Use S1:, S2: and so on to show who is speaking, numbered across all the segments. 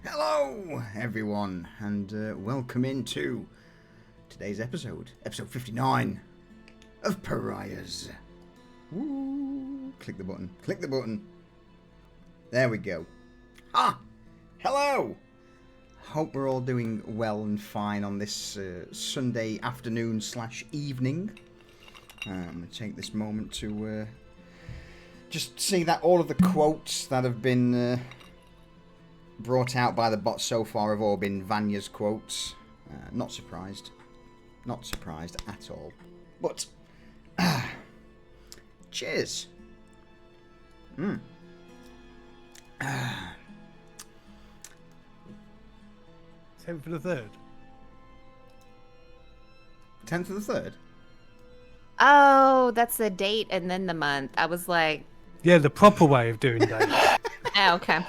S1: Hello, everyone, and welcome into today's episode 59 of Pariahs. Woo! Click the button. There we go. Hello! Hope we're all doing well and fine on this Sunday afternoon / evening. I'm going to take this moment to just see that all of the quotes that have been brought out by the bot so far have all been Vanya's quotes. Not surprised at all. But cheers.
S2: 10th of the 3rd.
S1: 10th of the 3rd?
S3: Oh, that's the date and then the month. I was like...
S2: Yeah, the proper way of doing that.
S3: Oh, okay.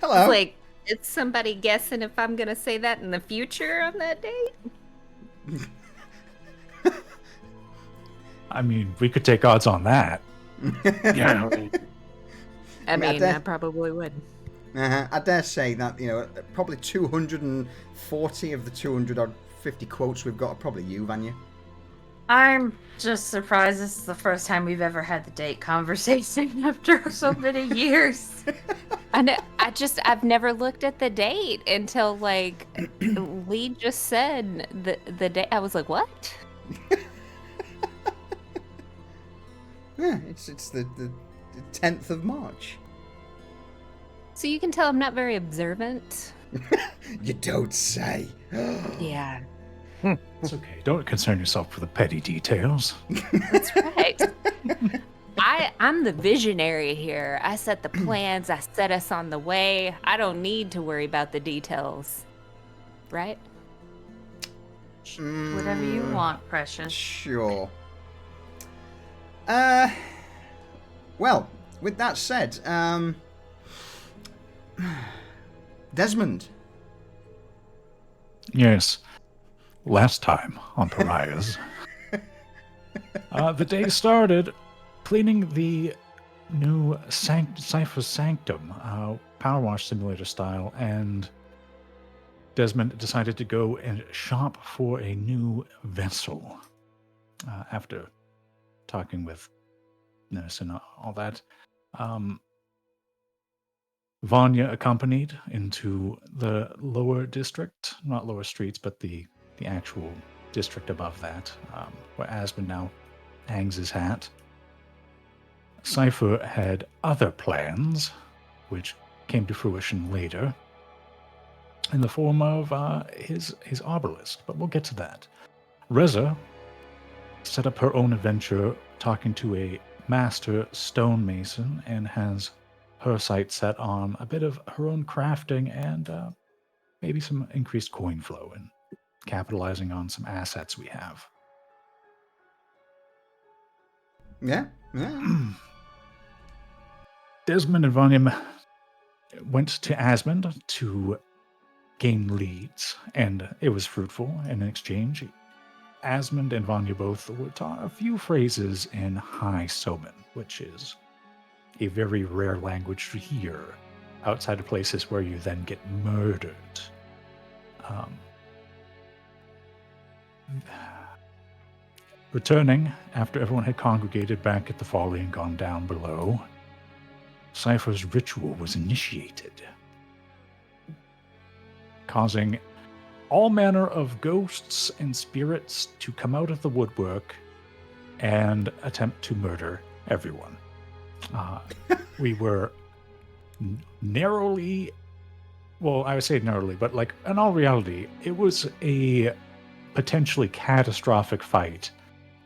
S1: Hello.
S3: It's like, it's somebody guessing if I'm going to say that in the future on that date?
S4: I mean, we could take odds on that.
S3: Yeah. I probably would.
S1: I dare say that, probably 240 of the 250 quotes we've got are probably you, Vanya.
S5: I'm just surprised this is the first time we've ever had the date conversation after so many years.
S3: I've never looked at the date until, like, Lee just said the date. I was like, what?
S1: Yeah, it's the 10th of March.
S3: So you can tell I'm not very observant.
S1: You don't say.
S3: Yeah.
S4: It's okay. Don't concern yourself with the petty details.
S3: That's right. I'm the visionary here. I set the plans. I set us on the way. I don't need to worry about the details. Right?
S5: Whatever you want, precious.
S1: Sure. Well, with that said, Desmond.
S4: Yes. Last time on Pariahs, the day started cleaning the new Cypher Sanctum, power wash simulator style, and Desmond decided to go and shop for a new vessel. After talking with Nurse and all that, Vanya accompanied into the lower district, not lower streets, but the actual district above that, where Asmund now hangs his hat. Cypher had other plans, which came to fruition later, in the form of his obelisk, but we'll get to that. Reza set up her own adventure talking to a master stonemason and has her sights set on a bit of her own crafting and maybe some increased coin flow and capitalizing on some assets we have.
S1: Yeah.
S4: Desmond and Vanya went to Asmund to gain leads, and it was fruitful in exchange. Asmund and Vanya both were taught a few phrases in High Soman, which is a very rare language to hear outside of places where you then get murdered. Returning after everyone had congregated back at the folly and gone down below, Cypher's ritual was initiated, causing all manner of ghosts and spirits to come out of the woodwork and attempt to murder everyone. We were narrowly, well, I would say narrowly, but like in all reality, it was a potentially catastrophic fight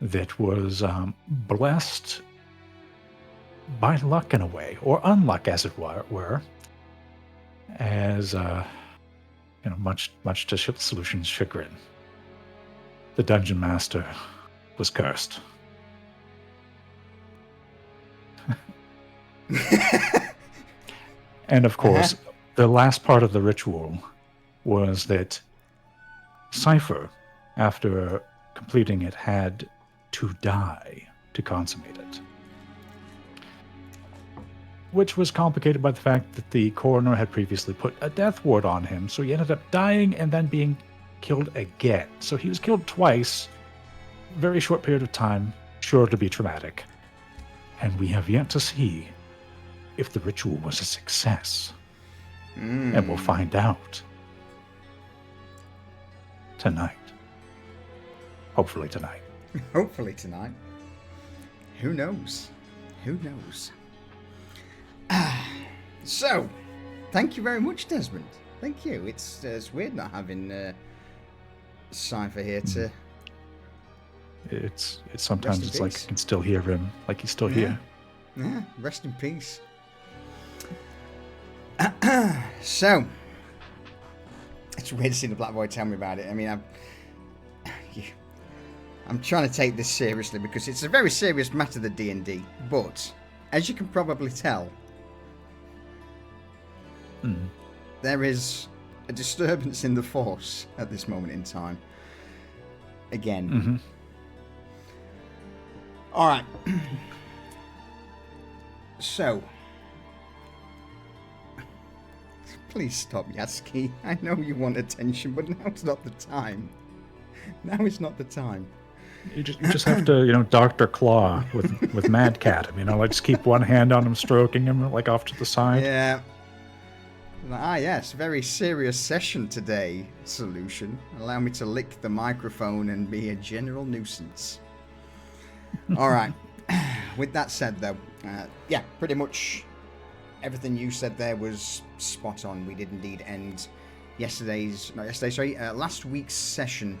S4: that was blessed by luck in a way, or unluck as it were, as much to Solution's chagrin. The dungeon master was cursed. And of course, the last part of the ritual was that Cypher, after completing it, had to die to consummate it. Which was complicated by the fact that the coroner had previously put a death ward on him, so he ended up dying and then being killed again. So he was killed twice, very short period of time, sure to be traumatic. And we have yet to see if the ritual was a success. And we'll find out tonight. Hopefully tonight.
S1: Hopefully tonight. Who knows? Who knows? So, thank you very much, Desmond. Thank you. It's weird not having Cypher here to...
S4: It's sometimes it's like I can still hear him, like he's still here.
S1: Yeah, rest in peace. So, it's weird to see the Black Boy tell me about it. I mean, I'm trying to take this seriously because it's a very serious matter, the D&D. But, as you can probably tell, there is a disturbance in the Force at this moment in time. Again. Alright. So, please stop, Yasuki. I know you want attention, but now's not the time. Now is not the time.
S4: You just have to, Dr. Claw with Mad Cat. Like just keep one hand on him, stroking him, like off to the side.
S1: Yeah. Yes, very serious session today, Solution. Allow me to lick the microphone and be a general nuisance. Alright. With that said, though, pretty much everything you said there was spot on. We did indeed end last week's session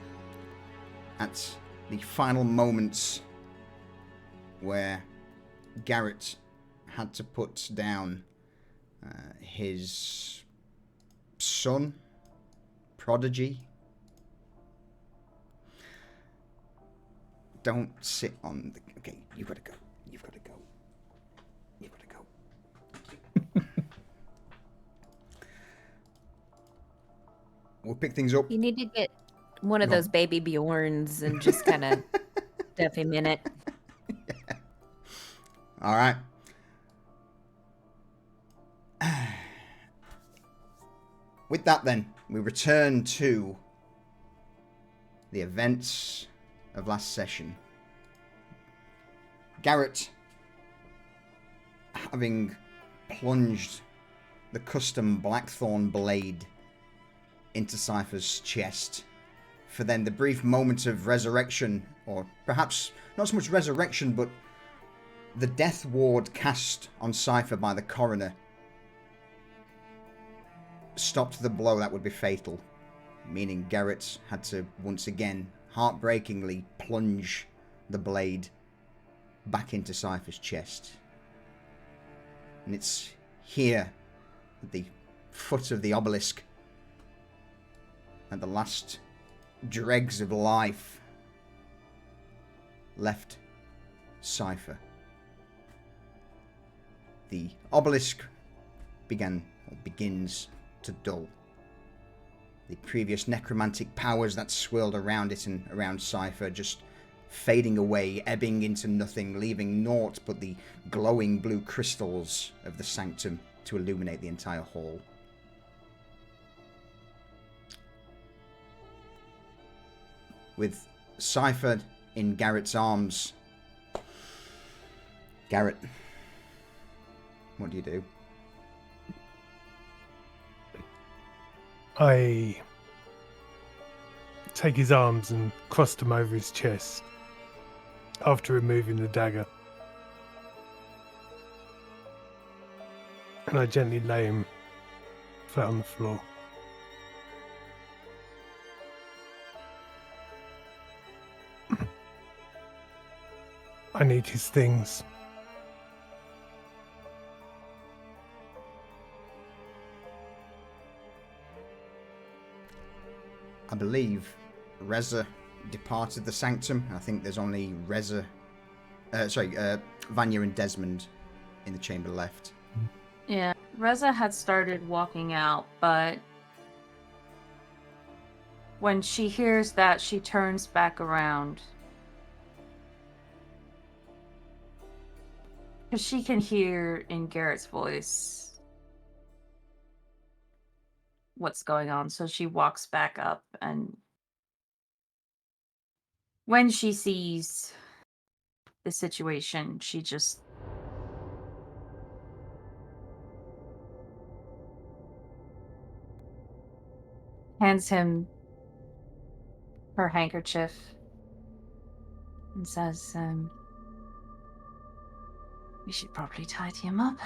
S1: at the final moments where Garrett had to put down his son, Prodigy. Don't sit on the... Okay, you've got to go. You've got to go. You've got to go. We'll pick things up.
S3: You need to get one of those baby Bjorns and just kind of stuff him in it.
S1: Yeah. All right. With that, then, we return to the events of last session. Garrett, having plunged the custom Blackthorn blade into Cypher's chest, for then the brief moment of resurrection, or perhaps not so much resurrection, but the death ward cast on Cypher by the coroner stopped the blow that would be fatal, meaning Garrett had to once again heartbreakingly plunge the blade back into Cypher's chest. And it's here, at the foot of the obelisk, and the last dregs of life left Cypher. The obelisk begins to dull. The previous necromantic powers that swirled around it and around Cypher just fading away, ebbing into nothing, leaving naught but the glowing blue crystals of the sanctum to illuminate the entire hall. With Cypher in Garrett's arms, Garrett, what do you do?
S2: I take his arms and cross them over his chest after removing the dagger. And I gently lay him flat on the floor. I need his things.
S1: I believe Reza departed the sanctum. I think there's only Vanya and Desmond in the chamber left.
S5: Yeah, Reza had started walking out, but when she hears that, she turns back around. Because she can hear in Garrett's voice what's going on, so she walks back up, and when she sees the situation, she just hands him her handkerchief and says, we should probably tidy him up.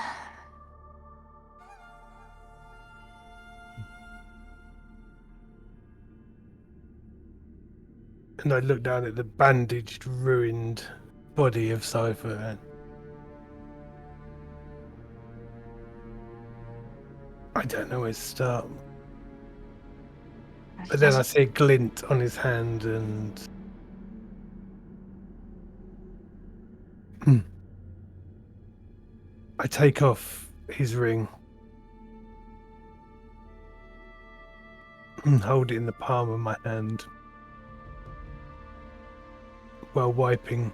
S2: And I look down at the bandaged, ruined body of Cypher and I don't know where to start. But then I see a glint on his hand and I take off his ring and hold it in the palm of my hand while wiping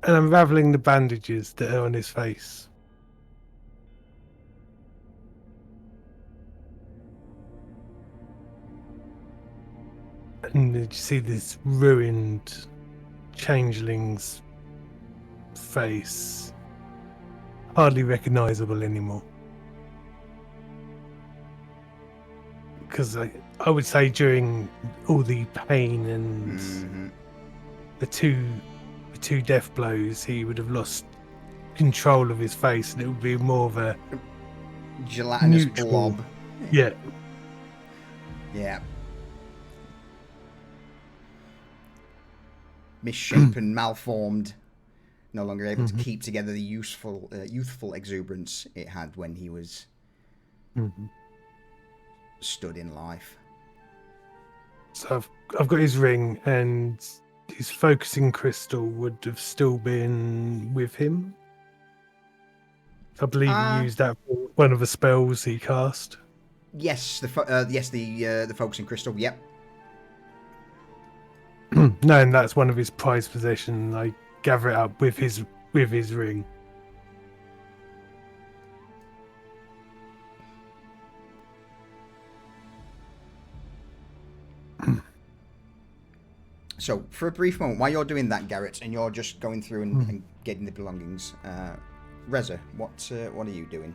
S2: and unraveling the bandages that are on his face. And you see this ruined changeling's face, hardly recognizable anymore. Because I would say during all the pain and the two death blows, he would have lost control of his face, and it would be more of a
S1: gelatinous
S2: neutral
S1: blob.
S2: Yeah.
S1: Yeah. Misshapen, malformed, no longer able to keep together the youthful exuberance it had when he was stood in life.
S2: So I've got his ring, and his focusing crystal would have still been with him. I believe he used that for one of the spells he cast.
S1: Yes, the focusing crystal. Yep.
S2: No, and that's one of his prized possessions. I gather it up with his ring.
S1: So, for a brief moment, while you're doing that, Garrett, and you're just going through and getting the belongings, Reza, what are you doing?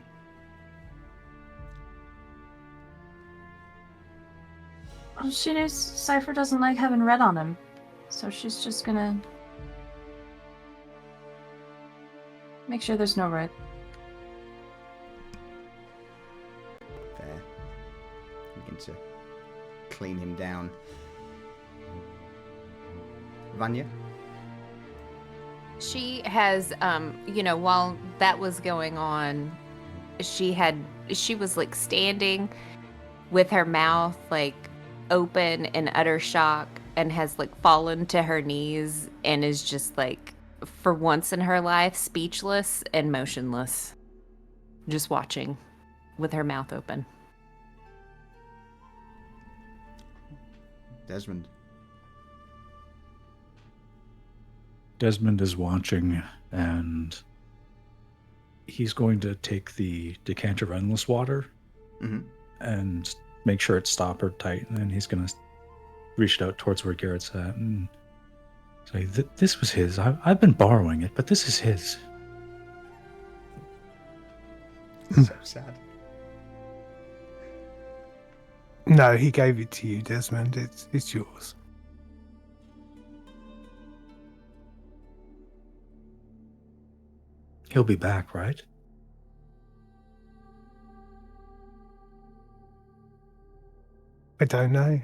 S5: Well, she knows Cypher doesn't like having red on him, so she's just gonna make sure there's no red.
S1: There. Begin to clean him down. Vanya?
S3: She has, while that was going on, she was like standing with her mouth like open in utter shock and has like fallen to her knees and is just like, for once in her life, speechless and motionless, just watching with her mouth open.
S1: Desmond
S4: is watching, and he's going to take the decanter of endless water and make sure it's stoppered tight, and then he's going to reach it out towards where Garrett's at and say, this was his. I've been borrowing it, but this is his.
S1: So sad.
S2: No, he gave it to you, Desmond. It's yours.
S4: He'll be back, right?
S2: I don't know.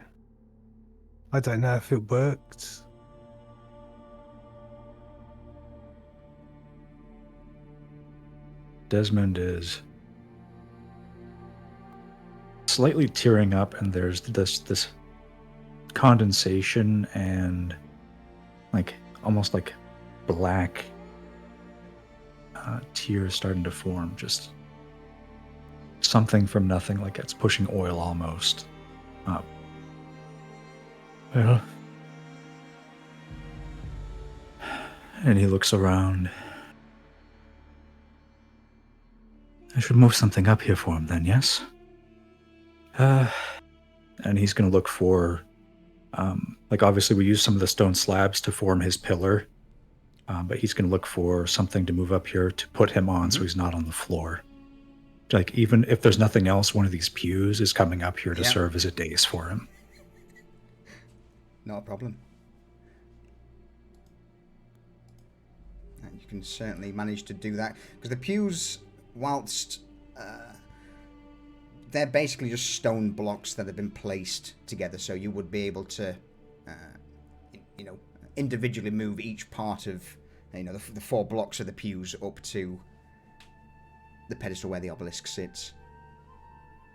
S2: I don't know if it worked.
S4: Desmond is slightly tearing up, and there's this condensation and like almost like black tears starting to form. Just something from nothing, like it's pushing oil almost. Well, and he looks around. I should move something up here for him then, yes? And he's going to look for, like obviously we use some of the stone slabs to form his pillar, but he's going to look for something to move up here to put him on so he's not on the floor. Like even if there's nothing else, one of these pews is coming up here to serve as a dais for him.
S1: Not a problem. And you can certainly manage to do that, because the pews, whilst they're basically just stone blocks that have been placed together, so you would be able to, individually move each part of, the 4 blocks of the pews up to the pedestal where the obelisk sits.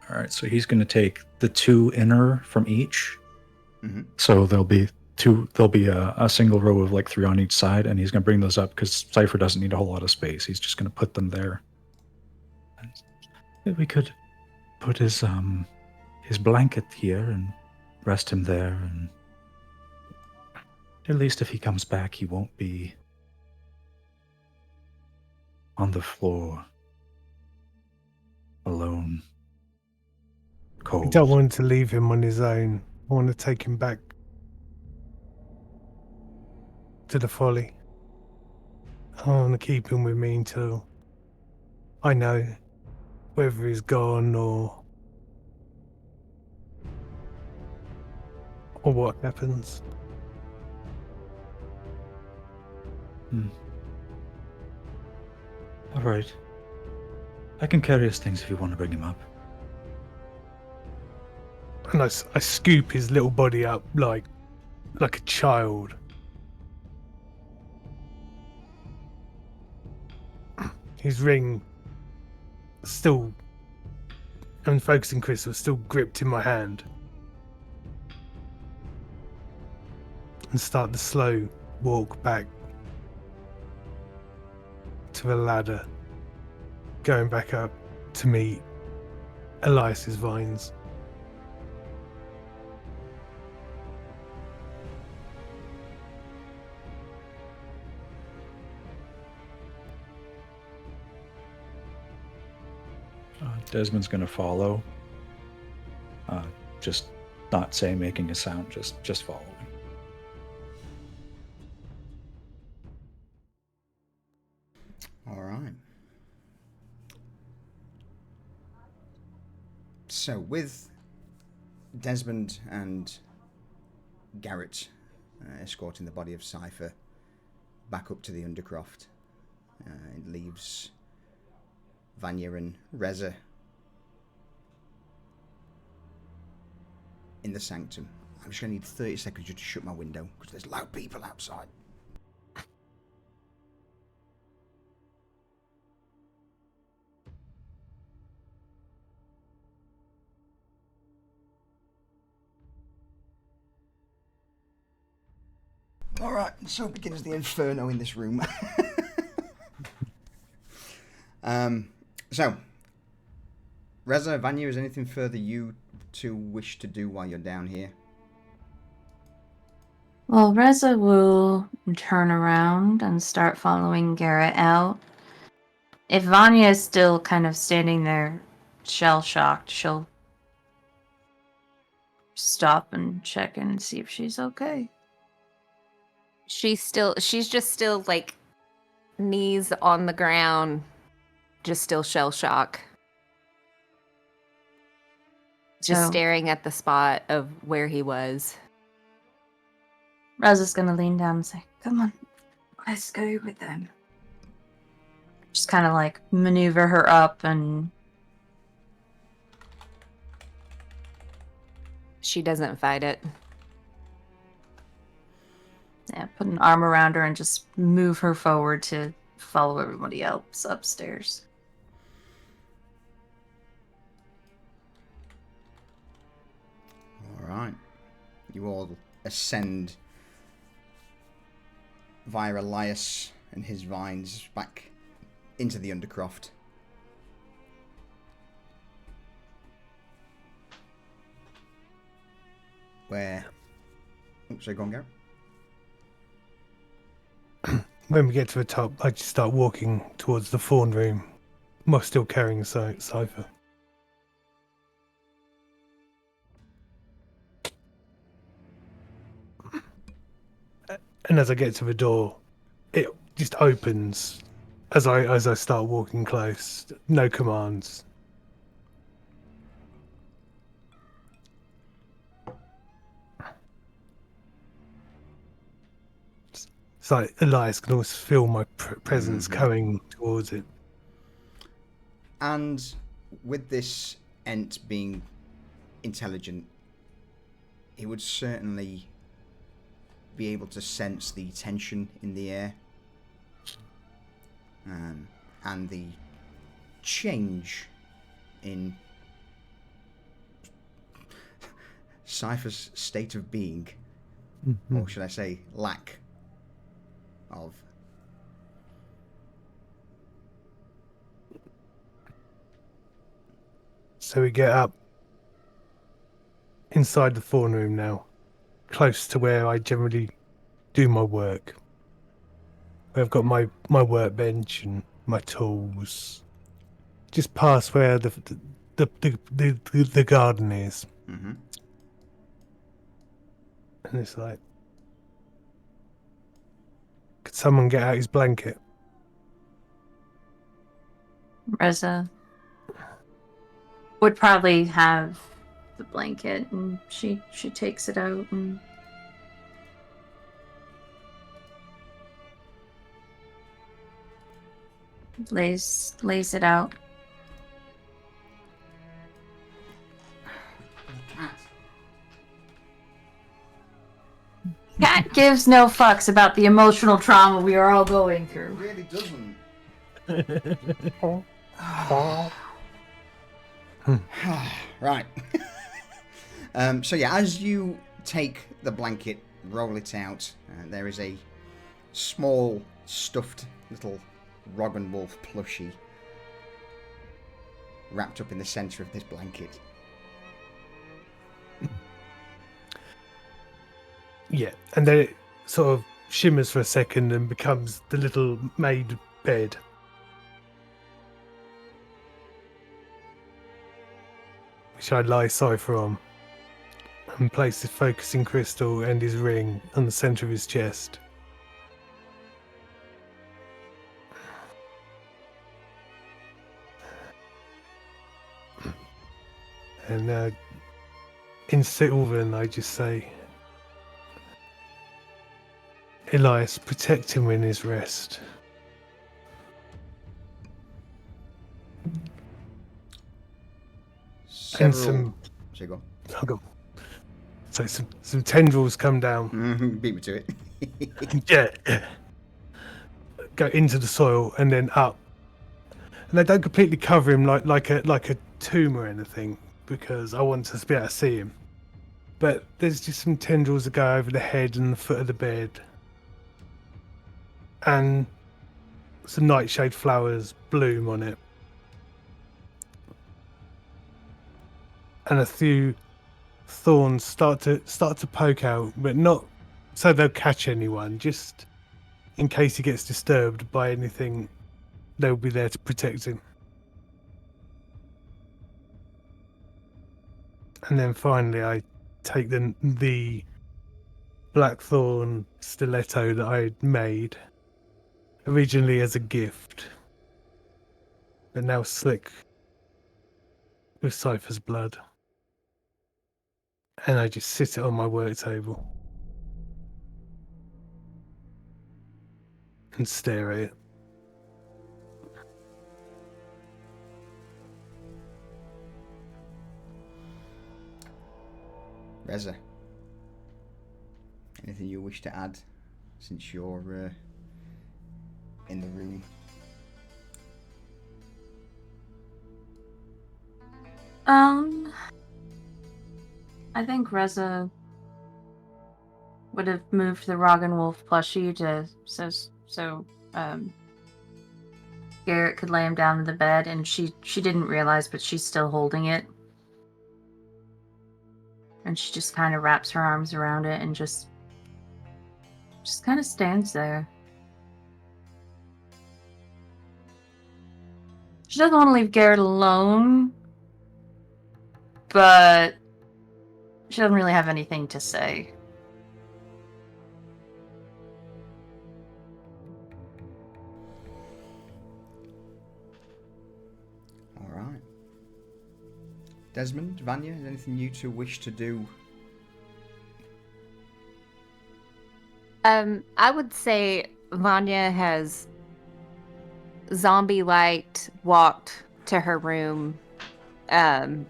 S4: All right, so he's going to take the 2 inner from each. Mm-hmm. So there'll be a single row of like 3 on each side, and he's going to bring those up because Cypher doesn't need a whole lot of space. He's just going to put them there. We could put his blanket here and rest him there, and at least if he comes back, he won't be on the floor alone, cold.
S2: I don't want to leave him on his own. I want to take him back to the folly. I want to keep him with me until I know whether he's gone or what happens.
S4: All right. I can carry his things if you want to bring him up.
S2: And I scoop his little body up like a child. His ring still, and focusing crystal still gripped in my hand. And start the slow walk back to the ladder, going back up to meet Elias's vines.
S4: Desmond's going to follow. Just not making a sound, just following.
S1: All right. So with Desmond and Garrett escorting the body of Cypher back up to the Undercroft, it leaves Vanya and Reza in the sanctum. I'm just going to need 30 seconds just to shut my window because there's loud people outside. Alright, so begins the inferno in this room. So, Reza, Vanya, is anything further you two wish to do while you're down here?
S5: Well, Reza will turn around and start following Garrett out. If Vanya is still kind of standing there shell-shocked, she'll stop and check in and see if she's okay.
S3: She's just still like knees on the ground, just still shell shock. Just staring at the spot of where he was.
S5: Reza's gonna lean down and say, "Come on, let's go with them." Just kind of like maneuver her up, and
S3: she doesn't fight it.
S5: Yeah, put an arm around her and just move her forward to follow everybody else upstairs.
S1: All right. You all ascend via Elias and his vines back into the Undercroft. Where... Oh, sorry, go on, Garrett.
S2: When we get to the top, I just start walking towards the fawn room while still carrying the cipher. And as I get to the door, it just opens as I start walking close. No commands. It's like Elias can almost feel my presence coming towards it.
S1: And with this Ent being intelligent, he would certainly be able to sense the tension in the air. And the change in Cypher's state of being. Or should I say, lack of.
S2: So we get up inside the fawn room now, close to where I generally do my work. I've got my workbench and my tools, just past where the garden is. And it's like, could someone get out his blanket?
S5: Reza would probably have the blanket, and she takes it out and lays it out. Cat gives no fucks about the emotional trauma we are all going through.
S1: It really doesn't. Right. So yeah, as you take the blanket, roll it out, there is a small stuffed little Roggenwolf plushie wrapped up in the centre of this blanket.
S2: Yeah, and then it sort of shimmers for a second and becomes the little made bed. Which I lie Cypher on and place the focusing crystal and his ring on the centre of his chest. And in Sylvan, I just say, Elias, protect him in his rest. And some...
S1: So go.
S2: Oh, go. So some tendrils come down.
S1: Beat me to it.
S2: Yeah. Go into the soil and then up. And they don't completely cover him like a tomb or anything, because I want to be able to see him. But there's just some tendrils that go over the head and the foot of the bed. And some nightshade flowers bloom on it. And a few thorns start to poke out, but not so they'll catch anyone, just in case he gets disturbed by anything, they'll be there to protect him. And then finally I take the blackthorn stiletto that I made originally as a gift, but now slick with Cypher's blood. And I just sit it on my work table and stare at it.
S1: Reza, anything you wish to add since you're in the room?
S5: I think Reza would have moved the Roggenwolf plushie to so Garrett could lay him down in the bed, and she didn't realize, but she's still holding it. And she just kind of wraps her arms around it and just kind of stands there. She doesn't want to leave Garrett alone, but she doesn't really have anything to say.
S1: All right. Desmond, Vanya, is there anything you two wish to do?
S3: I would say Vanya has zombie-like walked to her room,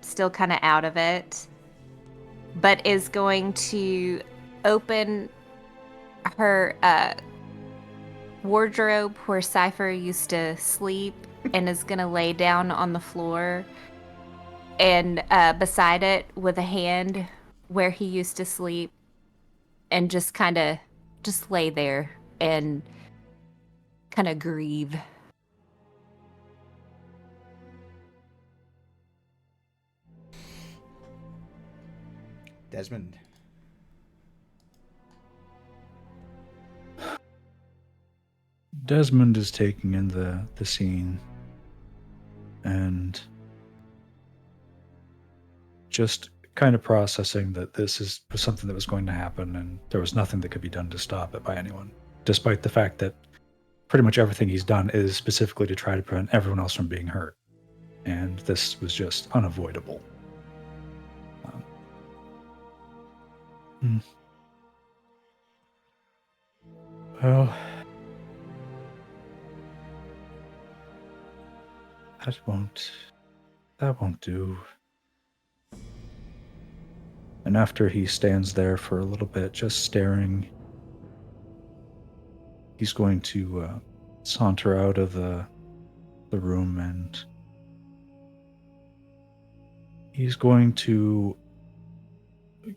S3: still kind of out of it, but is going to open her wardrobe where Cypher used to sleep and is going to lay down on the floor and beside it with a hand where he used to sleep and just kind of just lay there and kind of grieve.
S1: Desmond.
S4: Desmond is taking in the scene and just kind of processing that this was something that was going to happen and there was nothing that could be done to stop it by anyone, despite the fact that pretty much everything he's done is specifically to try to prevent everyone else from being hurt. And this was just unavoidable. Well, that won't do. And after he stands there for a little bit, just staring, he's going to saunter out of the room and he's going to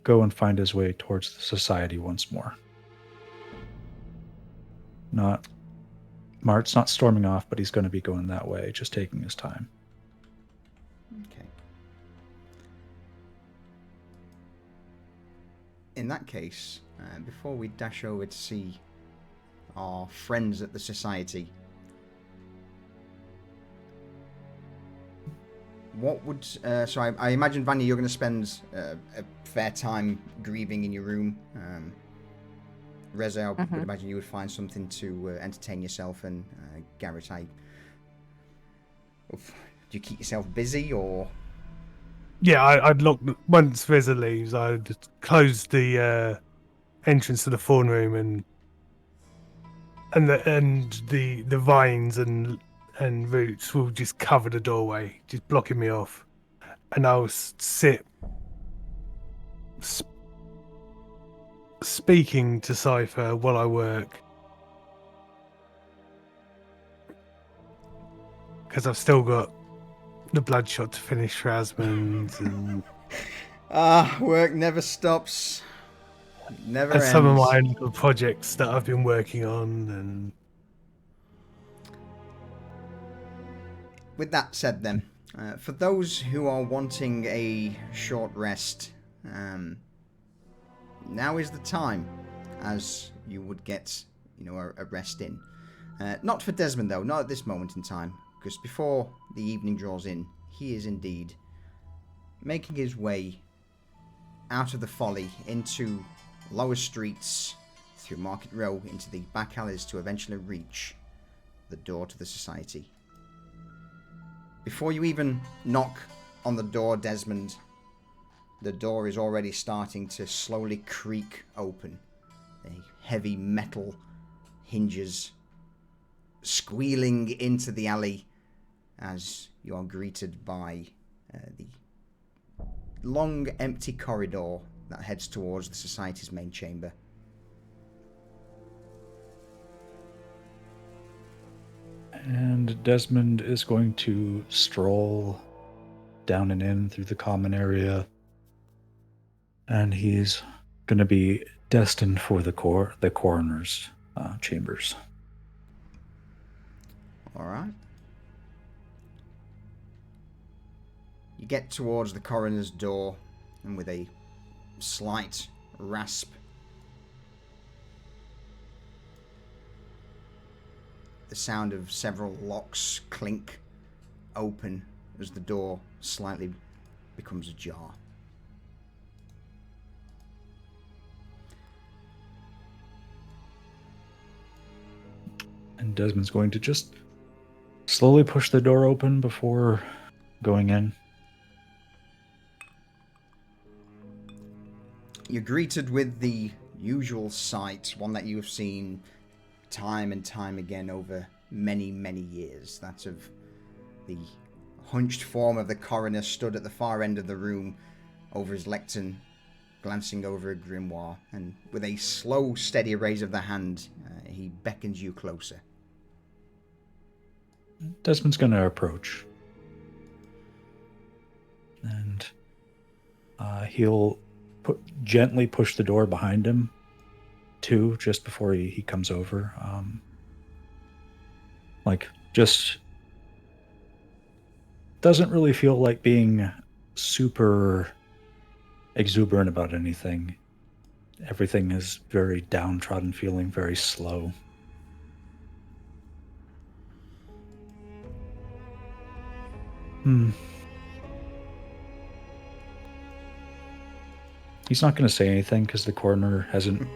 S4: go and find his way towards the society once more. Mart's not storming off, but he's going to be going that way, just taking his time.
S1: Okay. In that case, before we dash over to see our friends at the society, what would... so I imagine, Vanya, you're going to spend a fair time grieving in your room. Reza, I would imagine you would find something to entertain yourself, and Garrett, do you keep yourself busy, or...?
S2: Yeah, I'd lock... Once Reza leaves, I'd close the entrance to the fawn room and the vines and roots will just cover the doorway, just blocking me off. And I'll sit speaking to Cypher while I work, because I've still got the bloodshot to finish for Asmund and
S1: work never stops, never ends.
S2: Some of my little projects that I've been working on. And
S1: with that said, then, for those who are wanting a short rest, now is the time, as you would get, a rest in. Not for Desmond, though, not at this moment in time, because before the evening draws in, he is indeed making his way out of the folly into lower streets, through Market Row, into the back alleys to eventually reach the door to the society. Before you even knock on the door, Desmond, the door is already starting to slowly creak open. The heavy metal hinges squealing into the alley as you are greeted by the long, empty corridor that heads towards the society's main chamber.
S4: And Desmond is going to stroll down and in through the common area. And he's going to be destined for the coroner's chambers.
S1: All right. You get towards the coroner's door, and with a slight rasp, the sound of several locks clink open as the door slightly becomes ajar.
S4: And Desmond's going to just slowly push the door open before going in.
S1: You're greeted with the usual sight, one that you have seen time and time again over many, many years. That of the hunched form of the coroner stood at the far end of the room over his lectern, glancing over a grimoire, and with a slow, steady raise of the hand, he beckons you closer.
S4: Desmond's going to approach. And he'll gently push the door behind him, too, just before he comes over. Just doesn't really feel like being super exuberant about anything. Everything is very downtrodden feeling, very slow. He's not going to say anything because the coroner hasn't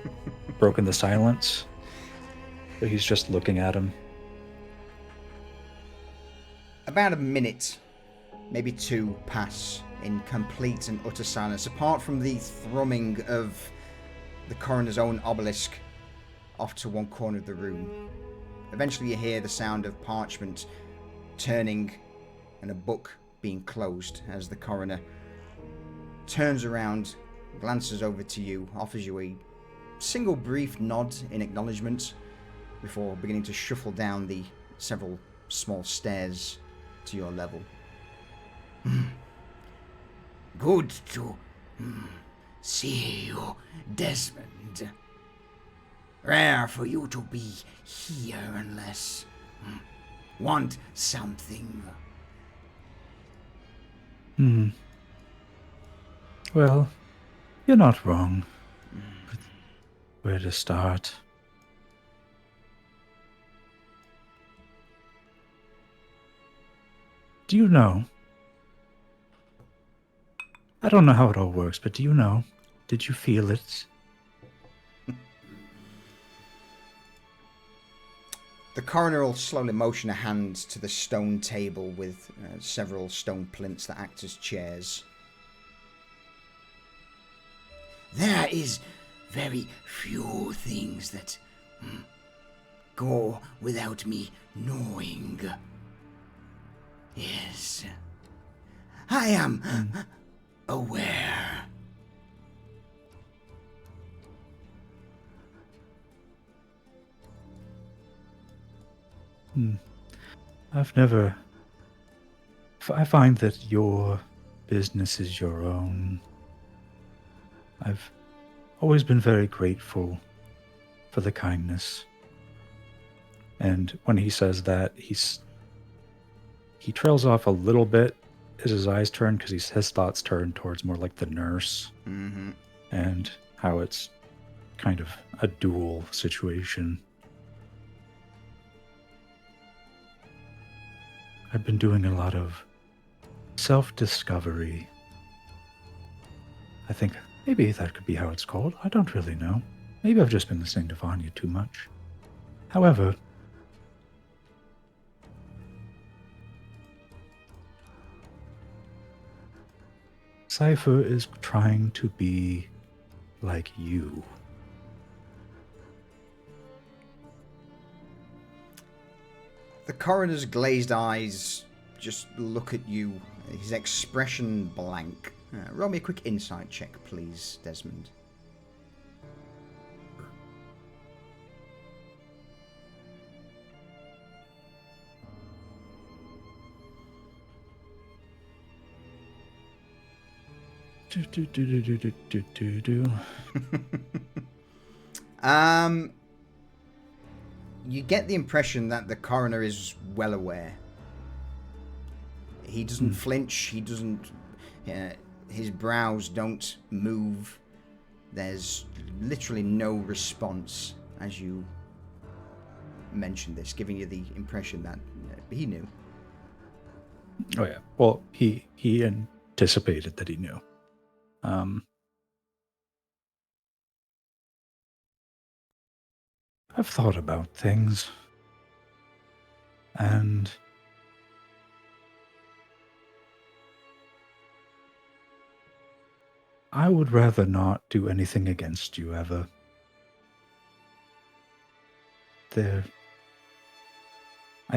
S4: broken the silence. But he's just looking at him.
S1: About a minute, maybe two, pass in complete and utter silence, apart from the thrumming of the coroner's own obelisk off to one corner of the room. Eventually you hear the sound of parchment turning and a book being closed as the coroner turns around, glances over to you, offers you a single brief nod in acknowledgement before beginning to shuffle down the several small stairs to your level.
S6: Good to see you, Desmond. Rare for you to be here unless want something.
S4: Well, you're not wrong. Where to start? Do you know? I don't know how it all works, but do you know? Did you feel it?
S1: The coroner will slowly motion a hand to the stone table with several stone plinths that act as chairs.
S6: There is very few things that go without me knowing. Yes, I am aware.
S4: I find that your business is your own. I've always been very grateful for the kindness. And when he says that, he trails off a little bit as his eyes turn, because his thoughts turn towards more like the nurse.
S1: Mm-hmm.
S4: And how it's kind of a dual situation. I've been doing a lot of self-discovery. I think maybe that could be how it's called. I don't really know. Maybe I've just been listening to Vanya too much. However, Cypher is trying to be like you.
S1: The coroner's glazed eyes just look at you, his expression blank. Roll me a quick insight check, please, Desmond. You get the impression that the coroner is well aware. he doesn't flinch. He doesn't. His brows don't move. There's literally no response as you mention this, giving you the impression that he knew.
S4: Oh yeah. Well, he anticipated that he knew. I've thought about things, and I would rather not do anything against you ever. I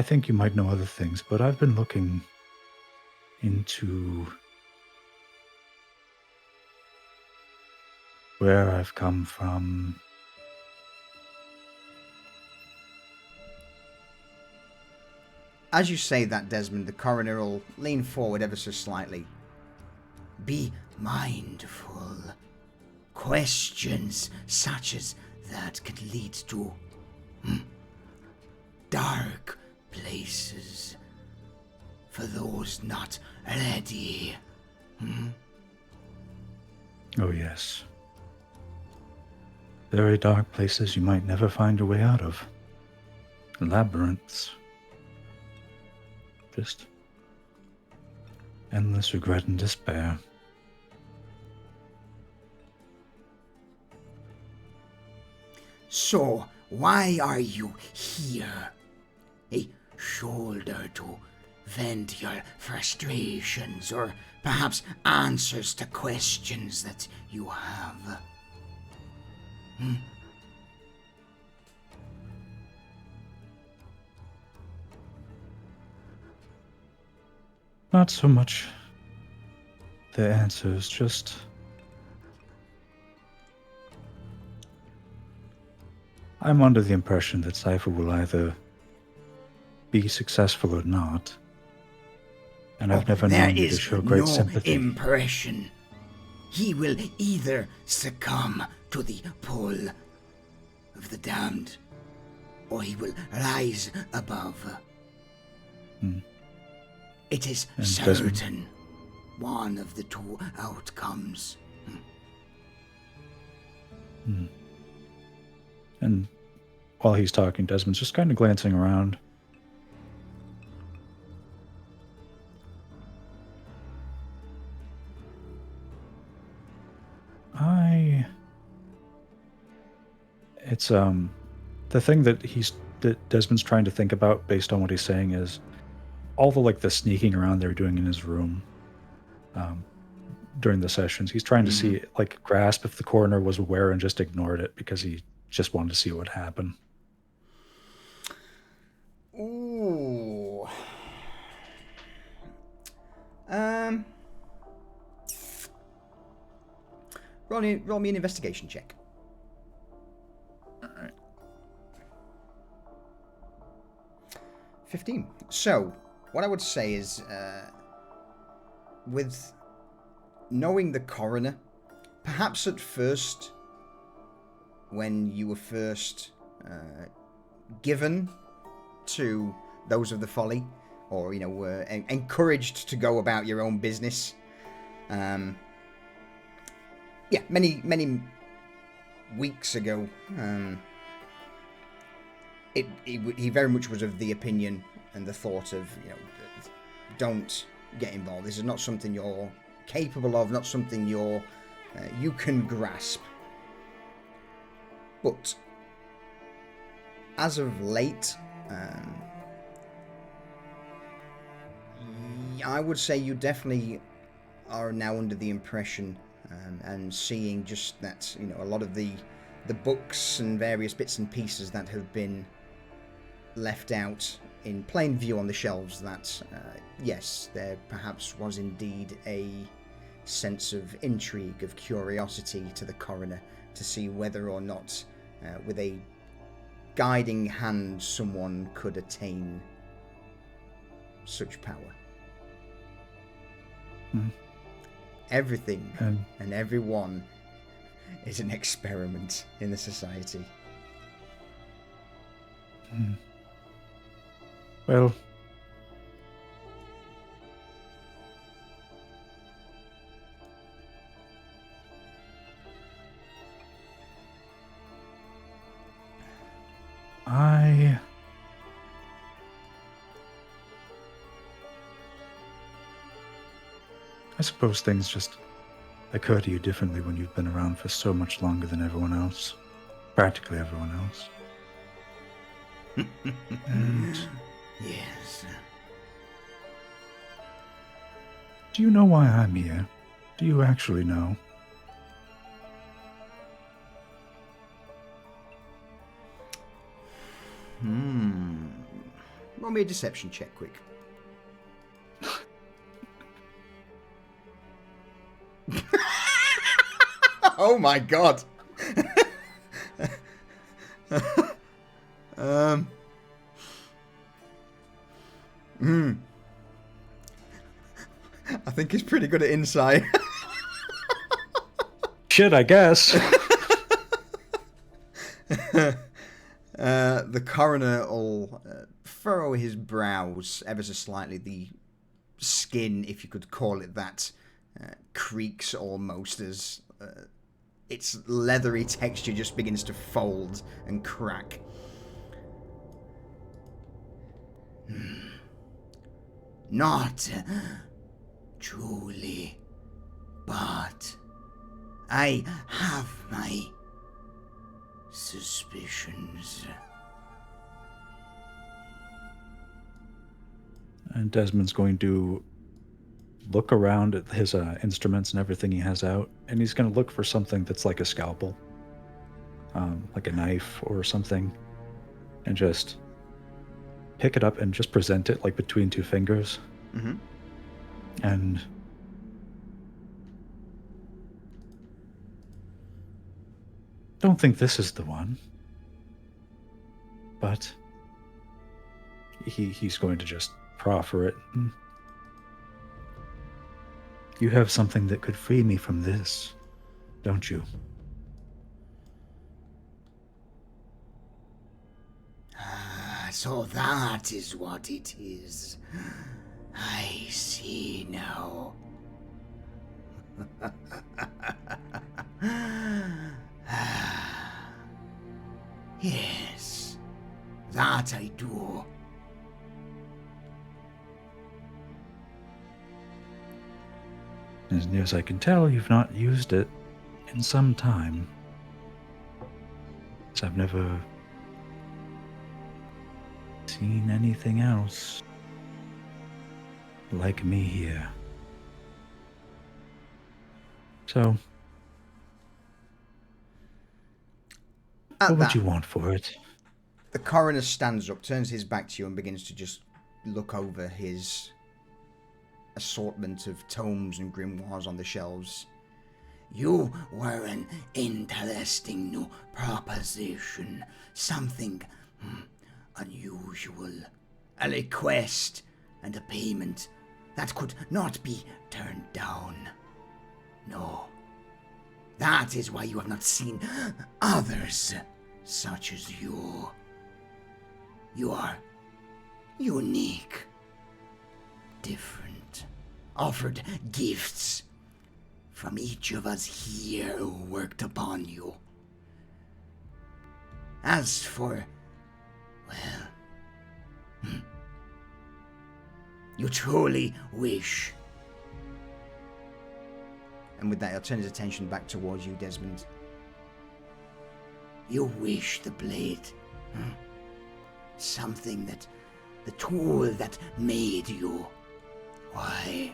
S4: think you might know other things, but I've been looking into where I've come from.
S1: As you say that, Desmond, the coroner will lean forward ever so slightly.
S6: Be mindful. Questions such as that could lead to dark places for those not ready.
S4: Oh yes. Very dark places you might never find your way out of. Labyrinths. Just endless regret and despair.
S6: So, why are you here? A shoulder to vent your frustrations, or perhaps answers to questions that you have?
S4: Not so much the answers, just I'm under the impression that Cypher will either be successful or not. And I've never known you to show great sympathy.
S6: Impression. He will either succumb to the pull of the damned, or he will rise above. It is
S4: And
S6: certain. One of the two outcomes.
S4: And while he's talking, Desmond's just kind of glancing around. It's the thing that Desmond's trying to think about based on what he's saying is all the sneaking around they're doing in his room during the sessions. He's trying to see, grasp if the coroner was aware and just ignored it because he just wanted to see what would happen.
S1: Ooh. Roll me an investigation check.
S4: Alright.
S1: 15. So, what I would say is, with knowing the coroner, perhaps at first, when you were first given to those of the folly, or, were encouraged to go about your own business, many weeks ago, he very much was of the opinion and the thought of, don't get involved. This is not something you're capable of, not something you can grasp. But as of late, I would say you definitely are now under the impression and seeing just that, a lot of the books and various bits and pieces that have been left out in plain view on the shelves, that yes, there perhaps was indeed a sense of intrigue, of curiosity to the coroner to see whether or not with a guiding hand someone could attain such power. Everything and everyone is an experiment in the society.
S4: Well, I suppose things just occur to you differently when you've been around for so much longer than everyone else. Practically everyone else. And
S6: Yes.
S4: do you know why I'm here? Do you actually know?
S1: Roll me a deception check, quick. Oh my god. I think he's pretty good at insight.
S4: Shit, I guess.
S1: The coroner will furrow his brows ever so slightly. The skin, if you could call it that, creaks almost as its leathery texture just begins to fold and crack.
S6: Not truly, but I have my suspicions.
S4: And Desmond's going to look around at his instruments and everything he has out, and he's going to look for something that's like a scalpel, like a knife or something, and just pick it up and just present it like between two fingers.
S1: Mm-hmm.
S4: And don't think this is the one, but he's going to just proffer it. You have something that could free me from this, don't you?
S6: So that is what it is. I see now. Yes, that I do.
S4: As near as I can tell, you've not used it in some time. So I've never seen anything else like me here. So, what would you want for it?
S1: The coroner stands up, turns his back to you, and begins to just look over his assortment of tomes and grimoires on the shelves.
S6: You were an interesting new proposition. Something unusual. A request and a payment that could not be turned down. No. That is why you have not seen others such as you. You are unique, different, offered gifts from each of us here who worked upon you. As for, well, you truly wish.
S1: And with that, he'll turn his attention back towards you, Desmond.
S6: You wish the blade. Something that, the tool that made you. Why?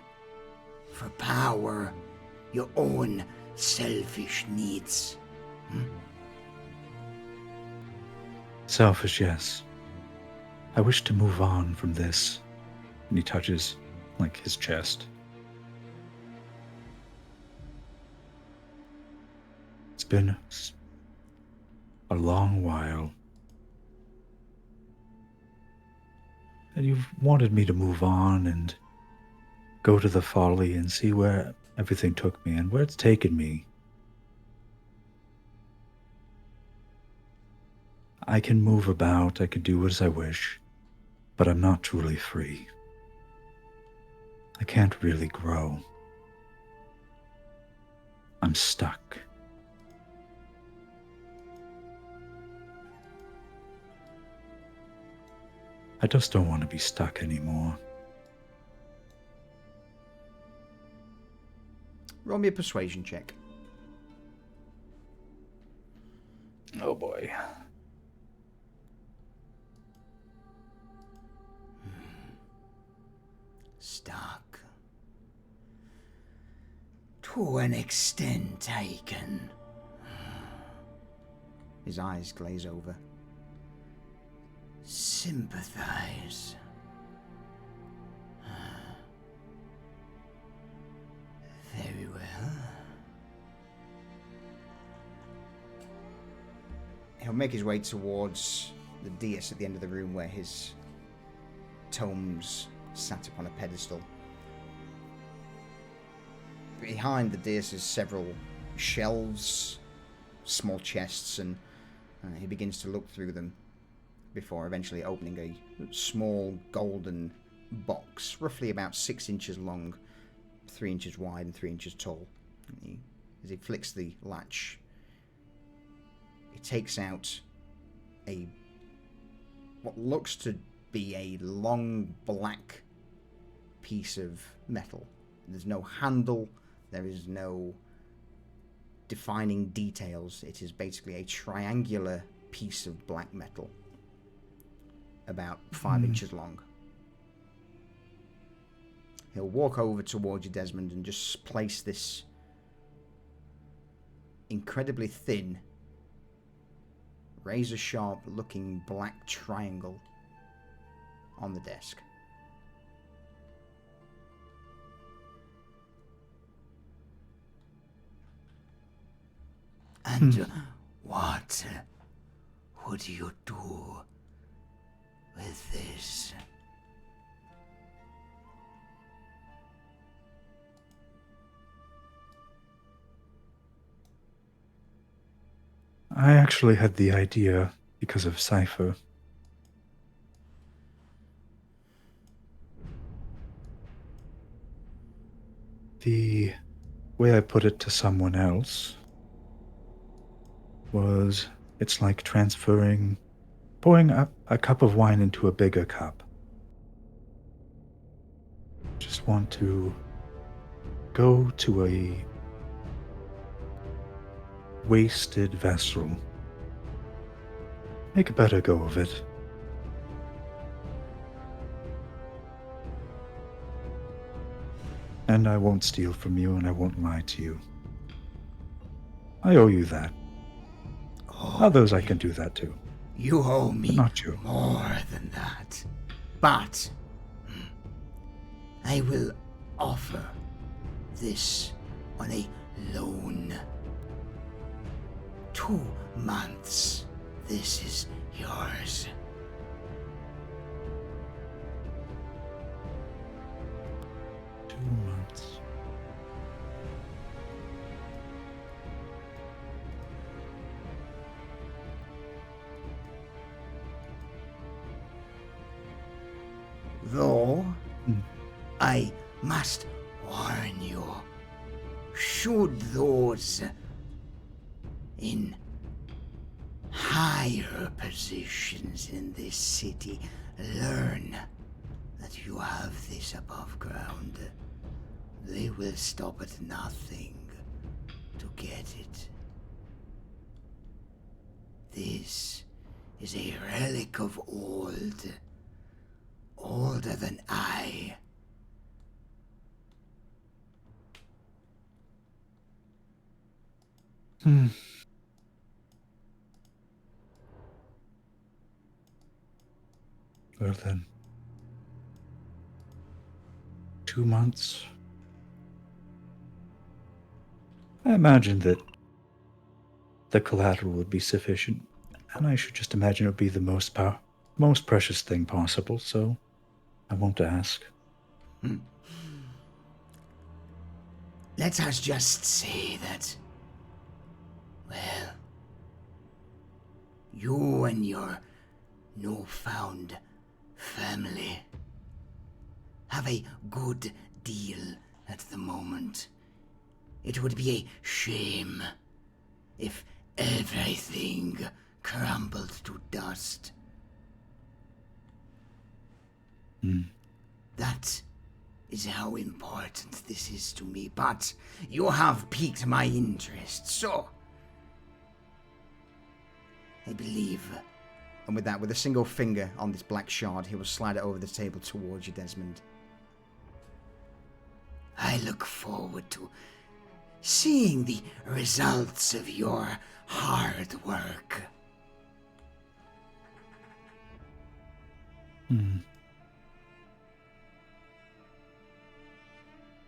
S6: For power, your own selfish needs.
S4: Selfish, yes. I wish to move on from this. And he touches, like, his chest. It's been a long while. And you've wanted me to move on and go to the folly and see where everything took me and where it's taken me. I can move about, I can do as I wish, but I'm not truly free. I can't really grow. I'm stuck. I just don't want to be stuck anymore.
S1: Roll me a persuasion check.
S4: Oh boy.
S6: Stuck. To an extent, I can.
S1: His eyes glaze over.
S6: Sympathize. Very well.
S1: He'll make his way towards the dais at the end of the room where his tomes sat upon a pedestal. Behind the dais is several shelves, small chests, and he begins to look through them before eventually opening a small golden box, roughly about 6 inches long, 3 inches wide and 3 inches tall. And as he flicks the latch, he takes out what looks to be a long black piece of metal. There's no handle, there is no defining details. It is basically a triangular piece of black metal, about 5 inches long. He'll walk over towards you, Desmond, and just place this incredibly thin, razor-sharp looking black triangle on the desk.
S6: And what would you do with this?
S4: I actually had the idea because of Cypher. The way I put it to someone else was, it's like pouring a cup of wine into a bigger cup. Just want to go to a wasted vessel. Make a better go of it. And I won't steal from you, and I won't lie to you. I owe you that. Others I can do that too.
S6: You owe me
S4: Not you.
S6: more than that. But I will offer this on a loan. 2 months. This is yours.
S4: Months.
S6: Though, I must warn you, should those in higher positions in this city learn that you have this above ground, they will stop at nothing to get it. This is a relic of old, older than I.
S4: Well then, 2 months. I imagine that the collateral would be sufficient, and I should just imagine it would be the most precious thing possible, so I won't ask.
S6: Let us just say that, well, you and your newfound family have a good deal at the moment. It would be a shame if everything crumbled to dust. That is how important this is to me, but you have piqued my interest, so I believe.
S1: And with that, with a single finger on this black shard, he will slide it over the table towards you, Desmond.
S6: I look forward to seeing the results of your hard work.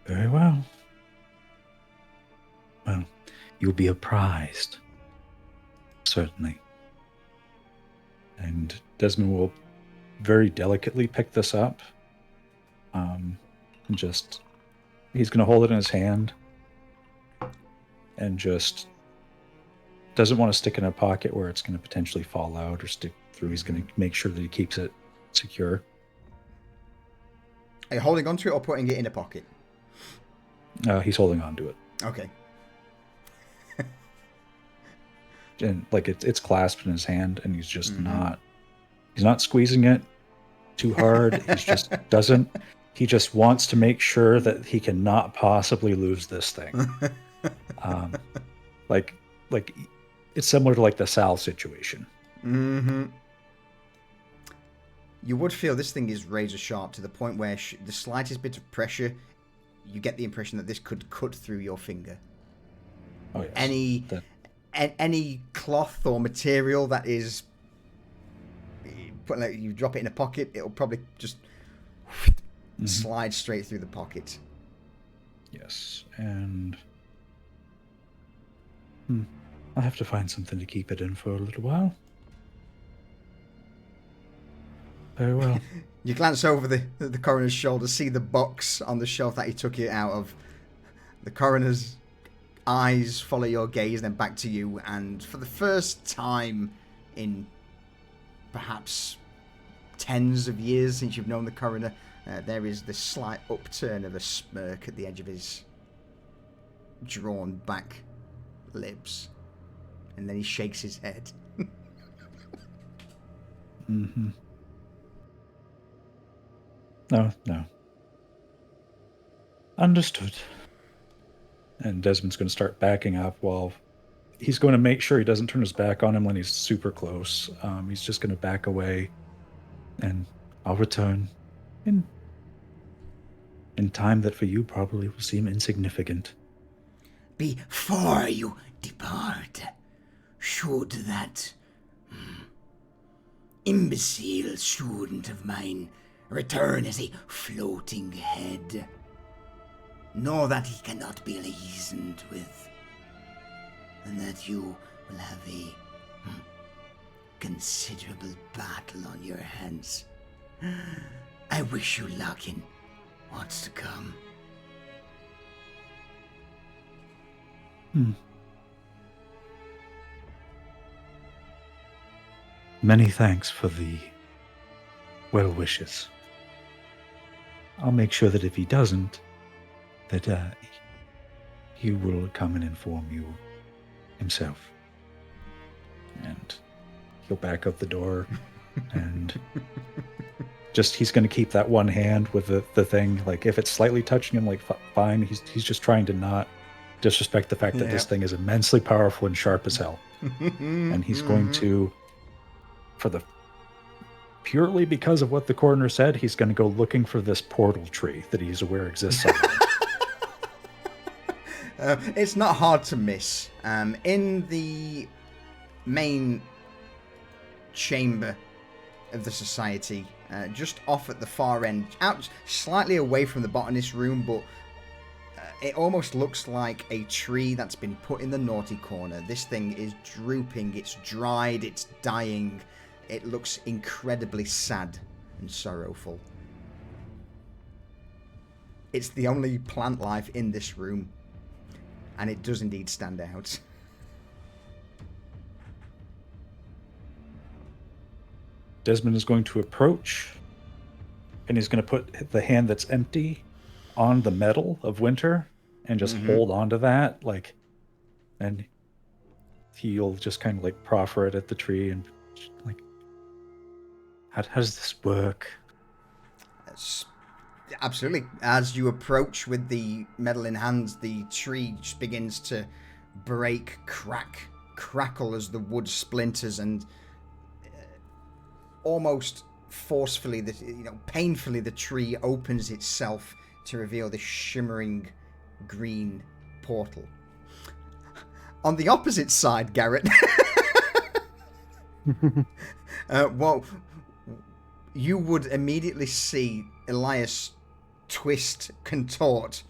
S4: Very well. Well, you'll be apprised. Certainly. And Desmond will very delicately pick this up. And he's going to hold it in his hand. And just doesn't want to stick it in a pocket where it's going to potentially fall out or stick through. He's going to make sure that he keeps it secure.
S1: Are you holding onto it or putting it in a pocket?
S4: He's holding on to it.
S1: Okay.
S4: And like it's clasped in his hand, and he's just he's not squeezing it too hard. He just wants to make sure that he cannot possibly lose this thing. Like it's similar to like the Sal situation.
S1: You would feel this thing is razor sharp to the point where the slightest bit of pressure, you get the impression that this could cut through your finger.
S4: Oh yes.
S1: Any cloth or material that is, like, you drop it in a pocket, it'll probably just slide straight through the pocket.
S4: Yes, and I'll have to find something to keep it in for a little while. Very well.
S1: You glance over the coroner's shoulder, see the box on the shelf that he took it out of. The coroner's eyes follow your gaze, then back to you, and for the first time in perhaps tens of years since you've known the coroner, there is this slight upturn of a smirk at the edge of his drawn back lips, and then he shakes his head.
S4: No. Understood. And Desmond's going to start backing up while he's going to make sure he doesn't turn his back on him when he's super close. He's just going to back away, and I'll return in time that for you probably will seem insignificant.
S6: Before you depart, should that imbecile student of mine return as a floating head, know that he cannot be reasoned with, and that you will have a considerable battle on your hands. I wish you luck in what's to come.
S4: Many thanks for the well wishes. I'll make sure that if he doesn't, that he will come and inform you himself. And he'll back out the door, and he's going to keep that one hand with the thing. Like, if it's slightly touching him, like, fine. He's just trying to not disrespect the fact that this thing is immensely powerful and sharp as hell. And he's going to, purely because of what the coroner said, he's going to go looking for this portal tree that he's aware exists somewhere.
S1: It's not hard to miss. In the main chamber of the society, just off at the far end, out slightly away from the botanist room, but it almost looks like a tree that's been put in the naughty corner. This thing is drooping, it's dried, it's dying. It looks incredibly sad and sorrowful. It's the only plant life in this room, and it does indeed stand out.
S4: Desmond is going to approach, and he's going to put the hand that's empty on the metal of Winter and just hold on to that, and he'll just kind of like proffer it at the tree and like, how does this work?
S1: Absolutely. As you approach with the metal in hand, the tree just begins to break, crackle as the wood splinters, and almost forcefully, painfully, the tree opens itself to reveal this shimmering green portal. On the opposite side, Garrett, well, you would immediately see Elias twist, contort,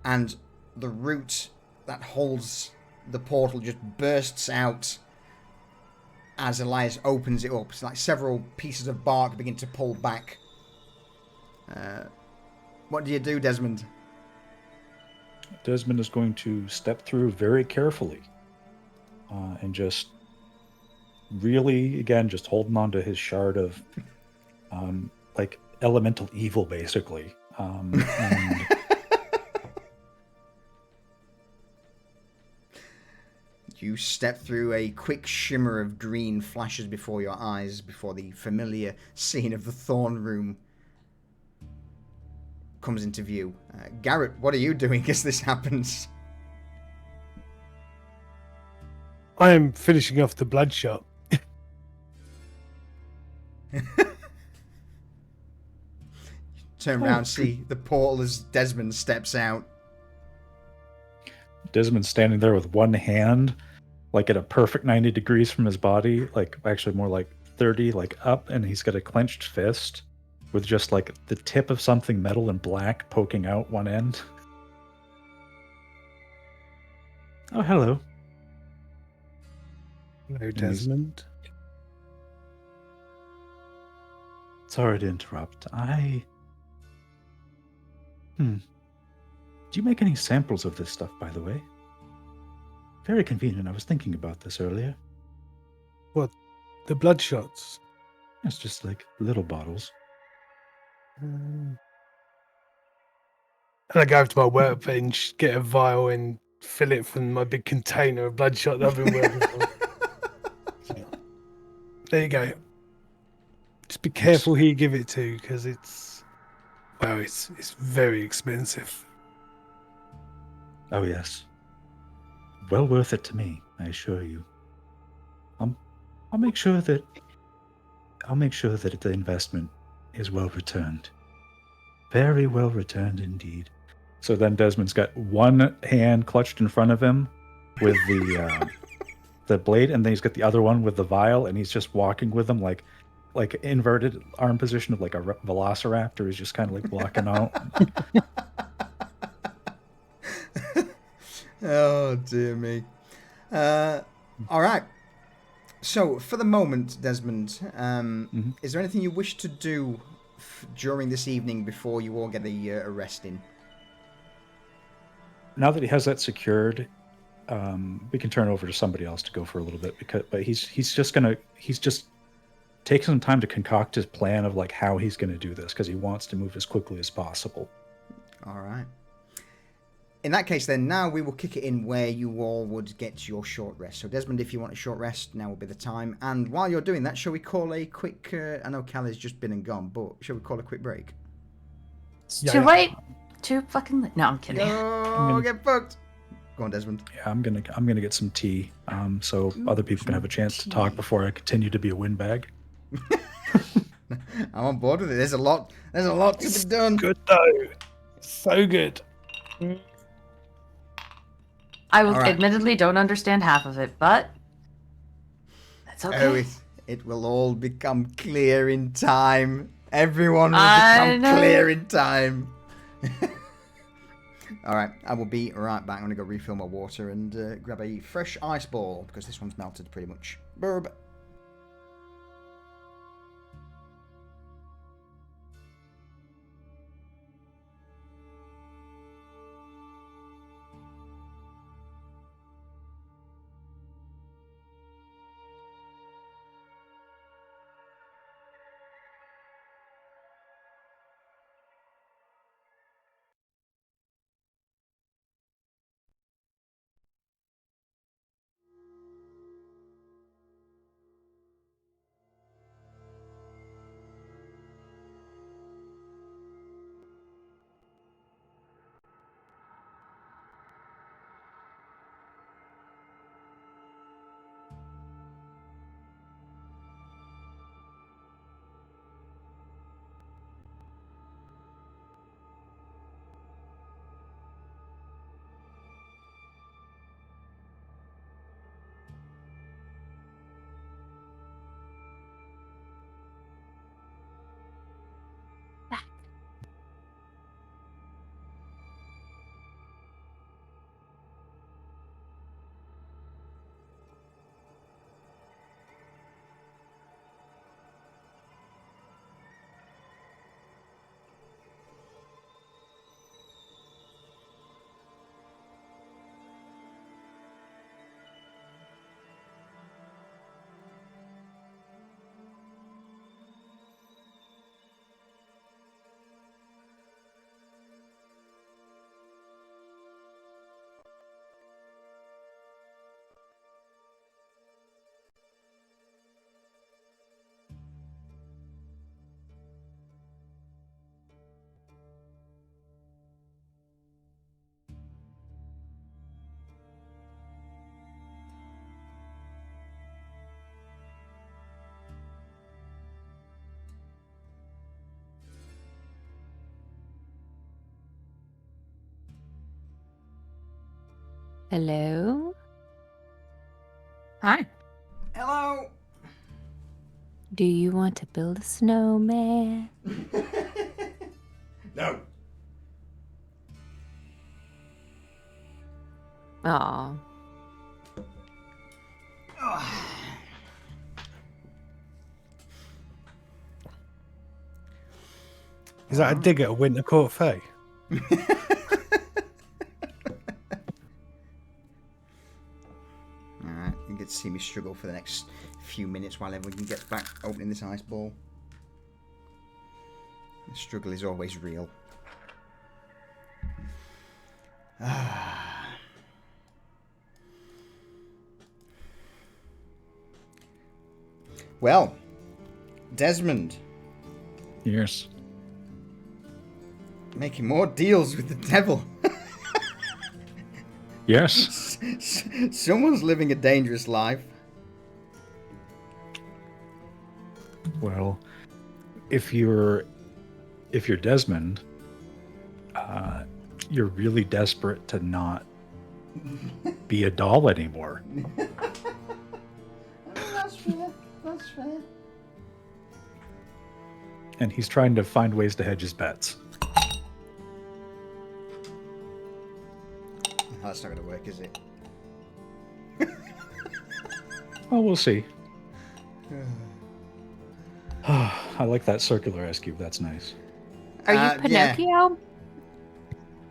S1: and the root that holds the portal just bursts out as Elias opens it up. It's like several pieces of bark begin to pull back. What do you do, Desmond?
S4: Desmond is going to step through very carefully and just really, again, just holding on to his shard of like elemental evil, basically. And
S1: you step through. A quick shimmer of green flashes before your eyes before the familiar scene of the Thorn Room comes into view. Garrett, what are you doing as this happens?
S2: I am finishing off the bloodshot.
S1: Turn around, see the portal as Desmond steps out.
S4: Desmond's standing there with one hand, like at a perfect 90 degrees from his body, like actually more like 30, like up, and he's got a clenched fist with just like the tip of something metal and black poking out one end. Oh, hello.
S2: Hello, Desmond.
S4: Sorry to interrupt. Do you make any samples of this stuff, by the way? Very convenient. I was thinking about this earlier.
S2: What? The bloodshots?
S4: It's just like little bottles.
S2: And I go over to my workbench, get a vial, and fill it from my big container of bloodshot that I've been working for. There you go. Just be careful who you give it to, because it's very expensive.
S4: Oh yes. Well worth it to me, I assure you. I'll make sure that the investment is well returned. Very well returned indeed. So then Desmond's got one hand clutched in front of him with the blade, and then he's got the other one with the vial, and he's just walking with them like inverted arm position of like a velociraptor. He's just kind of like walking out.
S1: Oh, dear me. All right. So, for the moment, Desmond, is there anything you wish to do during this evening before you all get a rest in?
S4: Now that he has that secured, we can turn over to somebody else to go for a little bit. But he's just take some time to concoct his plan of like how he's going to do this, because he wants to move as quickly as possible.
S1: All right. In that case, then, now we will kick it in where you all would get your short rest. So, Desmond, if you want a short rest, now will be the time. And while you're doing that, shall we call a quick... I know Callie's just been and gone, but shall we call a quick break?
S5: Too late. Too fucking late. No, I'm kidding.
S1: Get fucked. Go on, Desmond.
S4: Yeah, I'm gonna get some tea, so other people can have a chance to talk before I continue to be a windbag.
S1: I'm on board with it. There's a lot to be done.
S2: Good though. So good.
S5: I will
S1: All right.
S5: admittedly don't understand half of it, but that's okay.
S1: Oh, it will all become clear in time. Everyone will become clear in time. All right, I will be right back. I'm going to go refill my water and grab a fresh ice ball, because this one's melted pretty much. Burb.
S3: Hello?
S5: Hi.
S1: Hello.
S3: Do you want to build a snowman?
S1: No.
S3: Aw.
S2: Is that a dig at a Winter Court Fae?
S1: Alright, you get to see me struggle for the next few minutes while everyone gets back opening this ice ball. The struggle is always real. Well, Desmond,
S4: Yes.
S1: making more deals with the devil.
S4: Yes.
S1: Someone's living a dangerous life.
S4: Well, if you're Desmond, you're really desperate to not be a doll anymore.
S1: That's fair. That's fair.
S4: And he's trying to find ways to hedge his bets.
S1: That's not going to work, is it?
S4: Well, we'll see. I like that circular ice cube. That's nice.
S3: Are you
S1: Yeah.
S3: Pinocchio?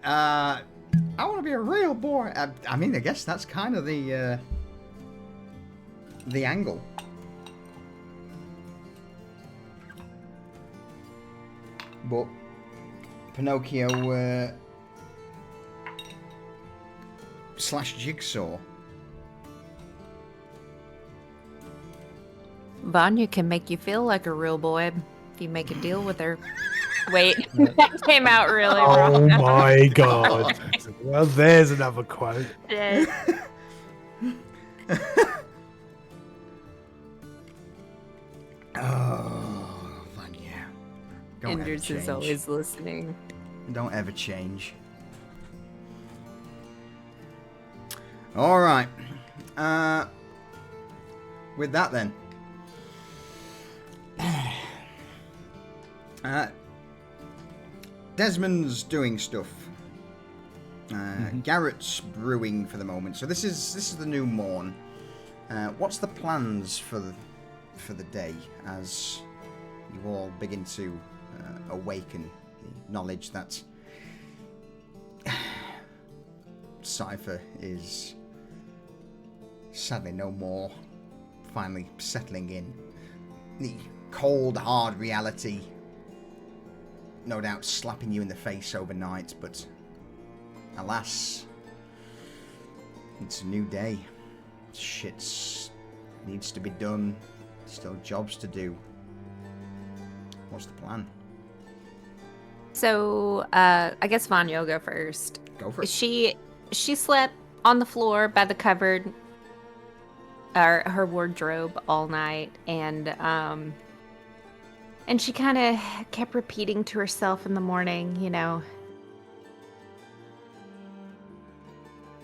S1: I want to be a real boy. I mean, I guess that's kind of the angle. But Pinocchio slash Jigsaw.
S3: Vanya can make you feel like a real boy if you make a deal with her. Wait, that came out really
S2: Oh
S3: wrong.
S2: my god. Well, there's another quote.
S3: Shit.
S1: Oh, Vanya. Don't ever
S3: Anders is
S1: change.
S3: always listening.
S1: Don't ever change. All right. With that then. Desmond's doing stuff. Garrett's brewing for the moment. So this is the new morn. What's the plans for the day as you all begin to awaken the knowledge that Cypher is sadly no more, finally settling in. The cold, hard reality, no doubt slapping you in the face overnight, but alas, it's a new day. Shit needs to be done, still jobs to do. What's the plan?
S3: So, I guess Vanya will go first.
S1: Go for it.
S3: She slept on the floor by the cupboard, or her wardrobe all night, and she kind of kept repeating to herself in the morning, you know,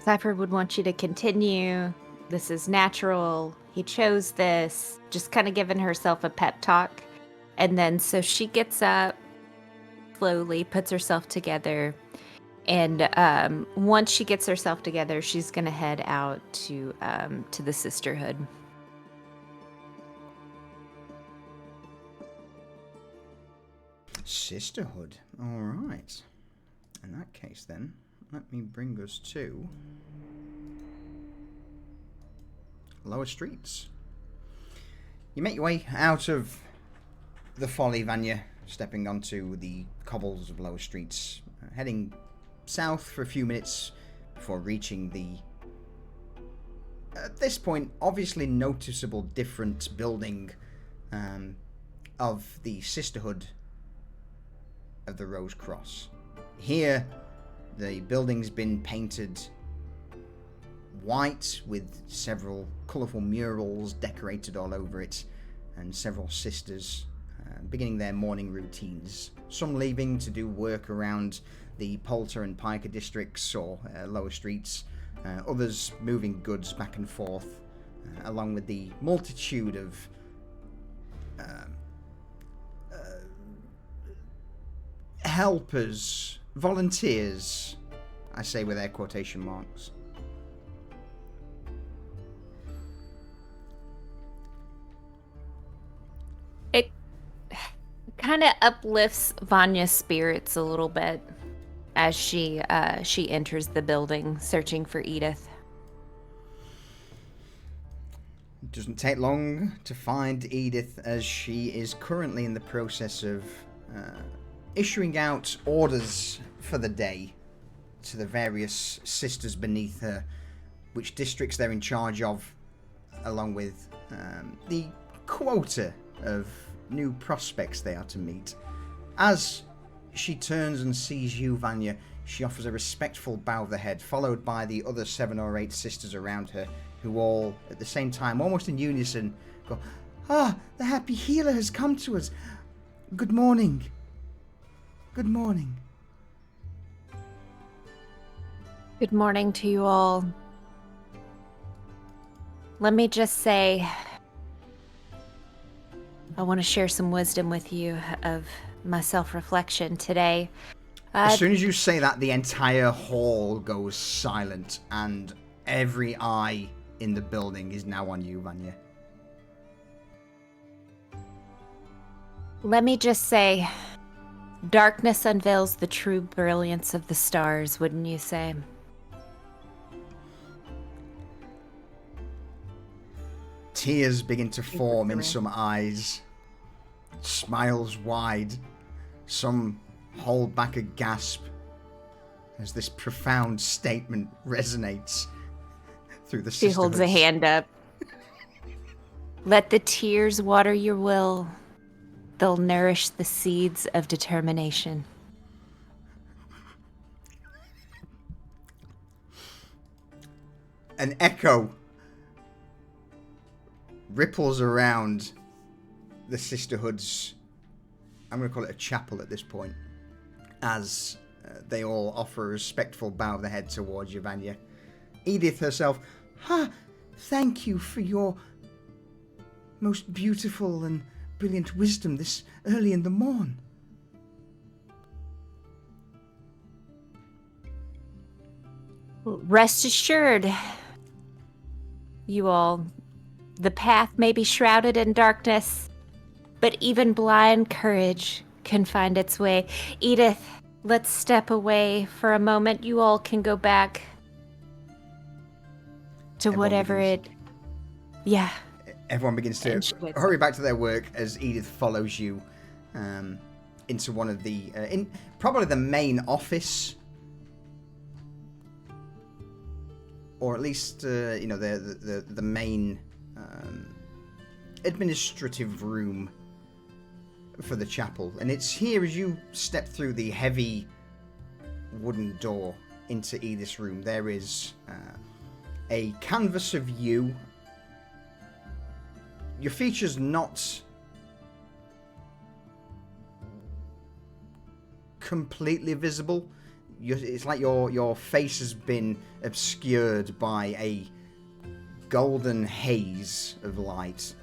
S3: Cypher would want you to continue. This is natural. He chose this. Just kind of giving herself a pep talk. And then so she gets up, slowly puts herself together. And once she gets herself together, she's going to head out to the sisterhood.
S1: Sisterhood. All right. In that case, then, let me bring us to Lower Streets. You make your way out of the Folly, Vanya, stepping onto the cobbles of Lower Streets, heading south for a few minutes before reaching the, at this point, obviously noticeable different building of the Sisterhood of the Rose Cross. Here, the building's been painted white with several colourful murals decorated all over it, and several sisters beginning their morning routines. Some leaving to do work around the Poulter and Piker districts or Lower Streets, others moving goods back and forth, along with the multitude of helpers, volunteers, I say with air quotation marks.
S3: It kind of uplifts Vanya's spirits a little bit as she enters the building, searching for Edith.
S1: It doesn't take long to find Edith, as she is currently in the process of issuing out orders for the day to the various sisters beneath her, which districts they're in charge of, along with the quota of new prospects they are to meet. As she turns and sees you, Vanya, she offers a respectful bow of the head, followed by the other 7 or 8 sisters around her, who all, at the same time, almost in unison, go, "Ah, the happy healer has come to us. Good morning. Good morning."
S3: Good morning to you all. Let me just say, I want to share some wisdom with you of my self-reflection today.
S1: As soon as you say that, the entire hall goes silent, and every eye in the building is now on you, Vanya.
S3: Let me just say, darkness unveils the true brilliance of the stars, wouldn't you say?
S1: Tears begin to form in some eyes. Smiles wide. Some hold back a gasp as this profound statement resonates through the
S3: She holds a
S1: sisterhoods.
S3: hand up. Let the tears water your will. They'll nourish the seeds of determination.
S1: An echo ripples around the sisterhood's, I'm going to call it a chapel at this point, as they all offer a respectful bow of the head towards you, Vanya. Edith herself, thank you for your most beautiful and brilliant wisdom this early in the morn.
S3: Rest assured, you all, the path may be shrouded in darkness, but even blind courage can find its way. Edith, let's step away for a moment. You all can go back to whatever it... Yeah.
S1: Everyone begins to hurry back to their work as Edith follows you into one of the... probably the main office. Or at least, the main administrative room for the chapel. And it's here as you step through the heavy wooden door into Edith's room. There is a canvas of you. Your features not completely visible. It's like your face has been obscured by a golden haze of light.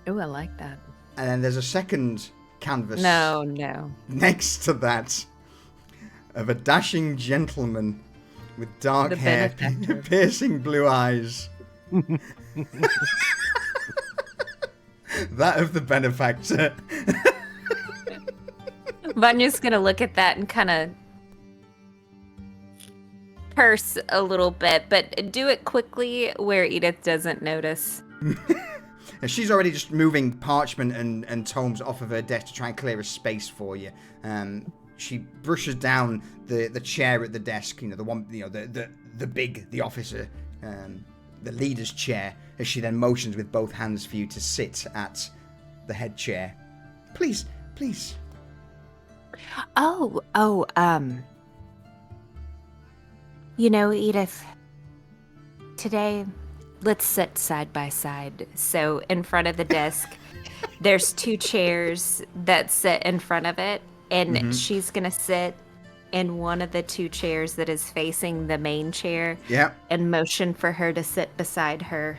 S3: Oh, I like that.
S1: And then there's a second canvas.
S3: No.
S1: Next to that, of a dashing gentleman with dark hair, piercing blue eyes. That of the benefactor.
S3: Vanya's gonna look at that and kind of curse a little bit, but do it quickly where Edith doesn't notice.
S1: And she's already just moving parchment and tomes off of her desk to try and clear a space for you. She brushes down the chair at the desk, the one, the officer, the leader's chair, as she then motions with both hands for you to sit at the head chair. Please.
S3: Edith, today, let's sit side by side. So in front of the desk, there's 2 chairs that sit in front of it, and she's gonna sit in one of the two chairs that is facing the main chair
S1: Yeah.
S3: and motion for her to sit beside her.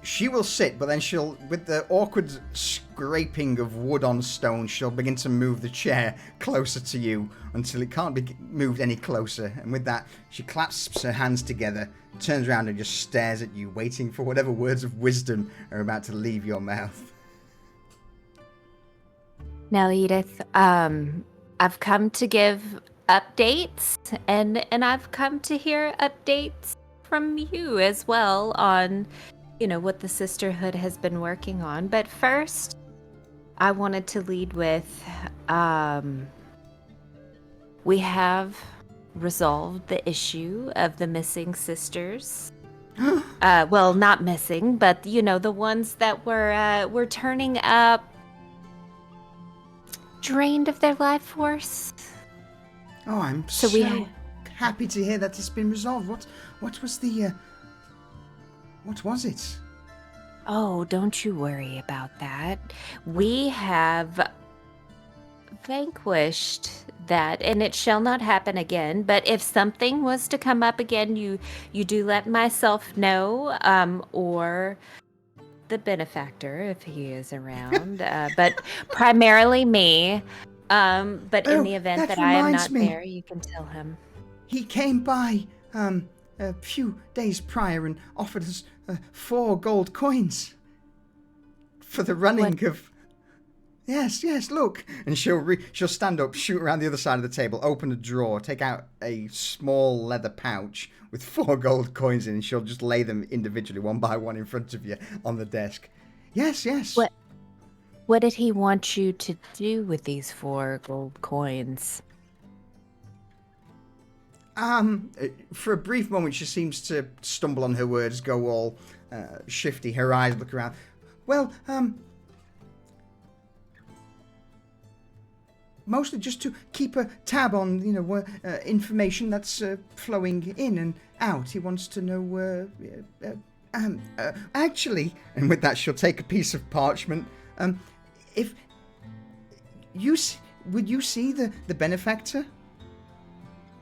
S1: She will sit, but then she'll, with the awkward scraping of wood on stone, she'll begin to move the chair closer to you until it can't be moved any closer. And with that, she clasps her hands together, turns around and just stares at you, waiting for whatever words of wisdom are about to leave your mouth.
S3: Now, Edith, I've come to give updates, and I've come to hear updates from you as well on, what the Sisterhood has been working on. But first, I wanted to lead with, we have resolved the issue of the missing sisters. Well, not missing, but, the ones that were turning up, drained of their life force.
S1: Oh, I'm
S3: So
S1: so happy to hear that it's been resolved. What was the... What was it?
S3: Oh, don't you worry about that. We have vanquished that, and it shall not happen again. But if something was to come up again, you do let myself know, or the benefactor if he is around. But primarily me. But in the event that I am not there, you can tell him.
S1: He came by a few days prior and offered us 4 gold coins for the running of... Yes, look. And she'll stand up, shoot around the other side of the table, open a drawer, take out a small leather pouch with 4 gold coins in, and she'll just lay them individually, one by one, in front of you on the desk. Yes.
S3: What did he want you to do with these 4 gold coins?
S1: For a brief moment, she seems to stumble on her words, go all shifty. Her eyes look around. Well, mostly just to keep a tab on, information that's flowing in and out. He wants to know, actually, and with that, she'll take a piece of parchment. If you would you see the benefactor?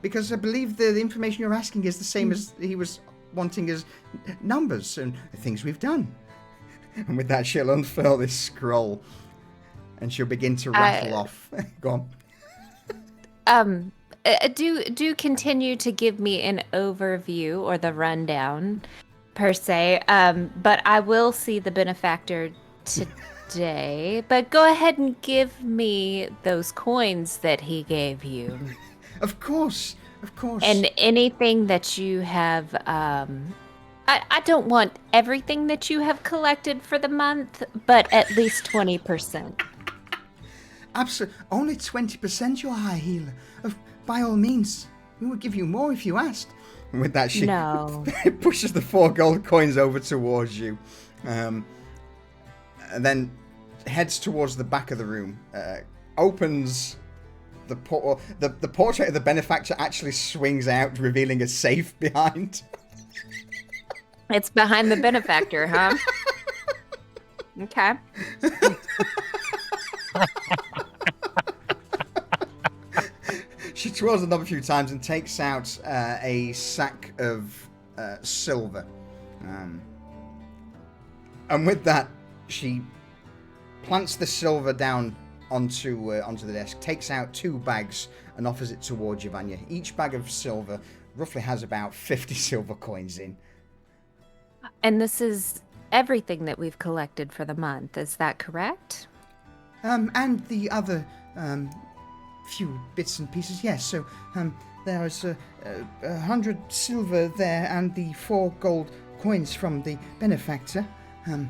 S1: Because I believe the information you're asking is the same as he was wanting, as numbers and the things we've done. And with that, she'll unfurl this scroll, and she'll begin to rattle off. Go on.
S3: Do continue to give me an overview or the rundown, per se. But I will see the benefactor today. But go ahead and give me those coins that he gave you.
S1: Of course.
S3: And anything that you have, I don't want everything that you have collected for the month, but at least 20%.
S1: Absolutely. Only 20%, your high healer. By all means, we would give you more if you asked. And with that, she pushes the 4 gold coins over towards you. And then heads towards the back of the room. Opens... The portrait of the benefactor actually swings out, revealing a safe behind.
S3: It's behind the benefactor, huh? Okay.
S1: She twirls the knob a few times and takes out a sack of silver. And with that, she plants the silver down onto the desk, takes out 2 bags and offers it towards you, Vanya. Each bag of silver roughly has about 50 silver coins in.
S3: And this is everything that we've collected for the month, is that correct?
S1: And the other few bits and pieces, yes. So there's 100 silver there and the 4 gold coins from the benefactor. I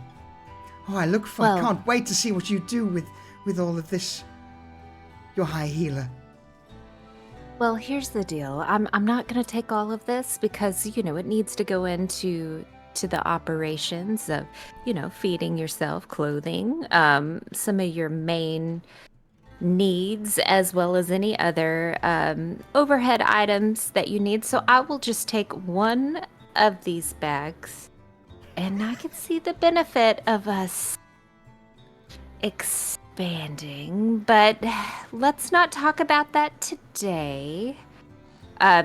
S1: can't wait to see what you do with all of this, your high healer.
S3: Well, here's the deal. I'm not going to take all of this because, it needs to go into the operations of, feeding yourself, clothing, some of your main needs, as well as any other overhead items that you need. So I will just take one of these bags, and I can see the benefit of us expanding, but let's not talk about that today.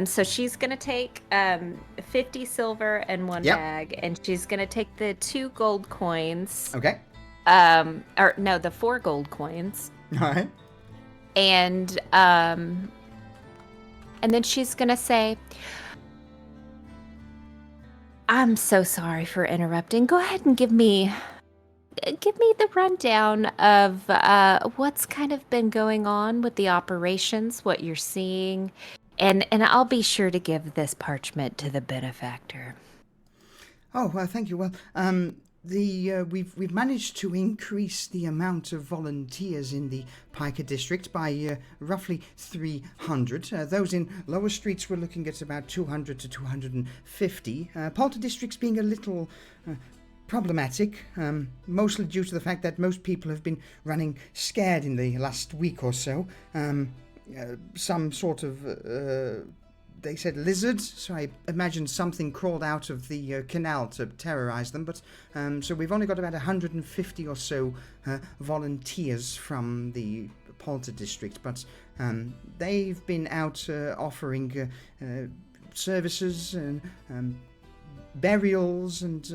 S3: So she's gonna take 50 silver and one
S1: Yep.
S3: bag, and she's gonna take the 2 gold coins.
S1: Okay.
S3: Or no, the 4 gold coins.
S1: All right.
S3: And then she's gonna say, I'm so sorry for interrupting. Go ahead and give me the rundown of what's kind of been going on with the operations, what you're seeing, and I'll be sure to give this parchment to the benefactor.
S1: Oh, thank you. Well, we've managed to increase the amount of volunteers in the Piker district by roughly 300. Those in lower streets were looking at about 200 to 250. Polter districts being a little problematic, mostly due to the fact that most people have been running scared in the last week or so. Some sort of they said lizard, so I imagine something crawled out of the canal to terrorize them, but so we've only got about 150 or so volunteers from the Polter district, but they've been out offering services and burials and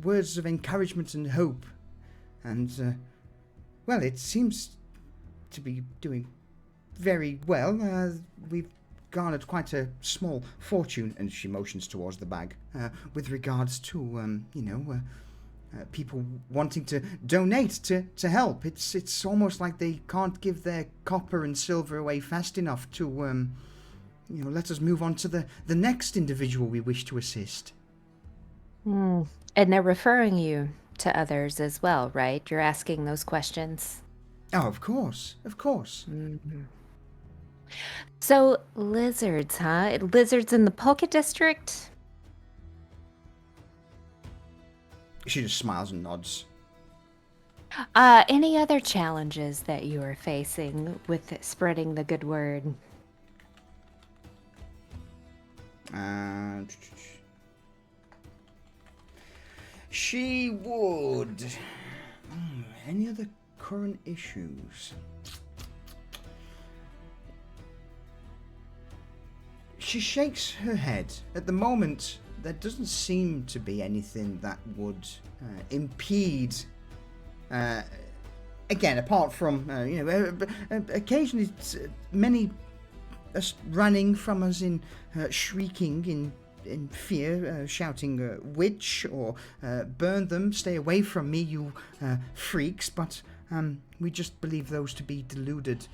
S1: words of encouragement and hope, and well, it seems to be doing very well. We've garnered quite a small fortune, and she motions towards the bag, with regards to, people wanting to donate to help. It's almost like they can't give their copper and silver away fast enough to, let us move on to the next individual we wish to assist.
S3: And they're referring you to others as well, right? You're asking those questions.
S1: Oh, of course.
S3: Mm-hmm. So, lizards, huh? Lizards in the Polka district?
S1: She just smiles and nods.
S3: Any other challenges that you are facing with spreading the good word?
S1: She would. Any other current issues? She shakes her head. At the moment, there doesn't seem to be anything that would impede. Again, apart from occasionally many us running from us in shrieking in fear, shouting witch or burn them, stay away from me, you freaks. But we just believe those to be deluded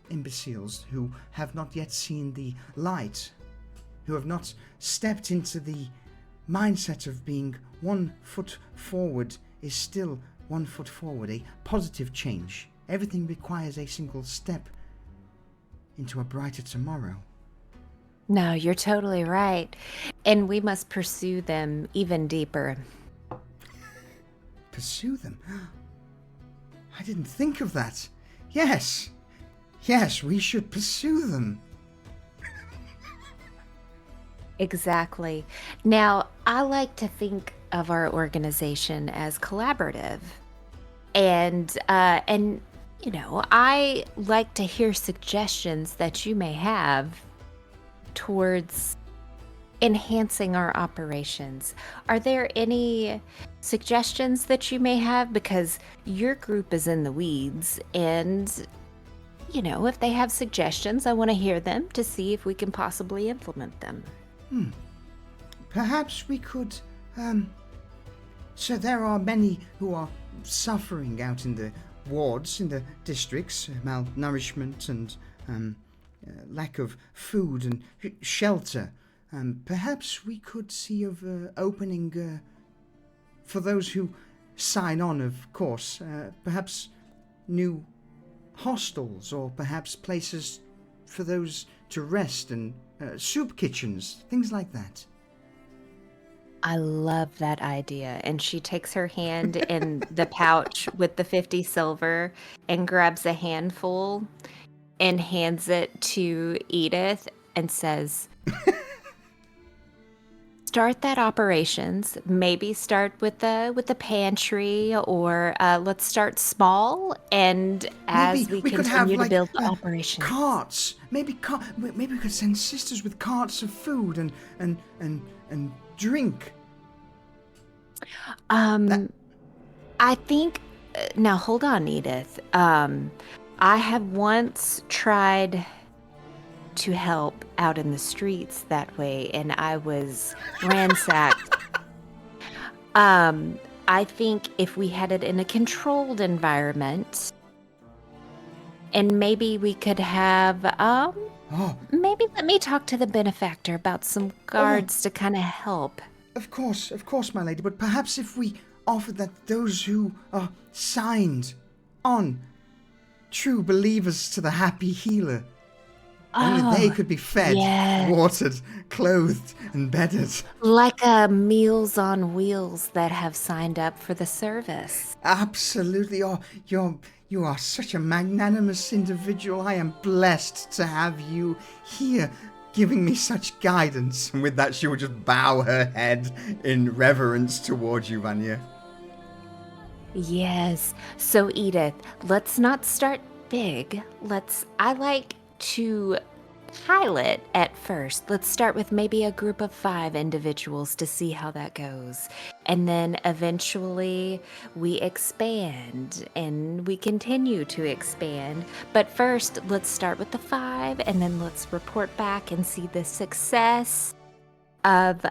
S1: imbeciles who have not yet seen the light, who have not stepped into the mindset of being 1 foot forward is still 1 foot forward, a positive change. Everything requires a single step into a brighter tomorrow.
S3: No, you're totally right. And we must pursue them even deeper.
S1: Pursue them? I didn't think of that. Yes, we should pursue them.
S3: Exactly. Now, I like to think of our organization as collaborative. And I like to hear suggestions that you may have towards enhancing our operations. Are there any suggestions that you may have? Because your group is in the weeds, and if they have suggestions, I want to hear them to see if we can possibly implement them.
S1: Perhaps we could, so there are many who are suffering out in the wards, in the districts, malnourishment and lack of food and shelter. Perhaps we could see of opening, for those who sign on, of course, perhaps new hostels, or perhaps places for those to rest, and soup kitchens, things like that.
S3: I love that idea. And she takes her hand in the pouch with the 50 silver and grabs a handful and hands it to Edith and says, start that operations. Maybe start with the pantry, or let's start small. And as
S1: Maybe
S3: we
S1: could have
S3: continue to
S1: like
S3: build the operations,
S1: carts. Maybe we could send sisters with carts of food and drink.
S3: I think. Now hold on, Edith. I have once tried to help out in the streets that way, and I was ransacked. I think if we had it in a controlled environment, and maybe we could have, maybe let me talk to the benefactor about some guards to kind of help.
S1: Of course, my lady. But perhaps if we offer that those who are signed on, true believers to the happy healer, only they could be fed,
S3: yes.
S1: watered, clothed, and bedded.
S3: Like Meals on Wheels that have signed up for the service.
S1: Absolutely. Oh, you are such a magnanimous individual. I am blessed to have you here, giving me such guidance. And with that, she will just bow her head in reverence towards you, Vanya.
S3: Yes. So, Edith, let's not start big. I like to pilot at first. Let's start with maybe a group of 5 individuals to see how that goes. And then eventually we expand and we continue to expand. But first, let's start with the 5 and then let's report back and see the success of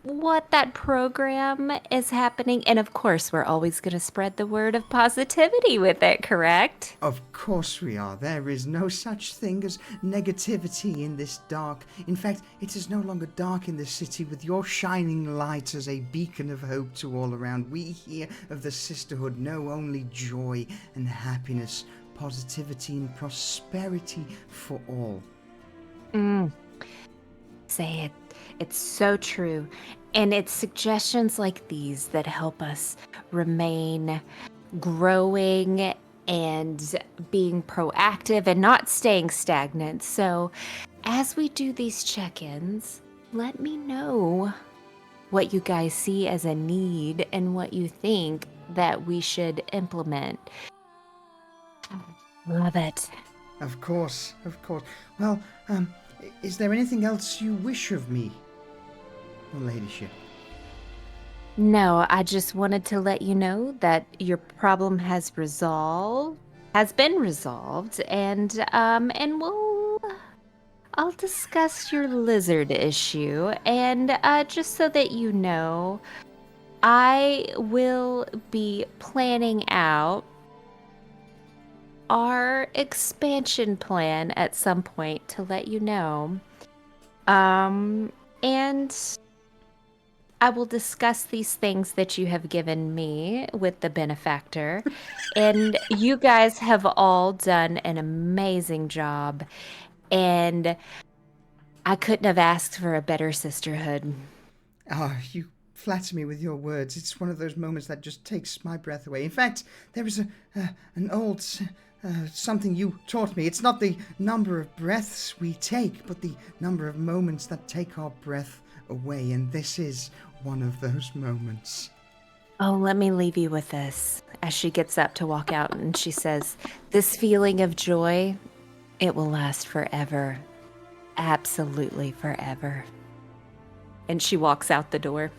S3: what that program is happening. And of course, we're always going to spread the word of positivity with it, correct?
S1: Of course we are. There is no such thing as negativity in this dark. In fact, it is no longer dark in the city, with your shining light as a beacon of hope to all around. We here of the Sisterhood know only joy and happiness, positivity and prosperity for all.
S3: Say it. It's so true. And it's suggestions like these that help us remain growing and being proactive and not staying stagnant. So as we do these check-ins, let me know what you guys see as a need and what you think that we should implement. Love it.
S1: Of course. Well, is there anything else you wish of me, your ladyship?
S3: No, I just wanted to let you know that your problem has been resolved, and I'll discuss your lizard issue, and just so that you know, I will be planning out our expansion plan at some point to let you know. And I will discuss these things that you have given me with the benefactor. And you guys have all done an amazing job. And I couldn't have asked for a better sisterhood.
S1: You flatter me with your words. It's one of those moments that just takes my breath away. In fact, there is an old something you taught me. It's not the number of breaths we take, but the number of moments that take our breath away. And this is one of those moments.
S3: Oh, let me leave you with this. As she gets up to walk out and she says, this feeling of joy, it will last forever. Absolutely forever. And she walks out the door.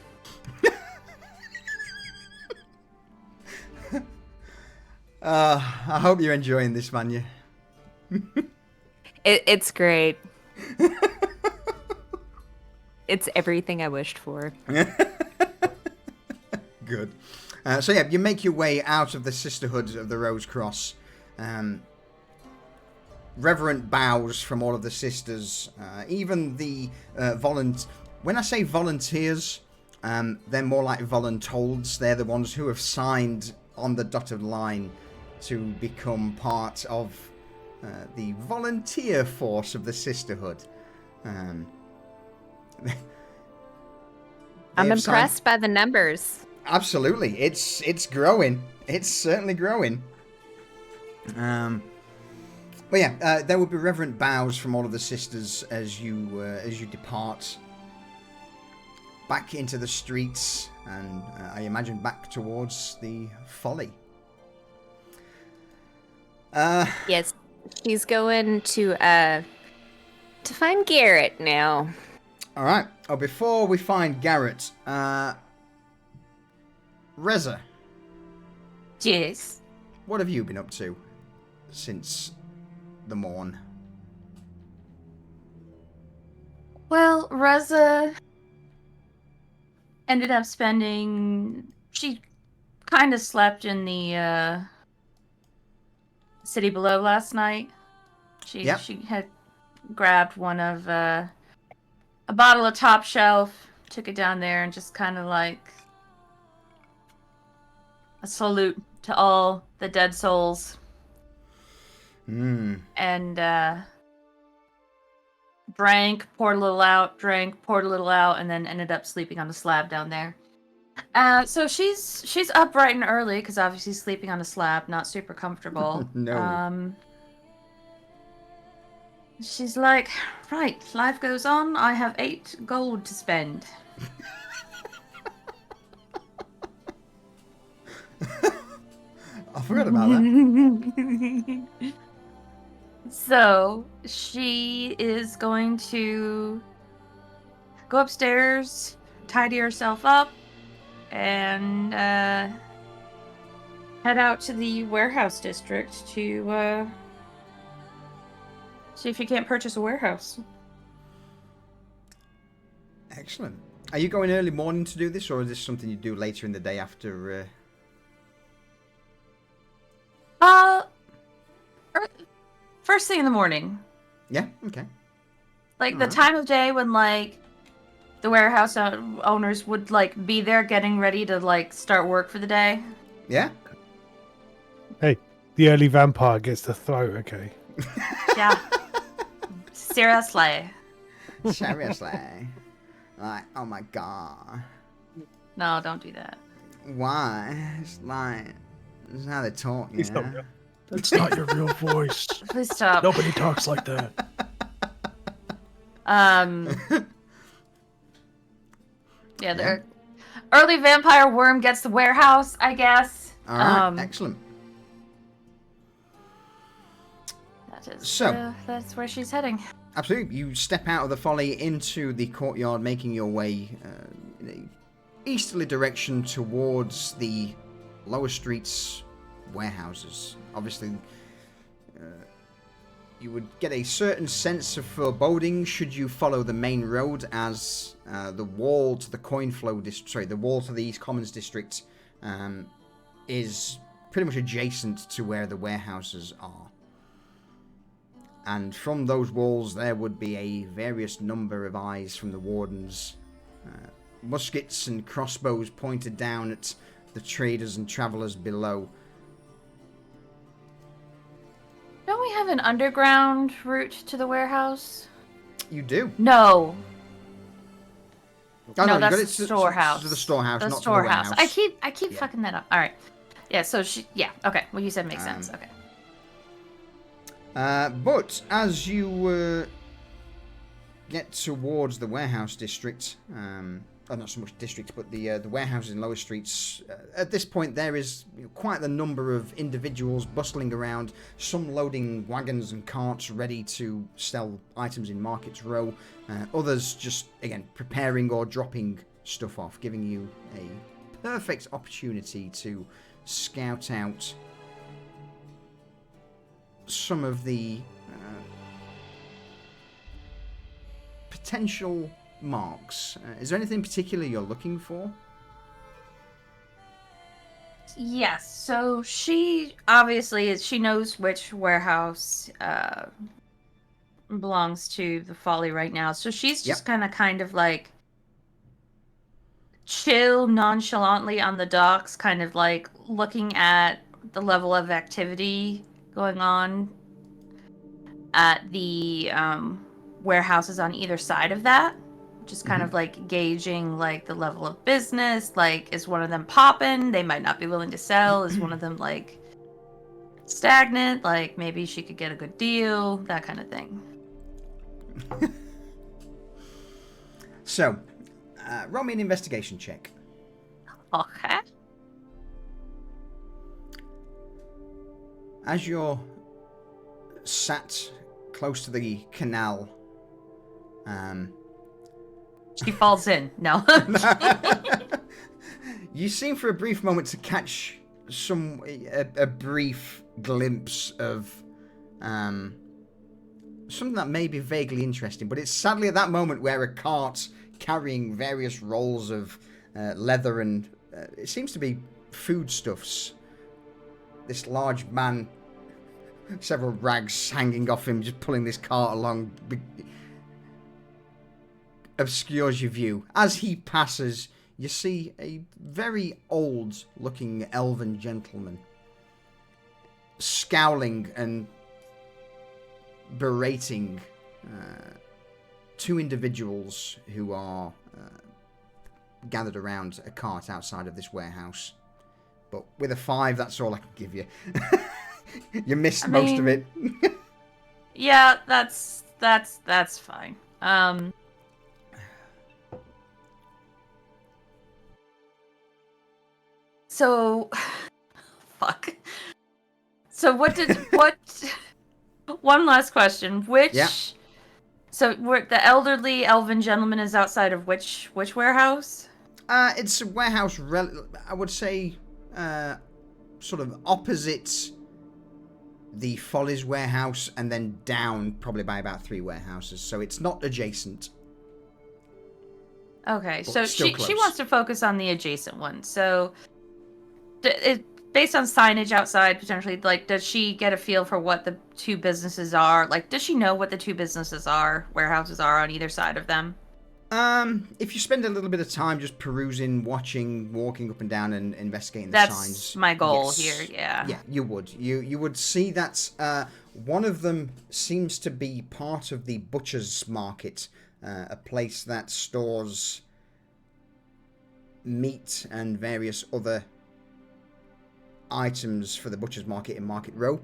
S1: I hope you're enjoying this, Vanya.
S3: It's great. It's everything I wished for.
S1: Good. So yeah, you make your way out of the Sisterhood of the Rose Cross. Reverent bows from all of the sisters. Even the when I say volunteers, they're more like voluntolds. They're the ones who have signed on the dotted line to become part of the volunteer force of the Sisterhood.
S3: I'm impressed by the numbers.
S1: Absolutely, it's growing. It's certainly growing. But yeah, there will be reverent bows from all of the sisters as you depart. back into the streets, and I imagine back towards the folly.
S3: Yes, she's going to find Garrett now.
S1: All right. Oh, before we find Garrett, Reza,
S5: Yes.
S1: what have you been up to since the morn?
S5: Well, Reza ended up spending. She kind of slept in the city below last night. She had grabbed one of a bottle of top shelf, took it down there, and just kind of like a salute to all the dead souls. And drank, poured a little out, drank, poured a little out, and then ended up sleeping on the slab down there. So she's up bright and early because obviously sleeping on a slab, not super comfortable.
S1: No.
S5: She's like, right, life goes on. I have 8 gold to spend.
S1: I forgot about that.
S5: So she is going to go upstairs, tidy herself up, and head out to the warehouse district to see if you can't purchase a warehouse.
S1: Excellent. Are you going early morning to do this, or is this something you do later in the day after?
S5: First thing in the morning.
S1: Yeah. Okay.
S5: Like the time of day when like the warehouse owners would like be there getting ready to like start work for the day.
S1: Yeah.
S2: Hey, the early vampire gets the throat. Okay.
S5: Yeah. Seriously.
S1: Seriously. Like, oh my god.
S5: No, don't do that.
S1: Why? It's like, it's how they talk, you know?
S4: That's not your real voice.
S5: Please stop.
S4: Nobody talks like that.
S5: Yeah, the early vampire worm gets the warehouse, I guess.
S1: All right, excellent.
S5: That is,
S1: So,
S5: that's where she's heading.
S1: Absolutely. You step out of the folly into the courtyard, making your way in a easterly direction towards the lower streets warehouses. Obviously, you would get a certain sense of foreboding should you follow the main road, as the wall to the coin flow the wall to the East Commons district is pretty much adjacent to where the warehouses are. And from those walls there would be a various number of eyes from the wardens. Muskets and crossbows pointed down at the traders and travellers below.
S5: Don't we have an underground route to the warehouse?
S1: You do.
S5: No.
S1: Oh,
S5: no,
S1: you
S5: that's
S1: got it
S5: the storehouse.
S1: To the storehouse,
S5: the
S1: not
S5: storehouse.
S1: to the warehouse.
S5: I keep fucking that up. All right. Yeah. So okay. What you said makes sense. Okay.
S1: But as you get towards the warehouse district, not so much district, but the warehouses in lower streets, at this point there is quite the number of individuals bustling around, some loading wagons and carts ready to sell items in Markets Row, others just, again, preparing or dropping stuff off, giving you a perfect opportunity to scout out some of the potential marks. Is there anything particular you're looking for?
S5: Yes. So she obviously she knows which warehouse belongs to the Folly right now. So she's just kind of like chill nonchalantly on the docks, kind of like looking at the level of activity going on at the warehouses on either side of that. Just kind of like gauging like the level of business. Like, is one of them popping? They might not be willing to sell. Is one of them like stagnant? Like, maybe she could get a good deal, that kind of thing.
S1: So, Roll me an investigation check.
S5: Okay.
S1: As you're sat close to the canal,
S5: She falls in. No.
S1: you seem for a brief moment to catch a brief glimpse of something that may be vaguely interesting, but it's sadly at that moment where a cart carrying various rolls of leather and it seems to be foodstuffs. This large man, several rags hanging off him, just pulling this cart along, obscures your view. As he passes, you see a very old-looking elven gentleman scowling and berating two individuals who are gathered around a cart outside of this warehouse. But with a 5, that's all I can give you. You missed most of it.
S5: Yeah, that's fine. So, fuck. So what? One last question. Which?
S1: Yeah.
S5: So the elderly elven gentleman is outside of which warehouse?
S1: It's a warehouse. I would say, sort of opposite the Follies warehouse, and then down probably by about 3 warehouses. So it's not adjacent.
S5: Okay,
S1: But
S5: so
S1: still
S5: she
S1: close.
S5: wants to focus on the adjacent one. So, based on signage outside, potentially, like, does she get a feel for what the two businesses are? Like, does she know what the two businesses are, warehouses are on either side of them?
S1: If you spend a little bit of time just perusing, watching, walking up and down, and investigating the
S5: That's
S1: signs,
S5: my goal
S1: yes.
S5: here. Yeah.
S1: Yeah, you would. You would see that one of them seems to be part of the butcher's market, a place that stores meat and various other items for the butcher's market in Market Row.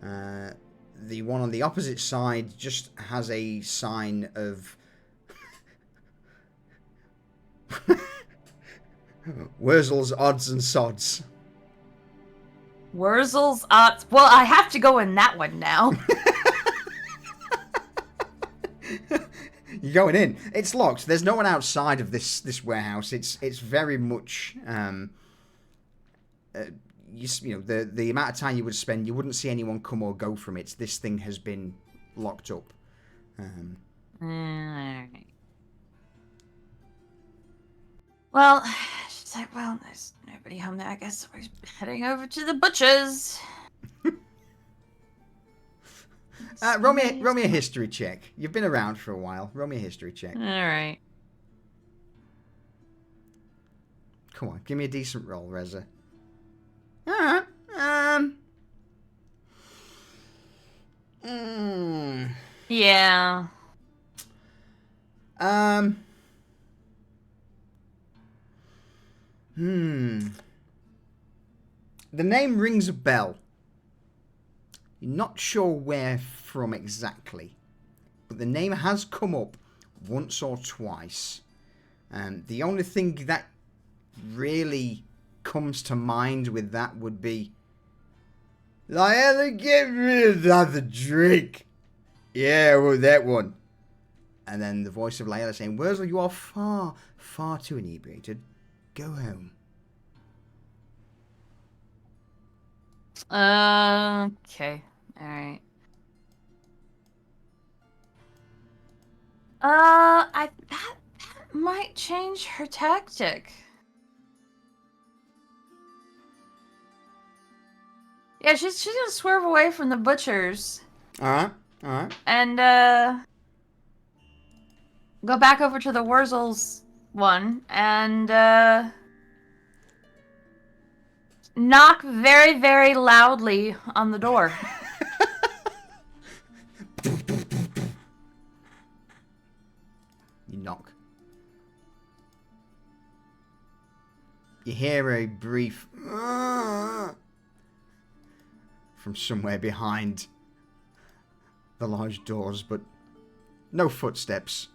S1: The one on the opposite side just has a sign of Wurzel's Odds and Sods.
S5: Wurzel's odds. Well, I have to go in that one now.
S1: You're going in. It's locked. There's no one outside of this warehouse. It's very much you know, the amount of time you would spend, you wouldn't see anyone come or go from it. This thing has been locked up.
S5: Alright. Well, she's like, well, there's nobody home there. I guess we're heading over to the butcher's.
S1: Roll me a history check. You've been around for a while. Roll me a history check.
S5: Alright.
S1: Come on, give me a decent roll, Reza.
S5: Yeah.
S1: The name rings a bell. You're not sure where from exactly, but the name has come up once or twice. The only thing that really comes to mind with that would be, Lyanna, get me another drink. Yeah, well, that one. And then the voice of Layla saying, Wurzel, you are far, far too inebriated. Go home.
S5: Okay. Alright. That might change her tactic. Yeah, she's gonna swerve away from the butchers.
S1: Alright.
S5: And, go back over to the Wurzel's one, and, knock very, very loudly on the door.
S1: You knock. You hear a brief from somewhere behind the large doors, but no footsteps.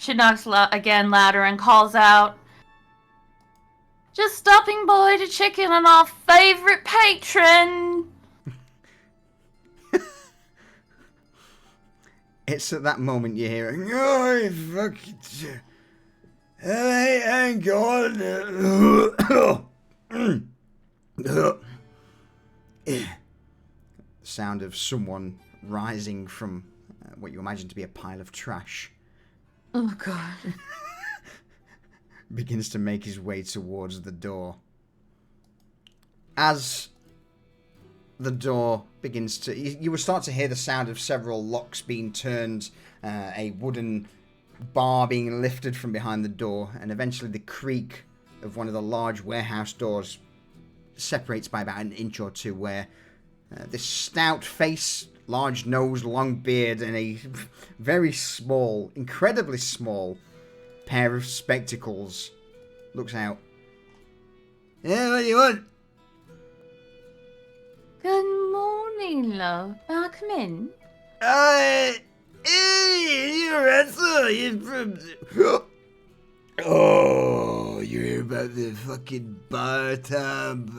S5: She knocks again louder and calls out, "Just stopping by to check in on our favorite patron."
S1: It's at that moment you hear it. Oh, fucking shit. Hang on. Sound of someone rising from what you imagine to be a pile of trash.
S5: Oh, God.
S1: Begins to make his way towards the door. As the door begins to... You will start to hear the sound of several locks being turned, a wooden bar being lifted from behind the door, and eventually the creak of one of the large warehouse doors separates by about an inch or two, where this stout face, large nose, long beard, and a very small, incredibly small pair of spectacles looks out. Yeah, what do you want?
S5: Good morning, love. May I come in?
S1: Hey, you're Russell. You're from... Oh, you hear about the fucking bar tab?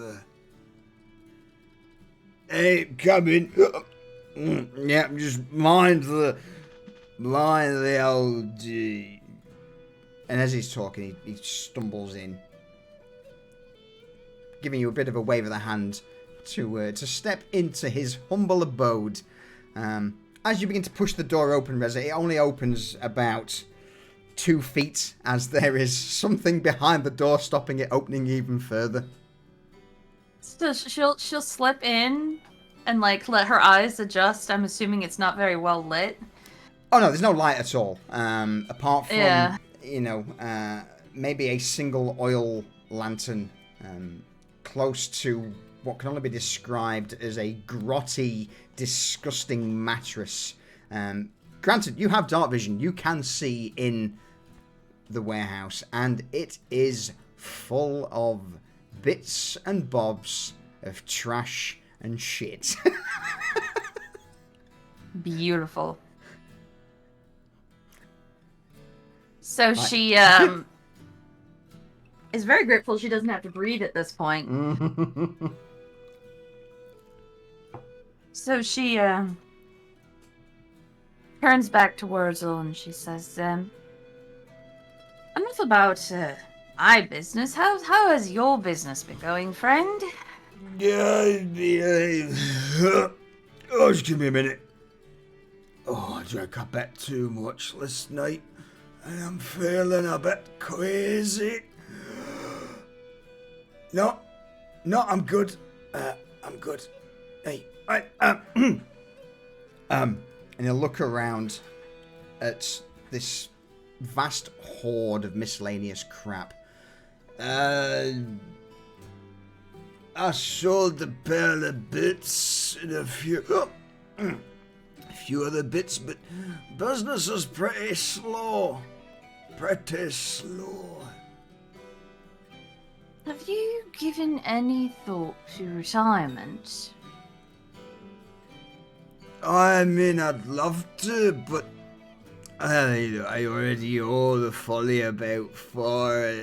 S1: Hey, come in. Yeah, just mind the old... And as he's talking, he stumbles in, giving you a bit of a wave of the hand to step into his humble abode. As you begin to push the door open, Reza, it only opens about 2 feet, as there is something behind the door stopping it opening even further.
S5: So she'll slip in and like let her eyes adjust. I'm assuming it's not very well lit.
S1: Oh no, there's no light at all. Apart from
S5: Yeah.
S1: Maybe a single oil lantern close to what can only be described as a grotty, disgusting mattress. Granted, you have dark vision. You can see in the warehouse, and it is full of bits and bobs of trash and shit.
S5: Beautiful. So
S1: Right.
S5: she is very grateful she doesn't have to breathe at this point. So she turns back to Wurzel and she says, enough about my business. How has your business been going, friend?
S1: Oh, just give me a minute. Oh, I drank a bit too much last night, and I'm feeling a bit crazy. No, I'm good. I'm good. Hey, and he'll look around at this vast horde of miscellaneous crap. I sold the pair of bits and a few other bits, but business is pretty slow. Pretty slow.
S5: Have you given any thought to retirement?
S1: I mean, I'd love to, but I already owe the folly about 4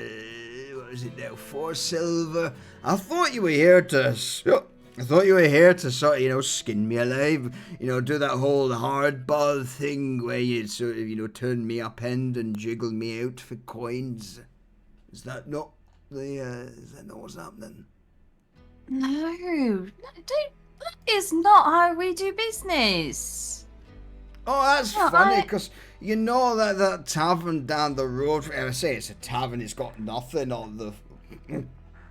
S1: silver. I thought you were here to sort of, skin me alive. Do that whole hardball thing where you sort of, turn me upend and jiggle me out for coins. Is that not what's happening?
S5: No, that is not how we do business.
S1: Oh, that's
S5: No,
S1: funny, because that tavern down the road, I say it's a tavern, it's got nothing on the...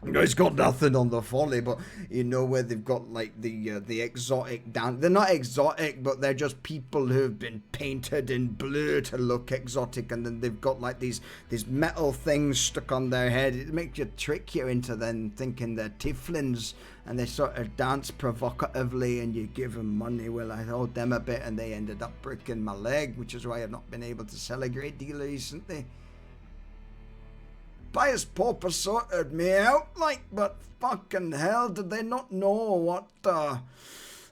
S1: It's got nothing on the folly, but where they've got like the exotic down. They're not exotic, but they're just people who've been painted in blue to look exotic, and then they've got like these metal things stuck on their head. It makes you trick you into then thinking they're tieflings, and they sort of dance provocatively, and you give them money. Well, I owed them a bit, and they ended up breaking my leg, which is why I've not been able to sell a great deal recently. Pious Pauper sorted me out, but fucking hell, did they not know what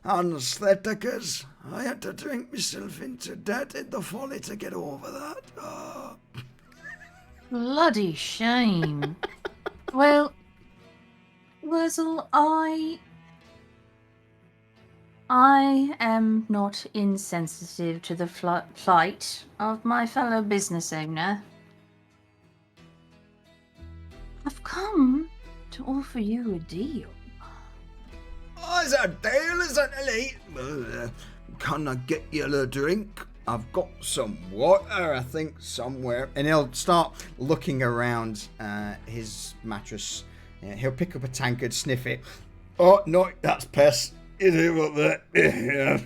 S6: Anestheticus. I had to drink myself into debt in the folly to get over that. Oh.
S5: Bloody shame. Well, Wurzel, I am not insensitive to the plight of my fellow business owner. I've come to offer you a deal.
S6: Oh, is that a deal, is that elite? Can I get you a drink? I've got some water, I think, somewhere.
S1: And he'll start looking around his mattress. He'll pick up a tankard, sniff it.
S6: Oh, no, that's piss. You do what that. Yeah.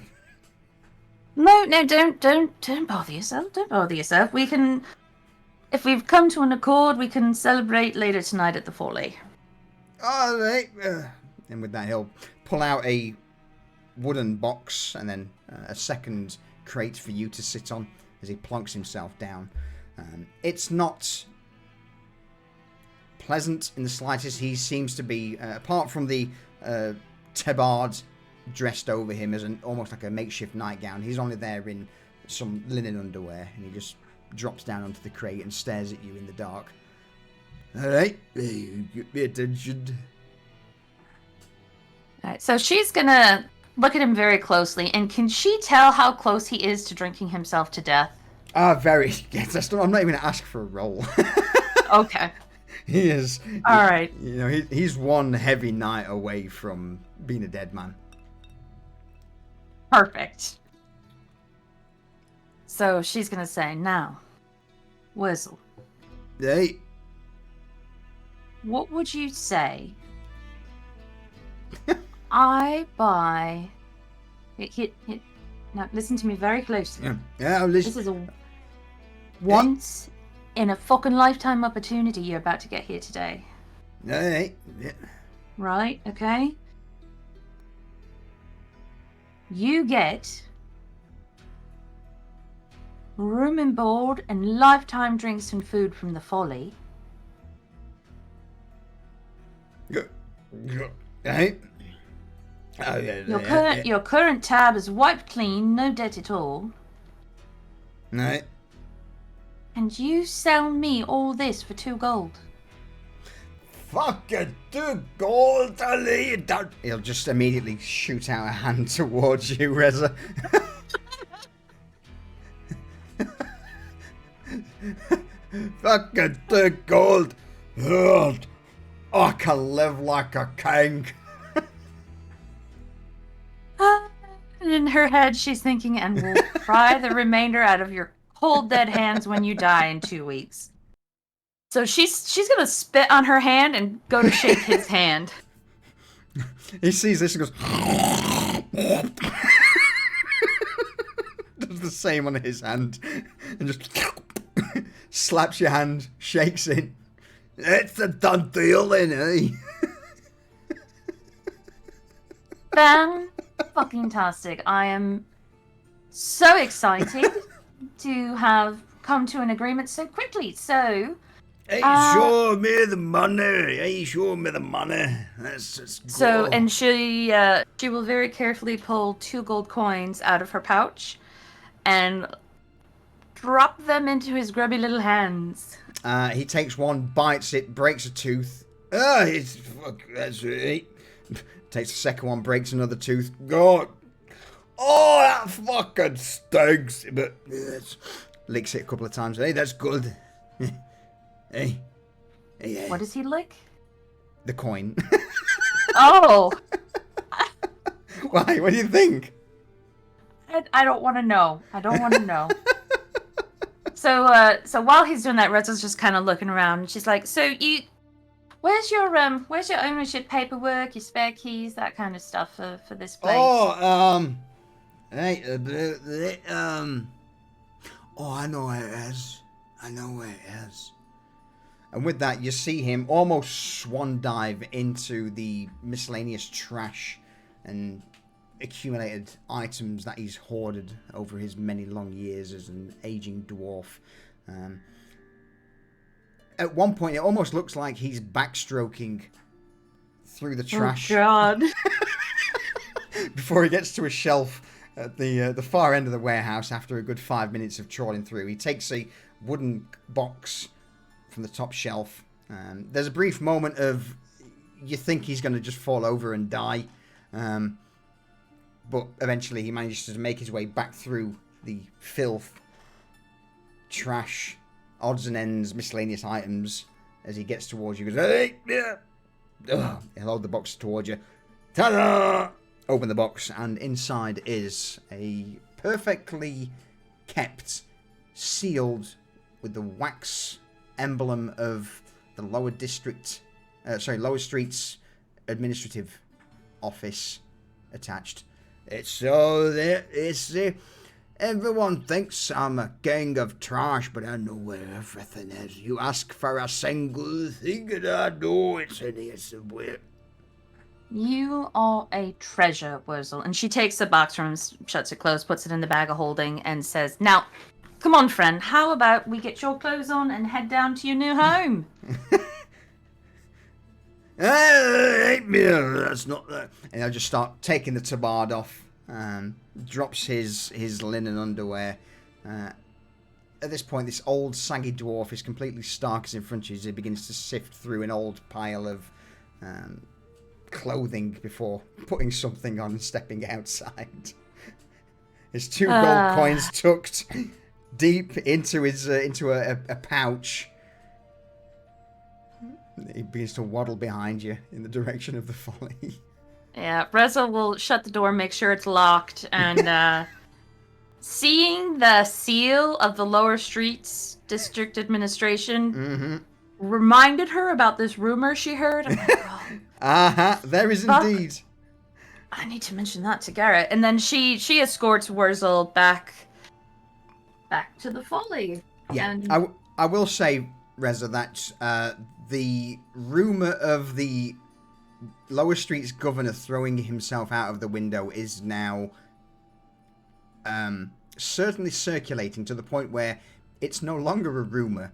S5: No, don't bother yourself. Don't bother yourself. We can, if we've come to an accord, we can celebrate later tonight at the Folly.
S6: All right.
S1: And with that, he'll pull out a wooden box and then a second crate for you to sit on as he plonks himself down. It's not pleasant in the slightest. He seems to be, apart from the tabard dressed over him as almost like a makeshift nightgown, he's only there in some linen underwear, and he just drops down onto the crate and stares at you in the dark.
S6: All right, you get me attention.
S5: All right, so she's gonna look at him very closely, and can she tell how close he is to drinking himself to death?
S1: Very. Yes, I'm not even going to ask for a roll.
S5: Okay.
S1: He is.
S5: All right.
S1: You know, he's one heavy night away from being a dead man.
S5: Perfect. So she's gonna say, now, Wurzel,
S6: Hey.
S5: what would you say I buy... Hit. Now, listen to me very closely.
S6: Yeah, I'll listen.
S5: This is a once in a fucking lifetime opportunity you're about to get here today.
S6: Hey. Yeah.
S5: Right, okay? You get room and board and lifetime drinks and food from the Folly.
S6: Hey. Oh, yeah,
S5: Your current tab is wiped clean, no debt at all.
S6: No.
S5: And you sell me all this for 2 gold.
S6: Fucking 2 gold, Ali.
S1: He'll just immediately shoot out a hand towards you, Reza.
S6: Fucking 2 gold. God, I can live like a king.
S5: And in her head, she's thinking, and we'll pry the remainder out of your cold dead hands when you die in 2 weeks. So she's gonna spit on her hand and go to shake his hand.
S1: He sees this and goes... does the same on his hand. And just... slaps your hand, shakes it.
S6: It's a done deal then, eh?
S5: Fan-fucking-tastic. I am so excited to have come to an agreement so quickly. So...
S6: Hey, show me the money. Hey, show me the money. Let's just go.
S5: So, and she will very carefully pull 2 gold coins out of her pouch and drop them into his grubby little hands.
S1: He takes one, bites it, breaks a tooth.
S6: That's right.
S1: Takes the second one, breaks another tooth.
S6: God. Oh, that fucking stinks. But
S1: Licks it a couple of times.
S6: hey, that's good. Hey.
S5: What does he lick?
S1: The coin.
S5: Oh!
S1: Why? What do you think?
S5: I don't want to know. I don't want to know. So while he's doing that, Reza's just kind of looking around, and she's like, "So where's your ownership paperwork, your spare keys, that kind of stuff for this place?"
S6: Hey, I know where it is.
S1: And with that, you see him almost swan dive into the miscellaneous trash and accumulated items that he's hoarded over his many long years as an aging dwarf. At one point, it almost looks like he's backstroking through the trash.
S5: Oh, God.
S1: before he gets to a shelf at the far end of the warehouse after a good 5 minutes of trawling through. He takes a wooden box from the top shelf. There's a brief moment of you think he's going to just fall over and die. But eventually he manages to make his way back through the filth, trash, odds and ends, miscellaneous items as he gets towards you. He goes, hey, yeah. He'll hold the box towards you. Ta-da! Open the box, and inside is a perfectly kept, sealed with the wax emblem of the Lower Street's administrative office attached. Everyone thinks I'm a king of trash, but I know where everything is. You ask for a single thing, and I know it's in here somewhere.
S5: You are a treasure, Wurzel. And she takes the box from him, shuts it closed, puts it in the bag of holding, and says, now, come on, friend, how about we get your clothes on and head down to your new home?
S1: That's not that. And I'll just start taking the tabard off. Drops his linen underwear. At this point, this old saggy dwarf is completely stark as in front of you as he begins to sift through an old pile of clothing before putting something on and stepping outside. His 2 gold coins tucked deep into his into a pouch. He begins to waddle behind you in the direction of the folly.
S5: Yeah, Reza will shut the door, make sure it's locked, and seeing the seal of the Lower Streets District Administration reminded her about this rumor she heard. I'm like, oh,
S1: there is indeed.
S5: I need to mention that to Garrett. And then she escorts Wurzel back to the folly.
S1: Yeah,
S5: and...
S1: I will say, Reza, that the rumor of the Lower Street's governor throwing himself out of the window is now certainly circulating to the point where it's no longer a rumor.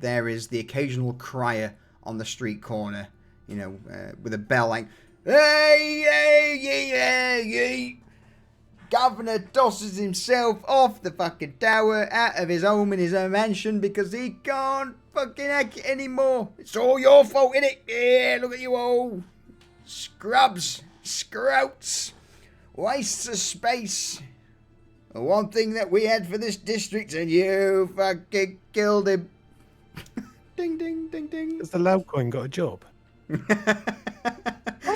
S1: There is the occasional crier on the street corner, with a bell like, hey, hey, yeah, yeah. Governor tosses himself off the fucking tower, out of his home in his own mansion because he can't fucking hack it anymore. It's all your fault, innit? Yeah, look at you all. Scrubs, scrouts, wastes of space. The one thing that we had for this district, and you fucking killed him. Ding, ding, ding, ding.
S2: Has the loud coin got a job?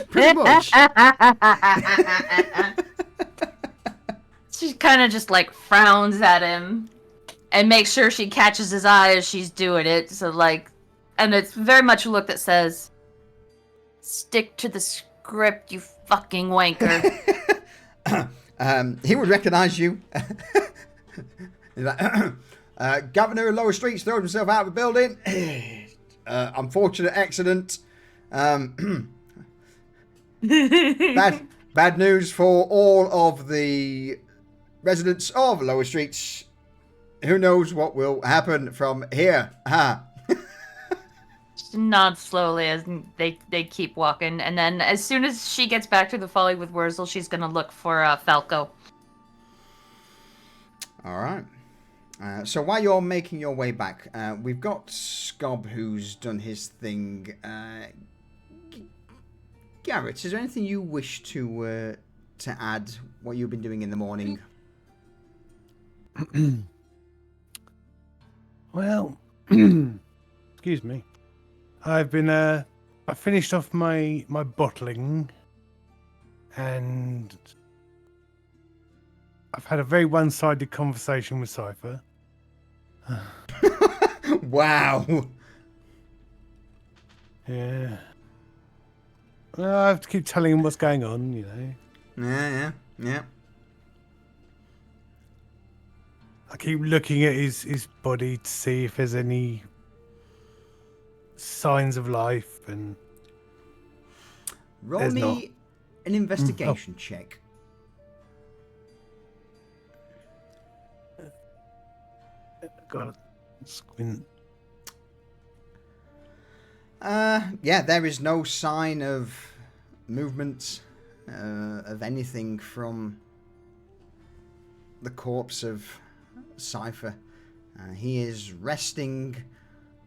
S1: Pretty much.
S5: She kind of just frowns at him and makes sure she catches his eye as she's doing it. So and it's very much a look that says, stick to the script, you fucking wanker.
S1: He would recognize you. Governor of Lower Streets throws himself out of the building. Unfortunate accident. Bad news for all of the residents of Lower Streets. Who knows what will happen from here?
S5: She nods slowly as they keep walking, and then as soon as she gets back to the folly with Wurzel, she's gonna look for Falco.
S1: All right. So while you're making your way back, we've got Scob who's done his thing. Garrett, is there anything you wish to add? What you've been doing in the morning?
S2: Well, excuse me. I've been I finished off my bottling, and I've had a very one-sided conversation with Cypher.
S1: Wow.
S2: Yeah. Well, I have to keep telling him what's going on,
S1: Yeah.
S2: I keep looking at his body to see if there's any signs of life, and
S1: roll
S2: there's
S1: me
S2: not.
S1: an investigation check.
S2: God, squint.
S1: Yeah, there is no sign of movement of anything from the corpse of Cypher. He is resting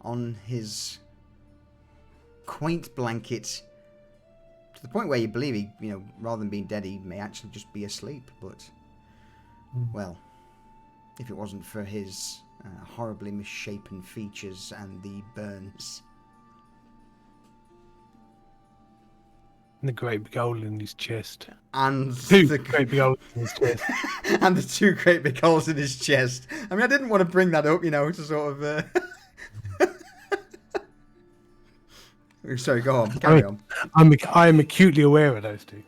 S1: on his quaint blanket to the point where you believe he, rather than being dead, he may actually just be asleep. But, well, if it wasn't for his horribly misshapen features and the burns.
S2: And the great big hole in his chest.
S1: And
S2: Two
S1: the
S2: great big holes in his chest.
S1: and the 2 great big holes in his chest. I mean, I didn't want to bring that up, to sort of... Sorry, go on. Carry on.
S2: I am acutely aware of those 2.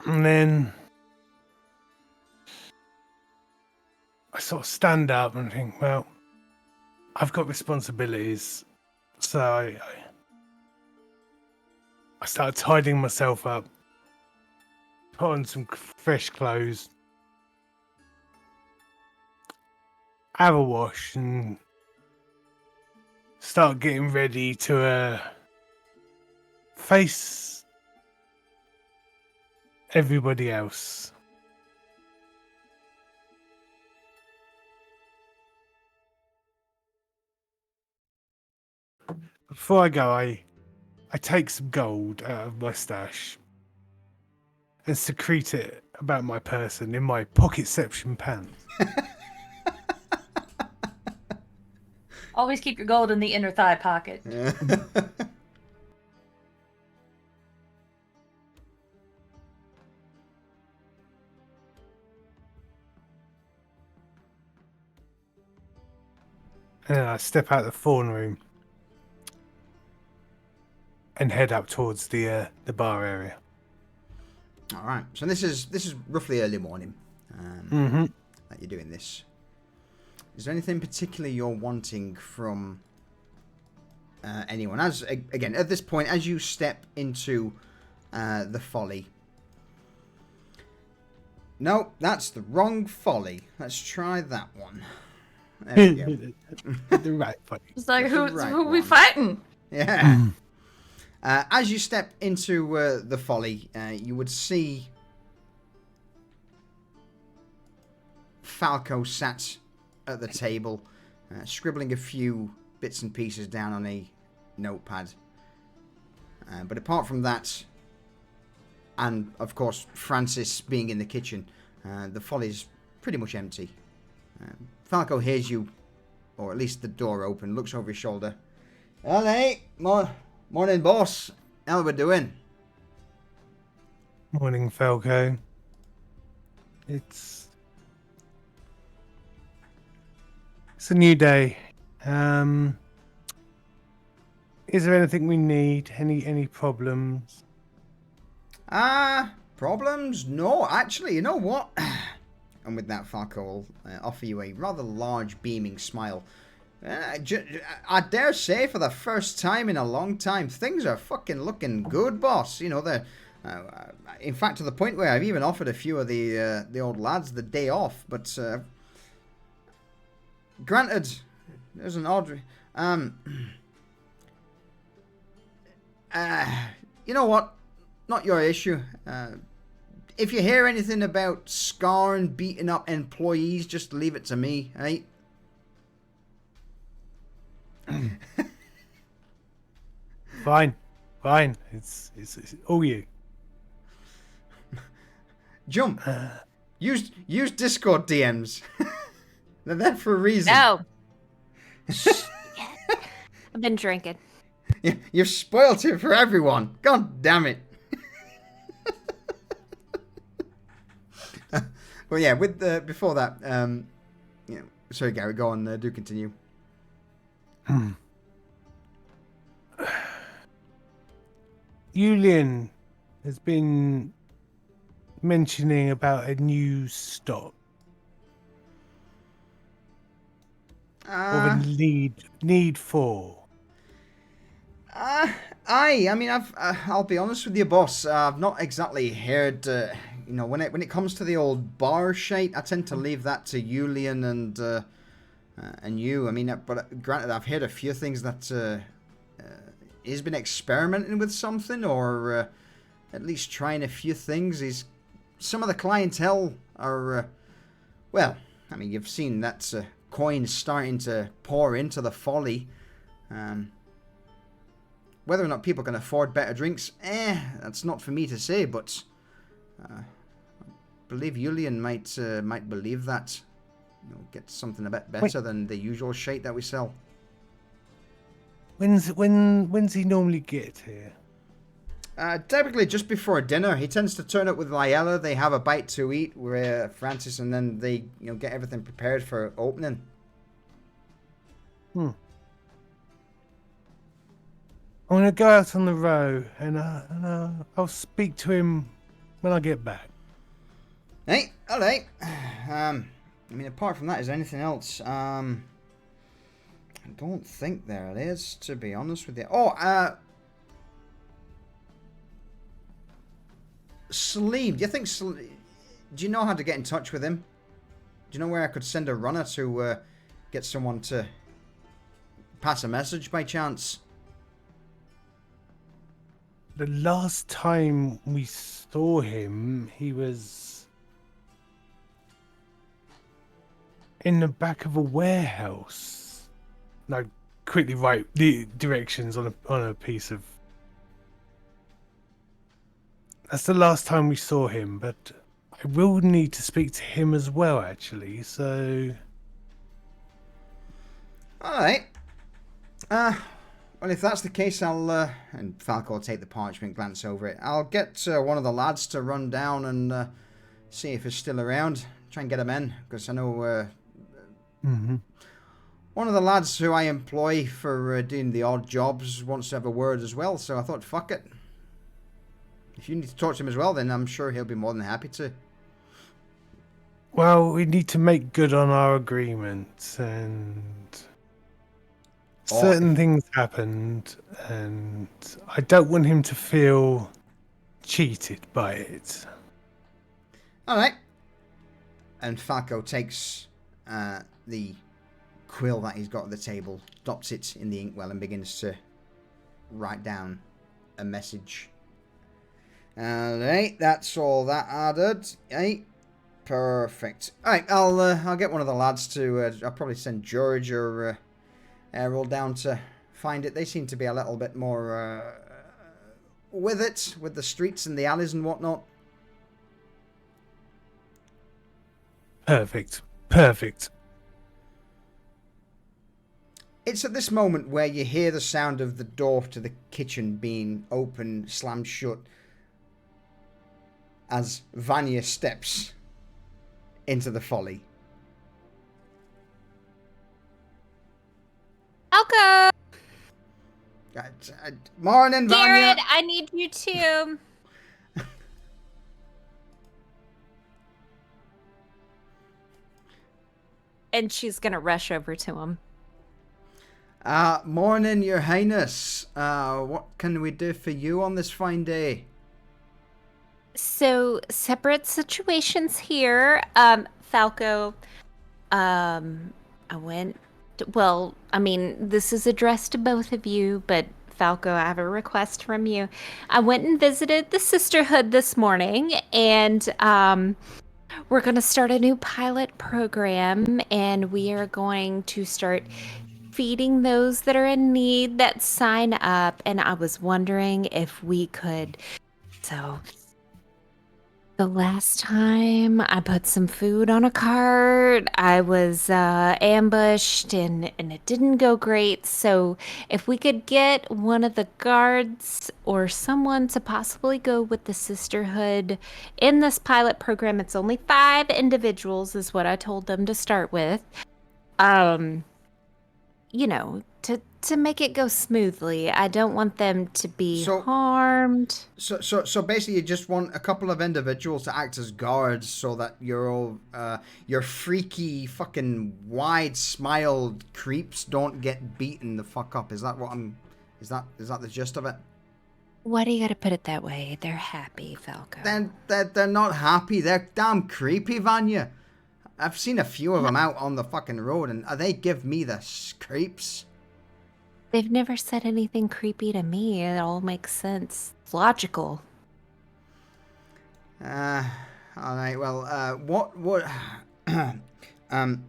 S2: And then I sort of stand up and think, well, I've got responsibilities. So I start tidying myself up, put on some fresh clothes, have a wash, and start getting ready to face everybody else. Before I go, I take some gold out of my stash and secrete it about my person in my pocketception pants.
S5: Always keep your gold in the inner thigh pocket.
S2: And then I step out the phone room and head up towards the bar area.
S1: All right. So this is roughly early morning that you're doing this. Is there anything particular you're wanting from anyone? As again, at this point, as you step into the folly. No, that's the wrong folly. Let's try that one. There we go.
S2: The right place.
S5: It's like,
S1: It's the
S5: who
S1: right
S5: are we
S1: one.
S5: fighting?
S1: Yeah. As you step into the folly, you would see Falco sat at the table, scribbling a few bits and pieces down on a notepad. But apart from that, and of course Francis being in the kitchen, the folly's pretty much empty. Falco hears you, or at least the door open, looks over his shoulder. Well, hey, morning, boss. How are we doing?
S2: Morning, Falco. It's a new day. Is there anything we need? Any problems?
S1: Problems? No, actually, you know what? And with that, Falco will offer you a rather large, beaming smile. I dare say, for the first time in a long time, things are fucking looking good, boss. They're, in fact, to the point where I've even offered a few of the old lads the day off. But granted, there's an odd. You know what? Not your issue. If you hear anything about scarring, beating up employees, just leave it to me, right?
S2: Fine. It's all you.
S1: Jump. Use Discord DMs. They're there for a reason.
S3: No. I've been drinking.
S1: You've spoilt it for everyone. God damn it. Well, yeah. With before that, sorry, Gary. Go on. Do continue.
S2: Julian has been mentioning about a new stock of a need for.
S1: I mean, I'll be honest with you, boss. I've not exactly heard. When it comes to the old bar shite, I tend to leave that to Julian and you. I mean, but granted, I've heard a few things that he's been experimenting with something, or at least trying a few things. Some of the clientele are, well, I mean, you've seen that coins starting to pour into the folly. Whether or not people can afford better drinks, that's not for me to say, but I believe Julian might believe that. Get something a bit better than the usual shit that we sell.
S2: When's he normally get here?
S1: Typically just before dinner. He tends to turn up with Lyella. They have a bite to eat with Francis, and then they get everything prepared for opening.
S2: I'm gonna go out on the row, and I'll speak to him when I get back.
S1: Hey, all right. I mean, apart from that, is there anything else? I don't think there is, to be honest with you. Oh, Salim. Do you know how to get in touch with him? Do you know where I could send a runner to get someone to pass a message by chance?
S2: The last time we saw him, he was in the back of a warehouse. No, quickly write the directions on a piece of. That's the last time we saw him, but I will need to speak to him as well, actually. So.
S1: All right. Well, if that's the case, I'll and Falco will take the parchment, glance over it. I'll get one of the lads to run down and see if he's still around. Try and get him in, because I know. One of the lads who I employ for doing the odd jobs wants to have a word as well, so I thought, fuck it. If you need to talk to him as well, then I'm sure he'll be more than happy to.
S2: Well, we need to make good on our agreement, and certain things happened, and I don't want him to feel cheated by it.
S1: Alright. And Falco takes the quill that he's got at the table, drops it in the inkwell, and begins to write down a message. Alright, that's all that added. Right, perfect. Alright, I'll get one of the lads to. I'll probably send George or Errol down to find it. They seem to be a little bit more with it, with the streets and the alleys and whatnot.
S2: Perfect.
S1: It's at this moment where you hear the sound of the door to the kitchen being opened, slammed shut, as Vanya steps into the folly.
S3: Falco!
S1: Morning, Vanya!
S3: Garrett, I need you too. And she's gonna rush over to him.
S1: Morning, Your Highness. What can we do for you on this fine day?
S3: So, separate situations here. Falco, this is addressed to both of you, but Falco, I have a request from you. I went and visited the Sisterhood this morning, and we're going to start a new pilot program, and we are going to start feeding those that are in need that sign up, and I was wondering if we could. So, the last time I put some food on a cart, I was ambushed and it didn't go great. So if we could get one of the guards or someone to possibly go with the Sisterhood in this pilot program, it's only 5 individuals is what I told them to start with. To make it go smoothly. I don't want them to be harmed.
S1: So basically you just want a couple of individuals to act as guards so that your freaky fucking wide-smiled creeps don't get beaten the fuck up. Is that the gist of it?
S3: Why do you gotta put it that way? They're happy, Falco.
S1: Then they're not happy. They're damn creepy, Vanya. I've seen a few of them out on the fucking road, and they give me the creeps.
S3: They've never said anything creepy to me. It all makes sense. It's logical.
S1: All right. Well, what? um,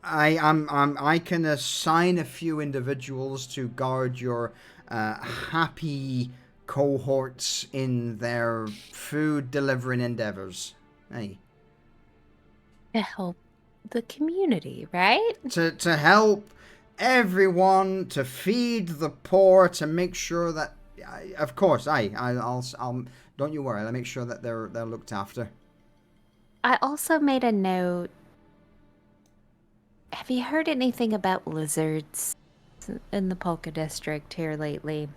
S1: I can assign a few individuals to guard your happy cohorts in their food delivering endeavors. Hey.
S3: To help the community, right?
S1: To help everyone, to feed the poor, to make sure that, of course, I'll don't you worry. I'll make sure that they're looked after.
S3: I also made a note. Have you heard anything about lizards in the Polka District here lately?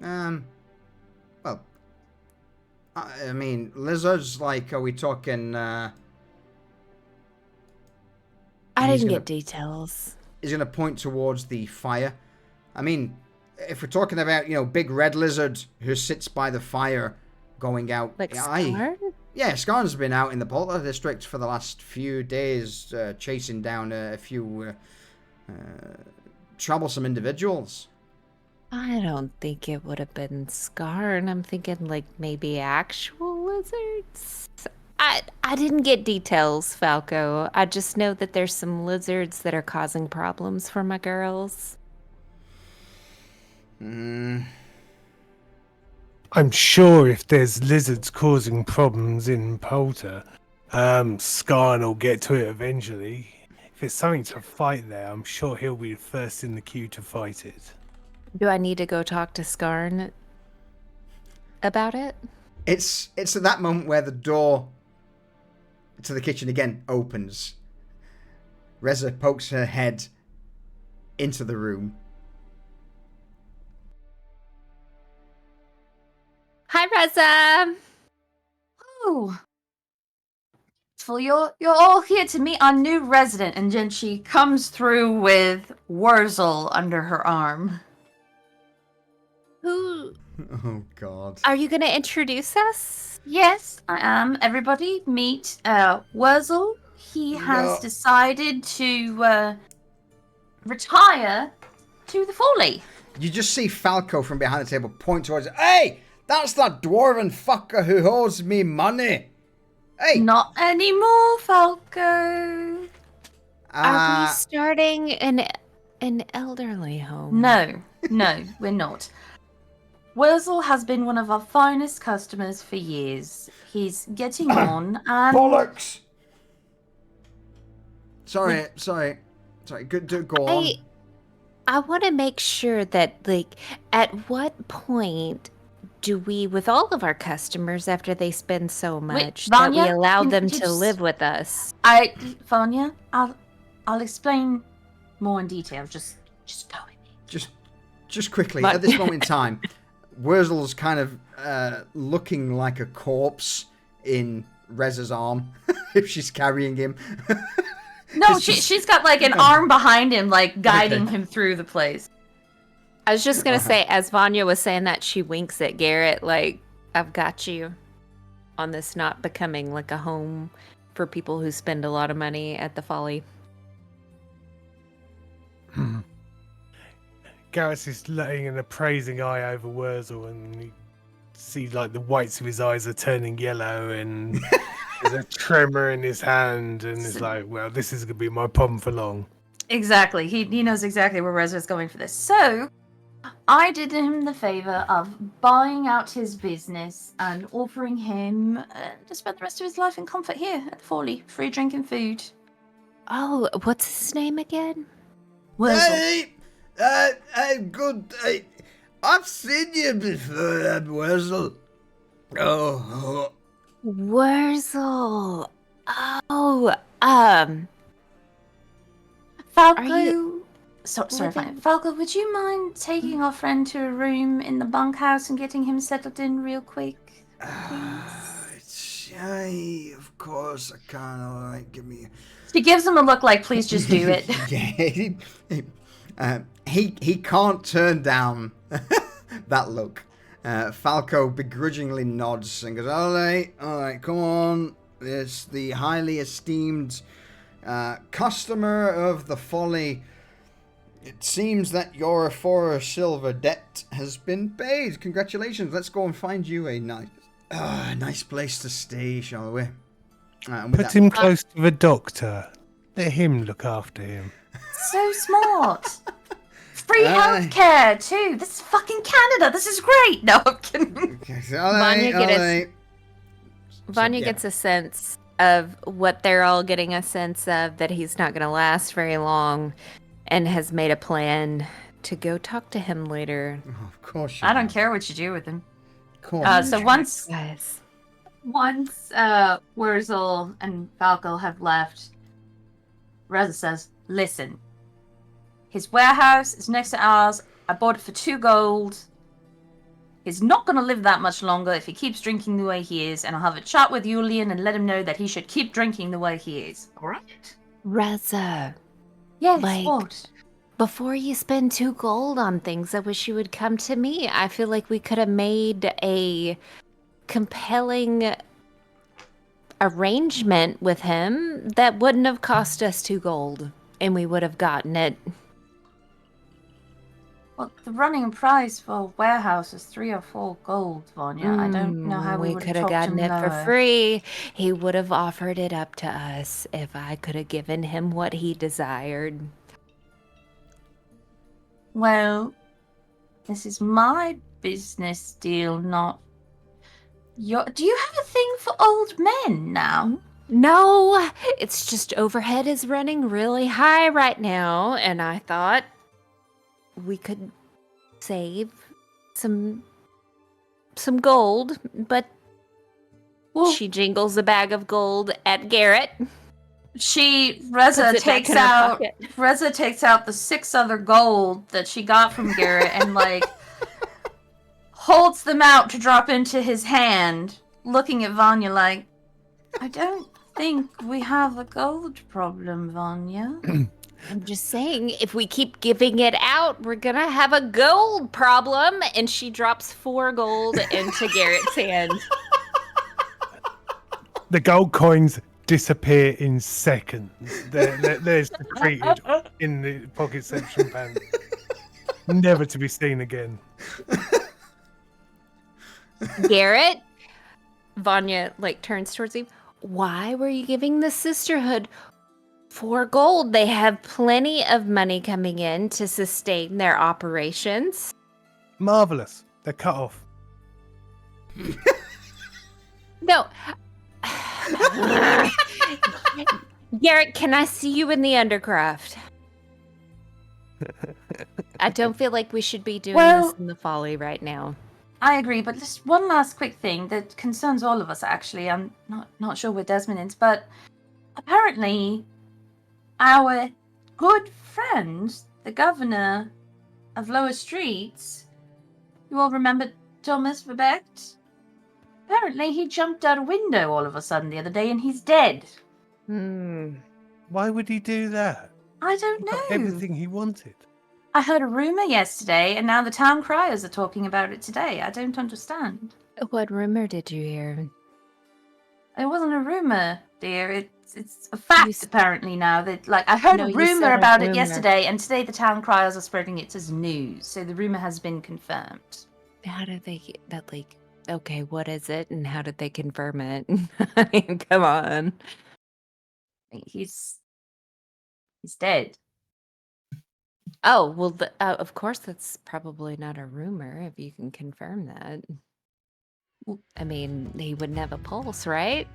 S1: Well, I mean, lizards, like, are we talking,
S3: I
S1: He's
S3: didn't
S1: gonna-
S3: get details.
S1: He's going to point towards the fire. I mean, if we're talking about, big red lizard who sits by the fire going out.
S3: Like Scarn?
S1: Yeah, Scarn's been out in the Polka District for the last few days, chasing down a few troublesome individuals.
S3: I don't think it would have been Scarn. I'm thinking like maybe actual lizards. I didn't get details, Falco. I just know that there's some lizards that are causing problems for my girls.
S2: I'm sure if there's lizards causing problems in Polta, Skarn will get to it eventually. If it's something to fight there, I'm sure he'll be first in the queue to fight it.
S3: Do I need to go talk to Scarn about it?
S1: It's at that moment where the door to the kitchen again opens. Reza pokes her head into the room.
S3: Hi, Reza.
S5: Oh. So you're all here to meet our new resident, and then she comes through with Wurzel under her arm.
S3: Who
S1: Oh, God.
S3: are you going to introduce us?
S5: Yes, I am. Everybody meet Wurzel. He has decided to retire to the Folly.
S1: You just see Falco from behind the table point towards it. Hey! That's that dwarven fucker who owes me money. Hey!
S5: Not anymore, Falco.
S3: Are we starting an elderly home?
S5: No, we're not. Wurzel has been one of our finest customers for years. He's getting on and...
S1: Bollocks! Sorry. Good, go on.
S3: I want to make sure that, like, at what point do we, with all of our customers, after they spend so much, that we
S5: Vanya,
S3: allow
S5: can
S3: them
S5: you
S3: to
S5: just-
S3: live with us?
S5: Vanya, I'll explain more in detail. Just go with me.
S1: Just quickly, at this moment in time, Wurzel's kind of looking like a corpse in Reza's arm, if she's carrying him.
S5: No, she's got like an arm behind him, like guiding him through the place.
S3: I was just going to say, as Vanya was saying that, she winks at Garrett, like, I've got you on this not becoming like a home for people who spend a lot of money at the Folly.
S2: Garrus is laying an appraising eye over Wurzel, and you see like the whites of his eyes are turning yellow, and there's a tremor in his hand, and it's like, well, this is gonna be my problem for long.
S5: Exactly. He knows exactly where Reza's going for this. So, I did him the favor of buying out his business and offering him to spend the rest of his life in comfort here at the Folly. Free drink and food.
S3: Oh, what's his name again?
S5: Wurzel.
S1: Hey, good. I've seen you before, Wurzel. Oh.
S3: Wurzel. Oh,
S5: Falco.
S3: Are you
S5: Sorry, fine. Falco, would you mind taking our friend to a room in the bunkhouse and getting him settled in real quick?
S1: Of course I can. All right, give me.
S5: She gives him a look like, please just do it.
S1: Yeah, he can't turn down that look. Falco begrudgingly nods and goes, all right, come on. It's the highly esteemed customer of the Folly. It seems that your 4 silver debt has been paid. Congratulations. Let's go and find you a nice place to stay, shall we?
S2: Put him close to the doctor. Let him look after him.
S5: So smart. Free healthcare too. This is fucking Canada. This is great. No, I'm kidding.
S3: Vanya gets a sense of what they're all getting a sense of, that he's not going to last very long, and has made a plan to go talk to him later.
S1: Oh, of course.
S5: I don't care what you do with him.
S1: Cool.
S5: So once Wurzel and Falco have left, Reza says, "Listen, his warehouse is next to ours. I bought it for 2 gold. He's not going to live that much longer if he keeps drinking the way he is, and I'll have a chat with Julian and let him know that he should keep drinking the way he is. All right?"
S3: Reza,
S5: Yes,
S3: what? Before you spend 2 gold on things, I wish you would come to me. I feel like we could have made a compelling arrangement with him that wouldn't have cost us 2 gold, and we would have gotten it.
S5: Well, the running price for a warehouse is 3 or 4 gold, Vanya. I don't know how we would
S3: could
S5: have
S3: have gotten it for
S5: lower.
S3: free. He would have offered it up to us if I could have given him what he desired.
S5: Well, this is my business deal, not your. Do you have a thing for old men now?
S3: No, it's just overhead is running really high right now, and I thought we could save some gold, but she jingles a bag of gold at Garrett.
S5: Reza takes out the 6 other gold that she got from Garrett and holds them out to drop into his hand, looking at Vanya like, "I don't think we have a gold problem, Vanya."
S3: I'm just saying, if we keep giving it out, we're gonna have a gold problem. And she drops 4 gold into Garrett's hand.
S2: The gold coins disappear in seconds. They're secreted in the pocket section band, never to be seen again.
S3: Garrett, Vanya turns towards him. Why were you giving the sisterhood 4 gold? They have plenty of money coming in to sustain their operations.
S2: Marvelous. They're cut off.
S3: No. Garrett, can I see you in the Undercraft? I don't feel like we should be doing this in the Folly right now.
S5: I agree, but just one last quick thing that concerns all of us, actually. I'm not sure where Desmond is, but apparently our good friend, the governor of Lower Streets, you all remember Thomas Verbecht? Apparently he jumped out a window all of a sudden the other day and he's dead.
S2: Why would he do that?
S5: I don't
S2: He
S5: know.
S2: got everything he wanted.
S5: I heard a rumor yesterday and now the town criers are talking about it today. I don't understand.
S3: What rumor did you hear?
S5: It wasn't a rumor, dear. It's a fact apparently now. That I heard a rumor about it yesterday, and today the town criers are spreading it as news. So the rumor has been confirmed.
S3: How did they get that? Okay, what is it, and how did they confirm it? I mean, come on.
S5: He's dead.
S3: Oh well, of course that's probably not a rumor if you can confirm that. I mean, he wouldn't have a pulse, right?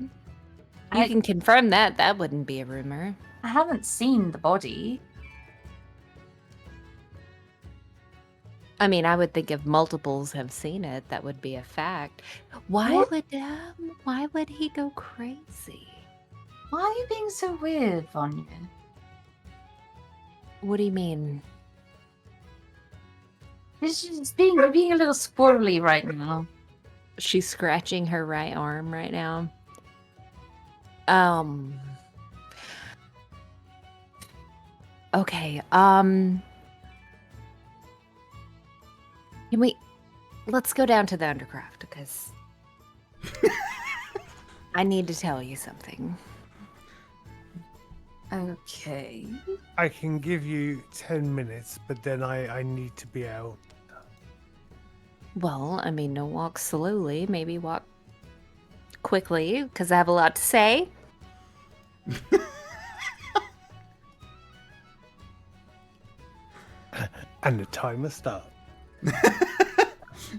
S3: You can confirm that. That wouldn't be a rumor.
S5: I haven't seen the body.
S3: I mean, I would think if multiples have seen it, that would be a fact. Why would he go crazy?
S5: Why are you being so weird, Vanya?
S3: What do you mean?
S5: You're being a little squirrely right now.
S3: She's scratching her right arm right now. Okay, let's go down to the Undercraft, because I need to tell you something.
S5: Okay.
S2: I can give you 10 minutes, but then I need to be out.
S3: Well, I mean, don't walk slowly. Maybe walk quickly, because I have a lot to say.
S2: And the timer starts.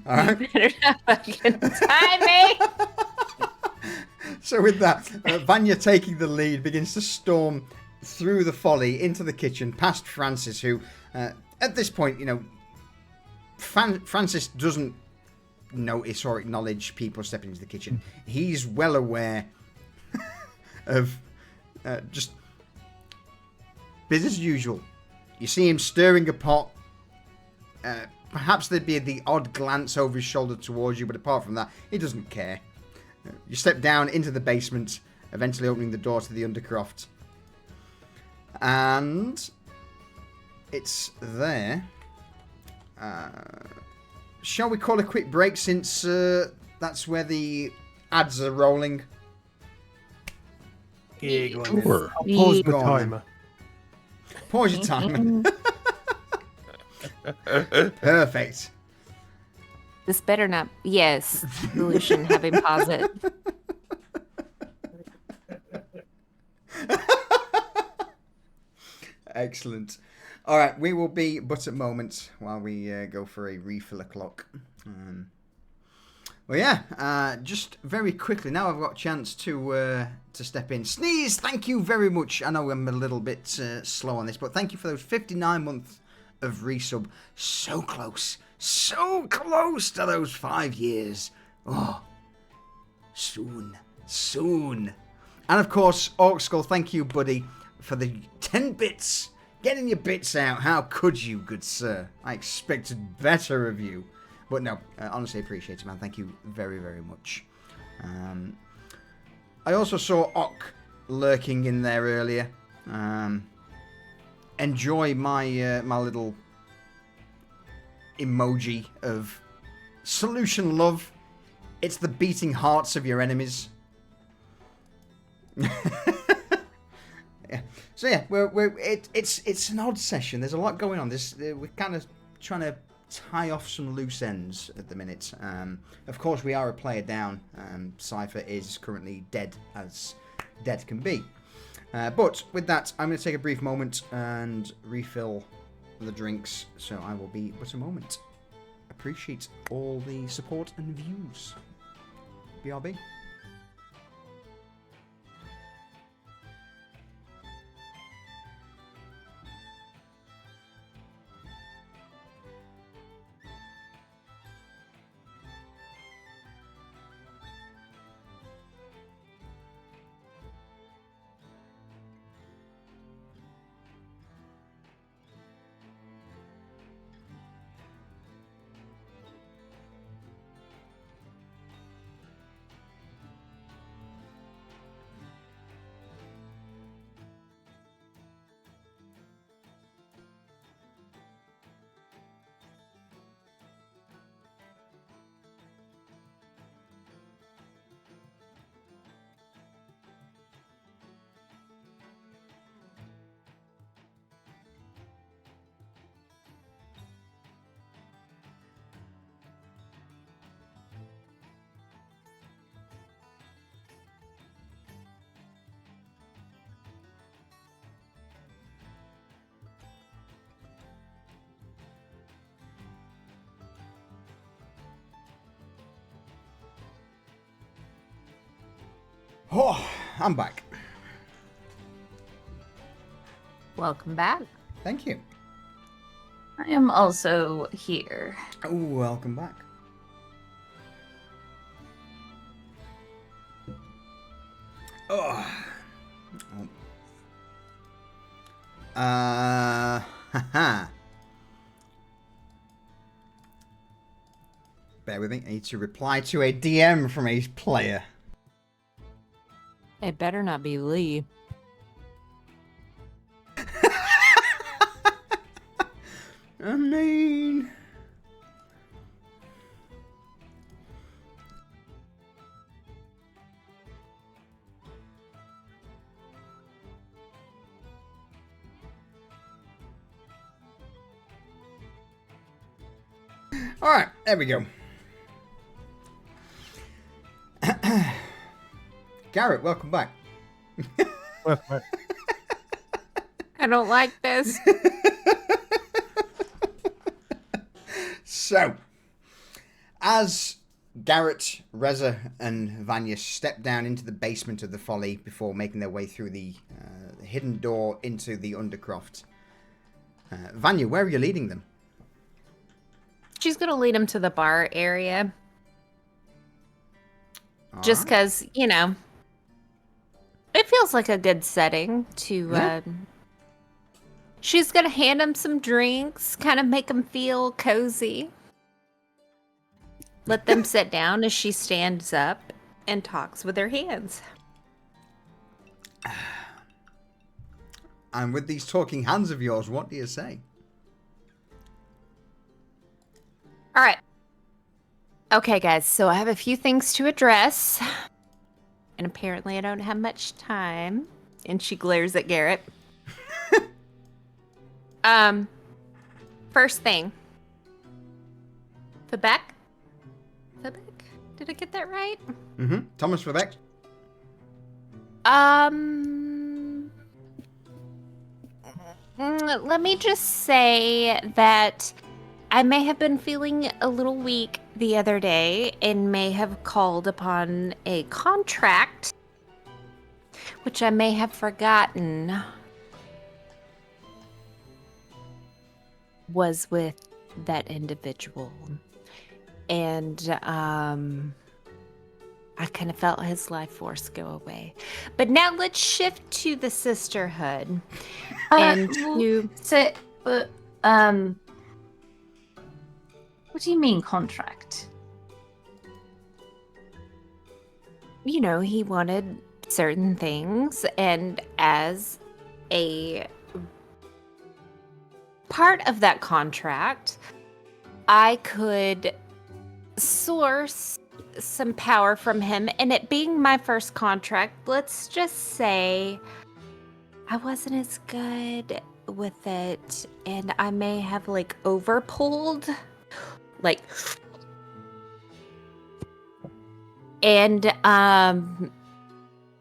S1: All right.
S3: You better not fucking time me.
S1: So with that, Vanya taking the lead begins to storm through the folly into the kitchen, past Francis, who at this point, you know, Francis doesn't notice or acknowledge people stepping into the kitchen. He's well aware of just business as usual. You see him stirring a pot. Perhaps there'd be the odd glance over his shoulder towards you, but apart from that, he doesn't care. You step down into the basement, eventually opening the door to the undercroft. And it's there. Shall we call a quick break since that's where the ads are rolling?
S2: Yeah, go on.
S4: Sure.
S2: I'll pause the
S1: Go on, then.
S2: timer.
S1: Pause your timer. Perfect.
S3: This better not. Yes, solution having pause it.
S1: Excellent. All right, we will be but a moment while we go for a refill o'clock. Well, yeah, just very quickly, now I've got a chance to step in. Sneeze, thank you very much. I know I'm a little bit slow on this, but thank you for those 59 months of resub. So close to those 5 years. Oh, soon. And of course, Orkskull, thank you, buddy, for the 10 bits. Getting your bits out. How could you, good sir? I expected better of you. But no, honestly appreciate it, man. Thank you very, very much. I also saw Ok lurking in there earlier. Enjoy my my little emoji of solution love. It's the beating hearts of your enemies. Yeah. So yeah, it's an odd session. There's a lot going on. We're kind of trying to tie off some loose ends at the minute. Of course, we are a player down. Cypher is currently dead as dead can be. But with that, I'm going to take a brief moment and refill the drinks. So I will be but a moment. Appreciate all the support and views. BRB. Oh, I'm back.
S3: Welcome back.
S1: Thank you.
S5: I am also here.
S1: Oh, welcome back. Oh. Haha. Bear with me. I need to reply to a DM from a player.
S3: It better not be Lee.
S1: I mean... Alright, there we go. Garrett, welcome back.
S2: Well, right.
S3: I don't like this.
S1: So, as Garrett, Reza, and Vanya step down into the basement of the Folly before making their way through the hidden door into the Undercroft, Vanya, where are you leading them?
S3: She's going to lead him to the bar area. Just because, you know, it feels like a good setting to...
S1: Yeah.
S3: She's going to hand him some drinks, kind of make him feel cozy. Let them sit down as she stands up and talks with her hands.
S1: And with these talking hands of yours, what do you say?
S3: All right. Okay, guys, so I have a few things to address. And apparently I don't have much time. And she glares at Garrett. First thing. Vivek? Did I get that right?
S1: Mm-hmm. Thomas Vivek?
S3: Let me just say that I may have been feeling a little weak the other day and may have called upon a contract, which I may have forgotten was with that individual. And I kind of felt his life force go away. But now let's shift to the sisterhood. And to...
S5: So, but, what do you mean contract?
S3: You know, he wanted certain things, and as a part of that contract, I could source some power from him, and it being my first contract, let's just say I wasn't as good with it, and I may have like overpulled, like, and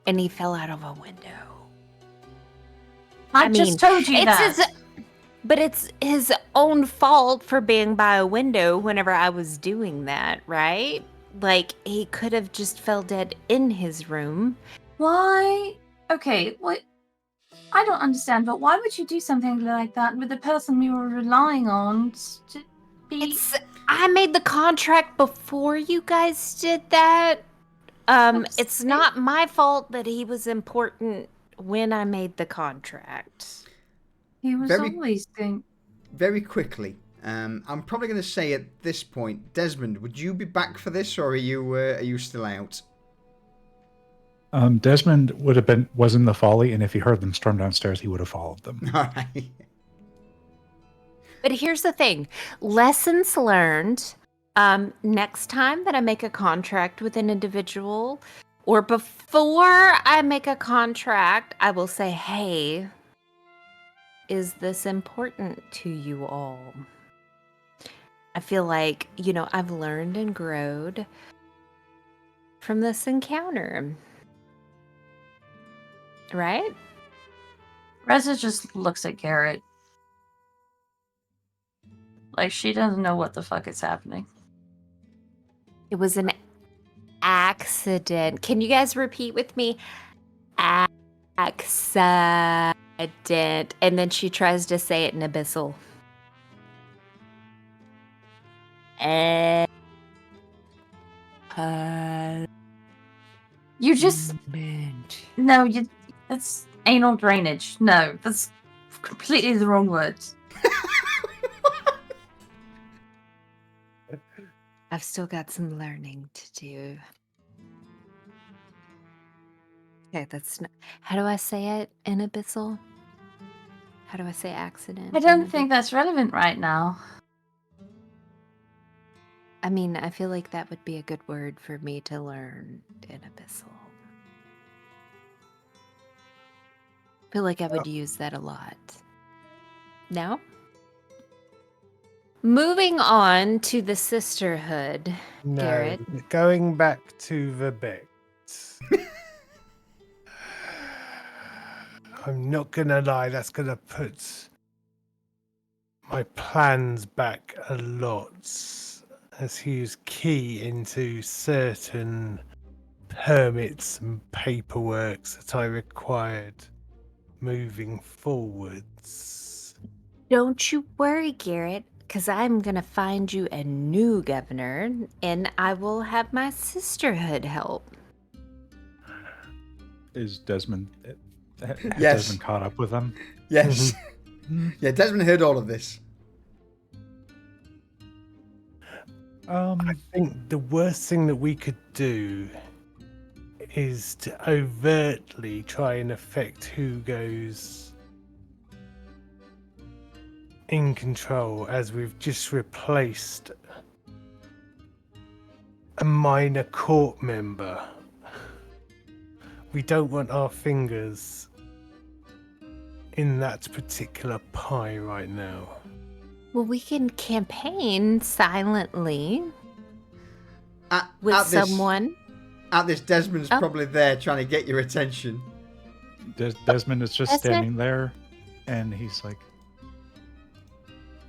S3: he fell out of a window.
S5: I just told you that.
S3: But it's his own fault for being by a window whenever I was doing that, right? Like, he could have just fell dead in his room.
S5: Why? Okay, what? I don't understand, but why would you do something like that with the person we were relying on to be...
S3: I made the contract before you guys did that. It's not my fault that he was important when I made the contract.
S5: He was always doing...
S1: Very quickly, I'm probably going to say at this point, Desmond, would you be back for this, or are you still out?
S4: Desmond was in the Folly, and if he heard them storm downstairs, he would have followed them.
S1: All right.
S3: But here's the thing. Lessons learned. Next time that I make a contract with an individual, or before I make a contract, I will say, hey, is this important to you all? I feel like, you know, I've learned and grown from this encounter. Right?
S5: Reza just looks at Garrett. Like she doesn't know what the fuck is happening.
S3: It was an accident. Can you guys repeat with me? Accident. And then she tries to say it in Abyssal.
S5: You just... No, that's anal drainage. No, that's completely the wrong word.
S3: I've still got some learning to do. Okay, that's not... How do I say it in Abyssal? How do I say accident?
S5: I don't think that's relevant right now.
S3: I mean, I feel like that would be a good word for me to learn in Abyssal. I feel like I would use that a lot. No? Moving on to the sisterhood,
S2: No,
S3: Garrett.
S2: going back to the bet. I'm not gonna lie, that's gonna put my plans back a lot, as he was key into certain permits and paperwork that I required moving forwards.
S3: Don't you worry, Garrett, because I'm going to find you a new governor, and I will have my sisterhood help.
S4: Is Desmond has
S1: Yes.
S4: Desmond caught up with them?
S1: Yes. Yeah, Desmond heard all of this.
S2: I think the worst thing that we could do is to overtly try and affect who goes in control, as we've just replaced a minor court member. We don't want our fingers in that particular pie right now.
S3: Well, we can campaign silently with
S1: At this-
S3: someone.
S1: At this, Desmond's
S3: Oh.
S1: probably there trying to get your attention.
S4: Desmond is just
S3: Desmond?
S4: standing there, and he's like,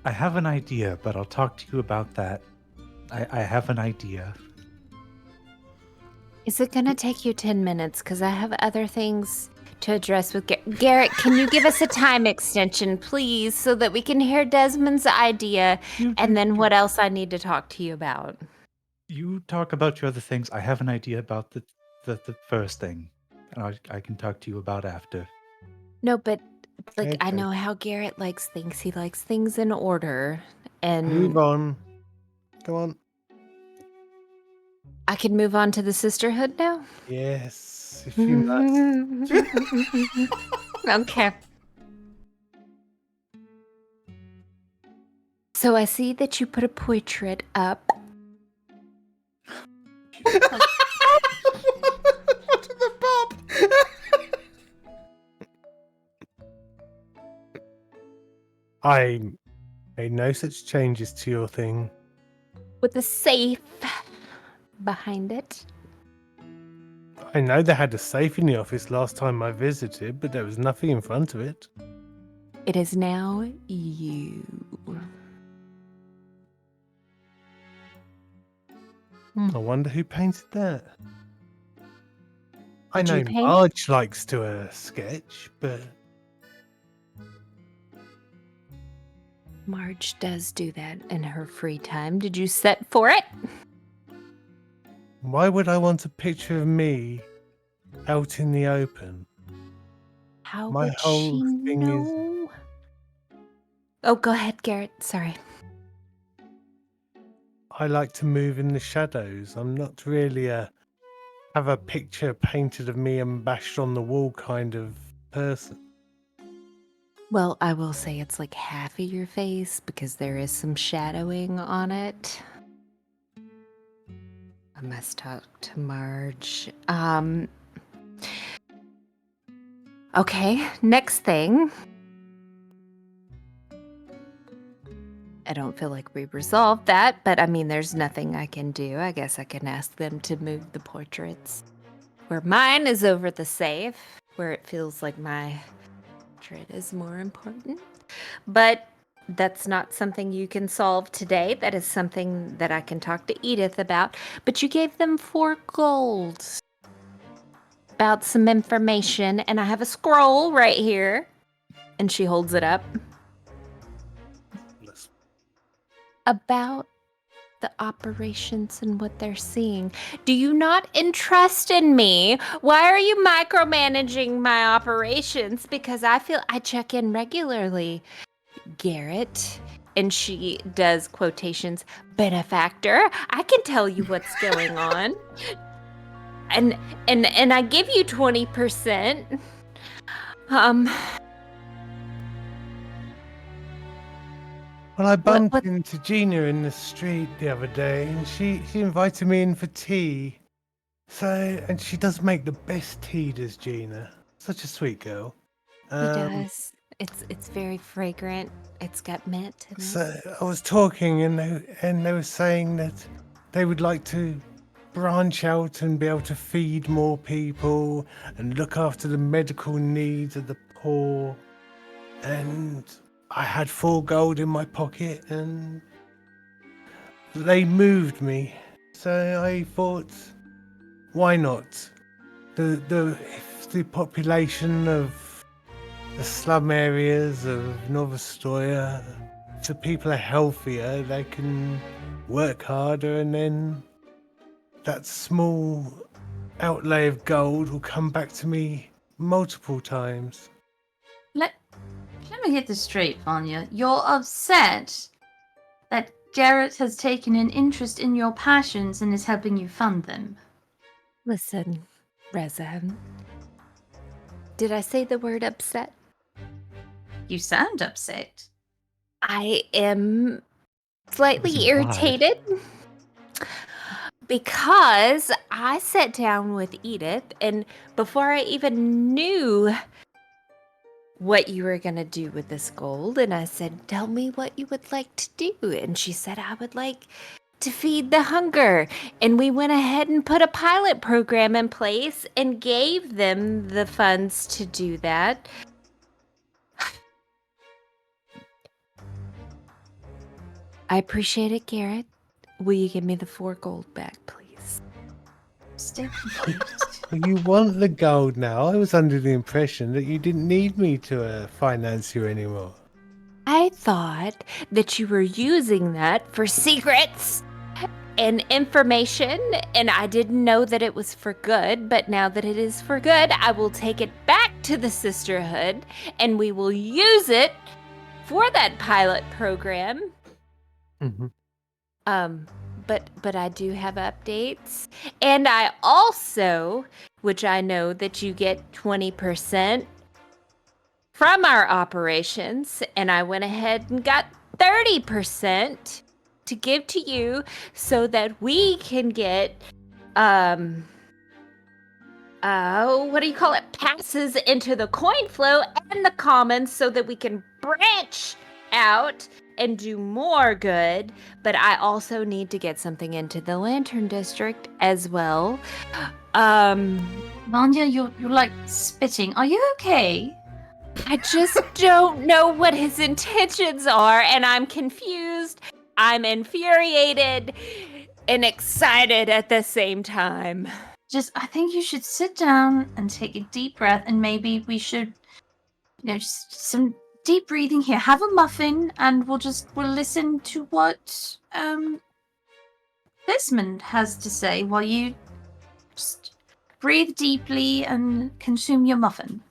S4: I have an idea, but I'll talk to you about that. I have an idea.
S3: Is it going to take you 10 minutes? Because I have other things to address with Garrett. Can you give us a time extension, please, so that we can hear Desmond's idea and then what else I need to talk to you about?
S4: You talk about your other things. I have an idea about the first thing, and I can talk to you about after.
S3: No, but like I
S2: Okay.
S3: know how Garrett likes things. He likes things in order. And
S2: Move on. Go on.
S3: I can move on to the sisterhood now?
S2: Yes, if you must.
S3: Okay. So I see that you put a portrait up.
S1: What the bob?
S2: I made no such changes to your thing.
S3: With a safe behind it.
S2: I know they had a safe in the office last time I visited, but there was nothing in front of it.
S3: It is now you.
S2: I wonder who painted that. I
S3: Did you
S2: know
S3: paint?
S2: Marge likes to sketch, but
S3: Marge does do that in her free time. Did you set for it?
S2: why would I want a picture of me out in the open?
S3: How
S2: My
S3: would
S2: whole
S3: she
S2: thing is-
S3: know? Oh, go ahead, Garrett. Sorry.
S2: I like to move in the shadows. I'm not really have a picture painted of me and bashed on the wall kind of person.
S3: Well, I will say it's like half of your face because there is some shadowing on it. I must talk to Marge. Okay, next thing. I don't feel like we resolved that, but I mean, there's nothing I can do. I guess I can ask them to move the portraits. Where mine is over the safe, where it feels like my portrait is more important. But that's not something you can solve today. That is something that I can talk to Edith about. But you gave them 4 gold about some information, and I have a scroll right here. And she holds it up. About the operations and what they're seeing. Do you not entrust in me? Why are you micromanaging my operations? Because I feel I check in regularly, Garrett. And she does quotations, benefactor. I can tell you what's going on. And I give you 20%.
S2: Well, I bumped
S3: what-
S2: into Gina in the street the other day, and she invited me in for tea. So, and she does make the best tea, does Gina? Such a sweet girl.
S3: He does. It's very fragrant. It's got mint in it.
S2: So I was talking, and they were saying that they would like to branch out and be able to feed more people and look after the medical needs of the poor. And I had 4 gold in my pocket, and they moved me. So I thought, why not? If the population of the slum areas of Nova Stoya, if the people are healthier, they can work harder, and then that small outlay of gold will come back to me multiple times.
S5: Let me get this straight, Vanya. You're upset that Garrett has taken an interest in your passions and is helping you fund them.
S3: Listen, Reza. Did I say the word upset?
S5: You sound upset.
S3: I am slightly
S4: It's implied.
S3: irritated because I sat down with Edith, and before I even knew what you were going to do with this gold, and I said, tell me what you would like to do. And she said, I would like to feed the hunger. And we went ahead and put a pilot program in place and gave them the funds to do that. I appreciate it, Garrett. Will you give me the 4 gold back, please?
S5: Still confused.
S2: Well, you want the gold now. I was under the impression that you didn't need me to finance you anymore.
S3: I thought that you were using that for secrets and information, and I didn't know that it was for good, but now that it is for good, I will take it back to the Sisterhood, and we will use it for that pilot program.
S2: Mm-hmm.
S3: But I do have updates, and I also, which I know that you get 20% from our operations, and I went ahead and got 30% to give to you so that we can get what do you call it, passes into the coin flow and the commons so that we can branch out and do more good. But I also need to get something into the Lantern District as well.
S5: Vanya, you're like spitting. Are you okay?
S3: I just don't know what his intentions are, and I'm confused. I'm infuriated and excited at the same time.
S5: I think you should sit down and take a deep breath, and maybe we should, just some deep breathing here. Have a muffin, and we'll listen to what Desmond has to say while you just breathe deeply and consume your muffin.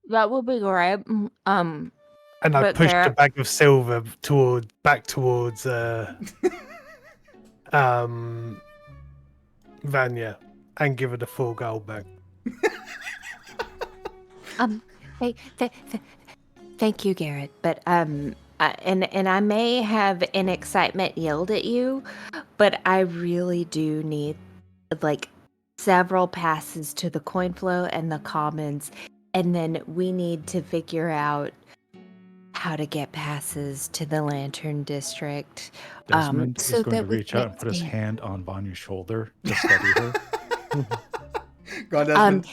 S3: That would be great.
S2: And I
S3: But
S2: pushed the
S3: Garrett-
S2: bag of silver back towards Vanya and give her the 4 gold back.
S3: Thank you, Garrett. But and I may have in excitement yelled at you, but I really do need like several passes to the coin flow and the commons, and then we need to figure out how to get passes to the Lantern District.
S4: Desmond
S3: so
S4: is going to
S3: that we
S4: reach
S3: can
S4: out and put his
S3: expand.
S4: hand on Vanya's shoulder to steady her.
S1: Go on, Desmond.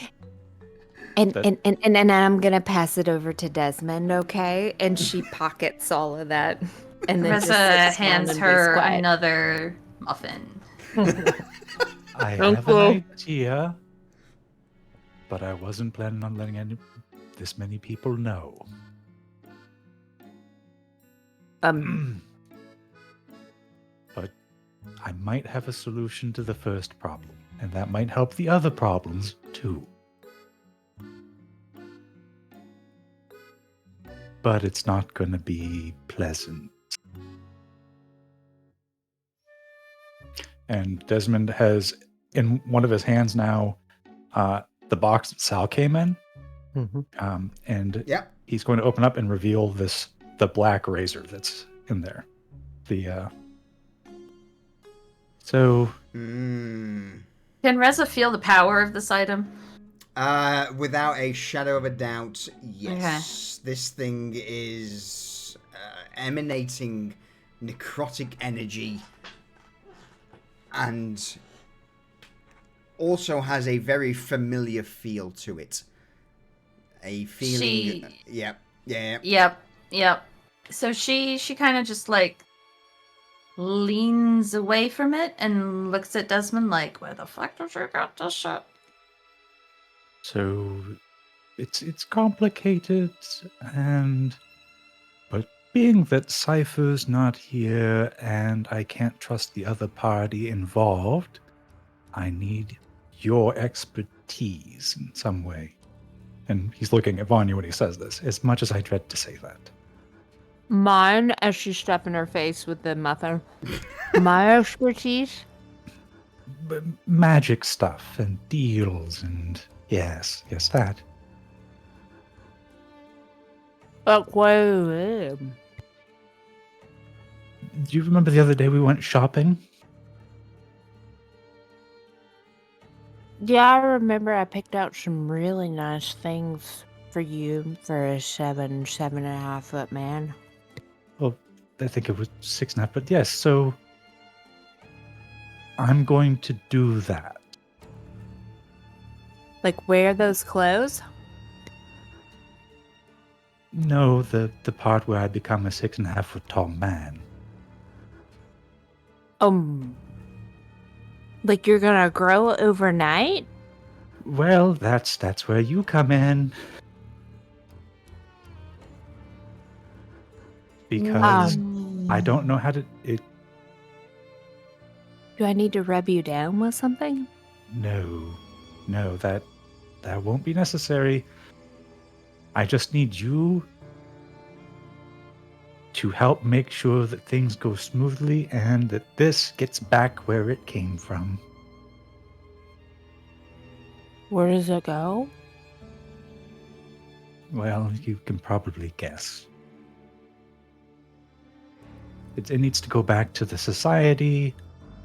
S3: And I'm gonna pass it over to Desmond, okay? And she pockets all of that, and then just
S5: Reza
S3: sits down
S5: hands
S3: and
S5: her
S3: be quiet.
S5: another muffin.
S4: I
S2: Thank
S4: have
S2: you.
S4: an idea, but I wasn't planning on letting this many people know. But I might have a solution to the first problem, and that might help the other problems too. But it's not going to be pleasant. And Desmond has in one of his hands now the box that Sal came in.
S2: Mm-hmm.
S4: And
S1: Yeah.
S4: he's going to open up and reveal the black razor that's in there.
S1: Mm.
S5: Can Reza feel the power of this item?
S1: Without a shadow of a doubt, yes. Okay. This thing is emanating necrotic energy and also has a very familiar feel to it. A feeling...
S5: Yep. So she kind of just, like, leans away from it and looks at Desmond like, where the fuck did you get this shit?
S4: So, it's complicated, but being that Cypher's not here and I can't trust the other party involved, I need your expertise in some way. And he's looking at Vanya when he says this, as much as I dread to say that.
S3: Mine, as she stuff in her face with the muffin. My expertise?
S4: Magic stuff and deals and yes, that.
S3: Do
S4: you remember the other day we went shopping?
S3: Yeah, I remember I picked out some really nice things for you for a 7.5 foot man.
S4: Well, I think it was 6.5, but yes, so I'm going to do that.
S3: Like wear those clothes?
S4: No, the part where I become a 6.5 foot tall man.
S3: Like you're gonna grow overnight?
S4: Well, that's where you come in. Because I don't know how to...
S3: Do I need to rub you down with something?
S4: No, that won't be necessary. I just need you to help make sure that things go smoothly and that this gets back where it came from.
S3: Where does it go?
S4: Well, you can probably guess. It needs to go back to the society,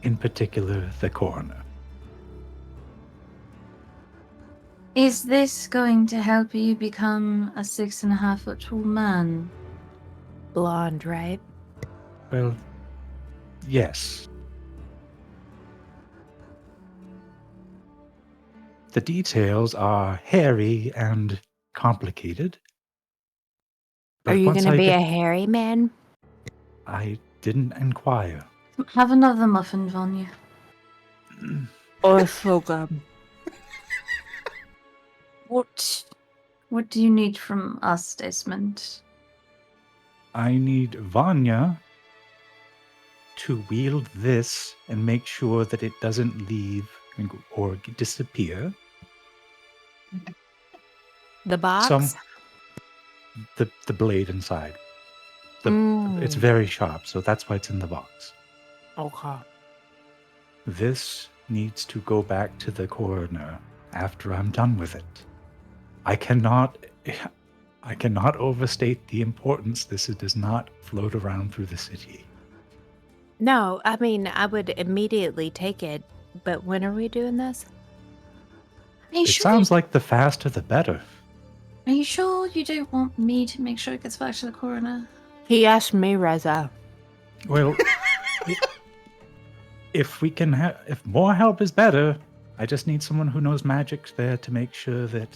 S4: in particular, the coroner.
S5: Is this going to help you become a 6.5 foot tall man?
S3: Blonde, right?
S4: Well, yes. The details are hairy and complicated.
S3: Are you going to be a hairy man?
S4: I didn't inquire.
S5: Have another muffin, Vanya.
S3: Oh, so good.
S5: What do you need from us, Desmond?
S4: I need Vanya to wield this and make sure that it doesn't leave or disappear.
S3: The box?
S4: The blade inside. It's very sharp, so that's why it's in the box.
S3: Okay.
S4: This needs to go back to the coroner after I'm done with it. I cannot overstate the importance this does not float around through the city.
S3: No, I mean, I would immediately take it, but when are we doing this?
S4: It sounds like the faster the better.
S5: Are you sure you don't want me to make sure it gets back to the coroner?
S3: He asked me, Reza.
S4: Well, if we can if more help is better, I just need someone who knows magic there to make sure that...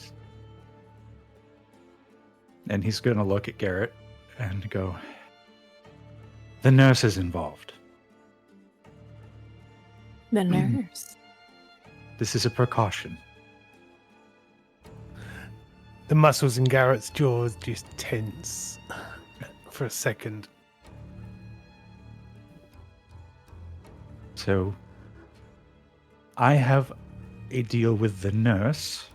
S4: And he's going to look at Garrett and go, the nurse is involved.
S3: The nurse?
S4: This is a precaution.
S2: The muscles in Garrett's jaws just tense for a second.
S4: So, I have a deal with the nurse,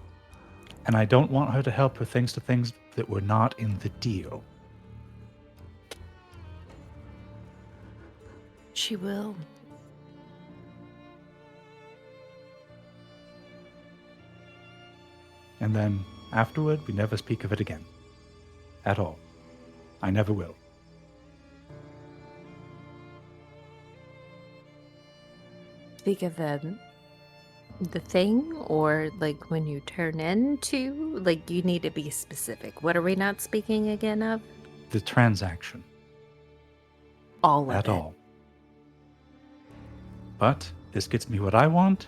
S4: and I don't want her to help her things that were not in the deal.
S3: She will.
S4: And then, afterward, we never speak of it again. At all. I never will.
S3: Speak of the The thing, or like when you turn into, like you need to be specific. What are we not speaking again of?
S4: The transaction.
S3: All of
S4: At
S3: it.
S4: all. But this gets me what I want.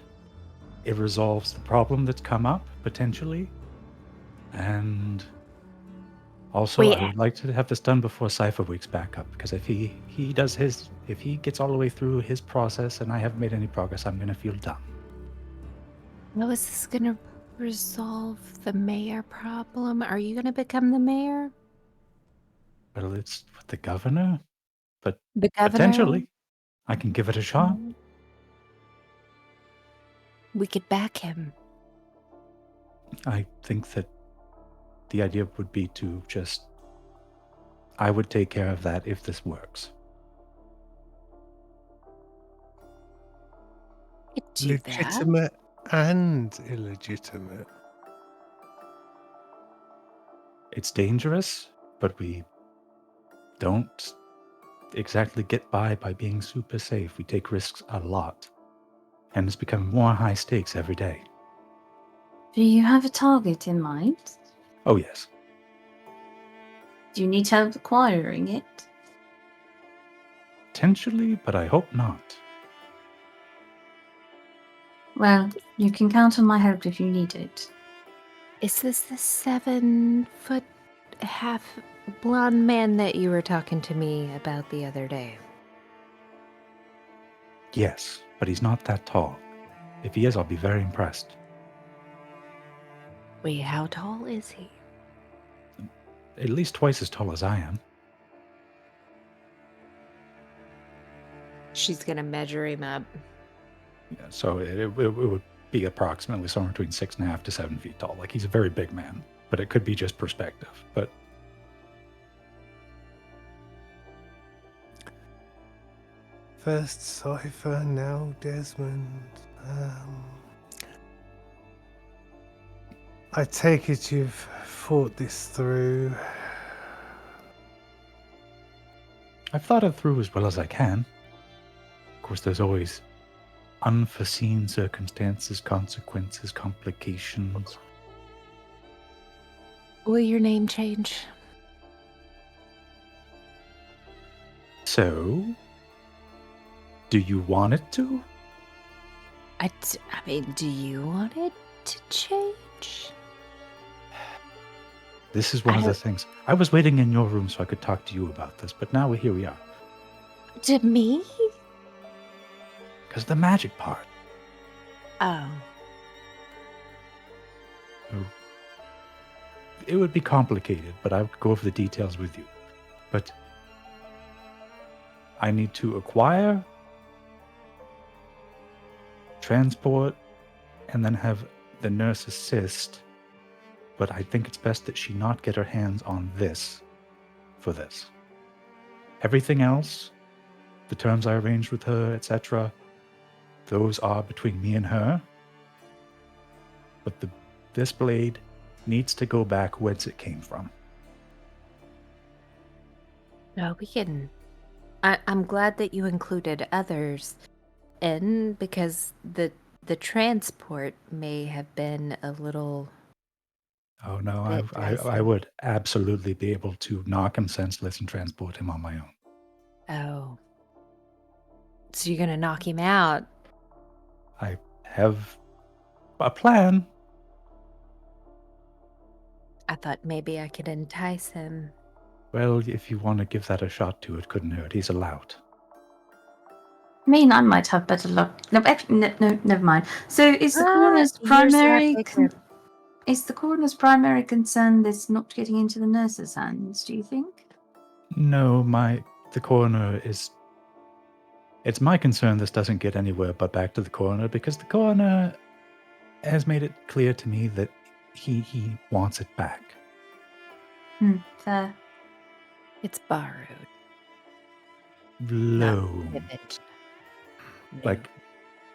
S4: It resolves the problem that's come up, potentially. And also,
S3: Wait.
S4: I would like to have this done before Cypher Week's back up, because if he gets all the way through his process and I haven't made any progress, I'm going to feel dumb.
S3: How is this gonna resolve the mayor problem? Are you gonna become the mayor?
S4: Well, it's with the governor, but
S3: The governor?
S4: potentially I can give it a shot.
S3: We could back him.
S4: I think that the idea would be to just, I would take care of that if this works.
S3: Could do that.
S2: Legitimate and illegitimate.
S4: It's dangerous, but we don't exactly get by being super safe. We take risks a lot. And it's becoming more high stakes every day.
S5: Do you have a target in mind?
S4: Oh, yes.
S5: Do you need help acquiring it?
S4: Potentially, but I hope not.
S5: Well, you can count on my help if you need it.
S3: Is this the 7-foot half blonde man that you were talking to me about the other day?
S4: Yes, but he's not that tall. If he is, I'll be very impressed.
S3: Wait, how tall is he?
S4: At least twice as tall as I am.
S3: She's gonna measure him up.
S4: Yeah, so it would be approximately somewhere between 6.5 to 7 feet tall. Like, he's a very big man, but it could be just perspective. But
S2: First Cypher, now Desmond. I take it you've thought this through.
S4: I've thought it through as well as I can. Of course, there's always unforeseen circumstances, consequences, complications.
S3: Will your name change?
S4: So, do you want it to?
S3: I mean, do you want it to change?
S4: This is one of the things. I was waiting in your room so I could talk to you about this, but now here we are.
S3: To me?
S4: Because the magic part.
S3: Oh.
S4: It would be complicated, but I would go over the details with you. But I need to acquire, transport, and then have the nurse assist. But I think it's best that she not get her hands on this for this. Everything else, the terms I arranged with her, etc., those are between me and her. But this blade needs to go back whence it came from.
S3: No, we can. I'm glad that you included others in, because the transport may have been a little.
S4: Oh no, I would absolutely be able to knock him senseless and transport him on my own.
S3: Oh. So you're gonna knock him out?
S4: I have a plan.
S3: I thought maybe I could entice him.
S4: Well, if you want to give that a shot too, it couldn't hurt. He's allowed.
S5: I mean, I might have better luck. No, never mind. So, is the coroner's primary concern this not getting into the nurse's hands? Do you think?
S4: No, the coroner is. It's my concern this doesn't get anywhere but back to the coroner, because the coroner has made it clear to me that he wants it back.
S5: Fair.
S3: It's borrowed.
S4: Loaned. Like,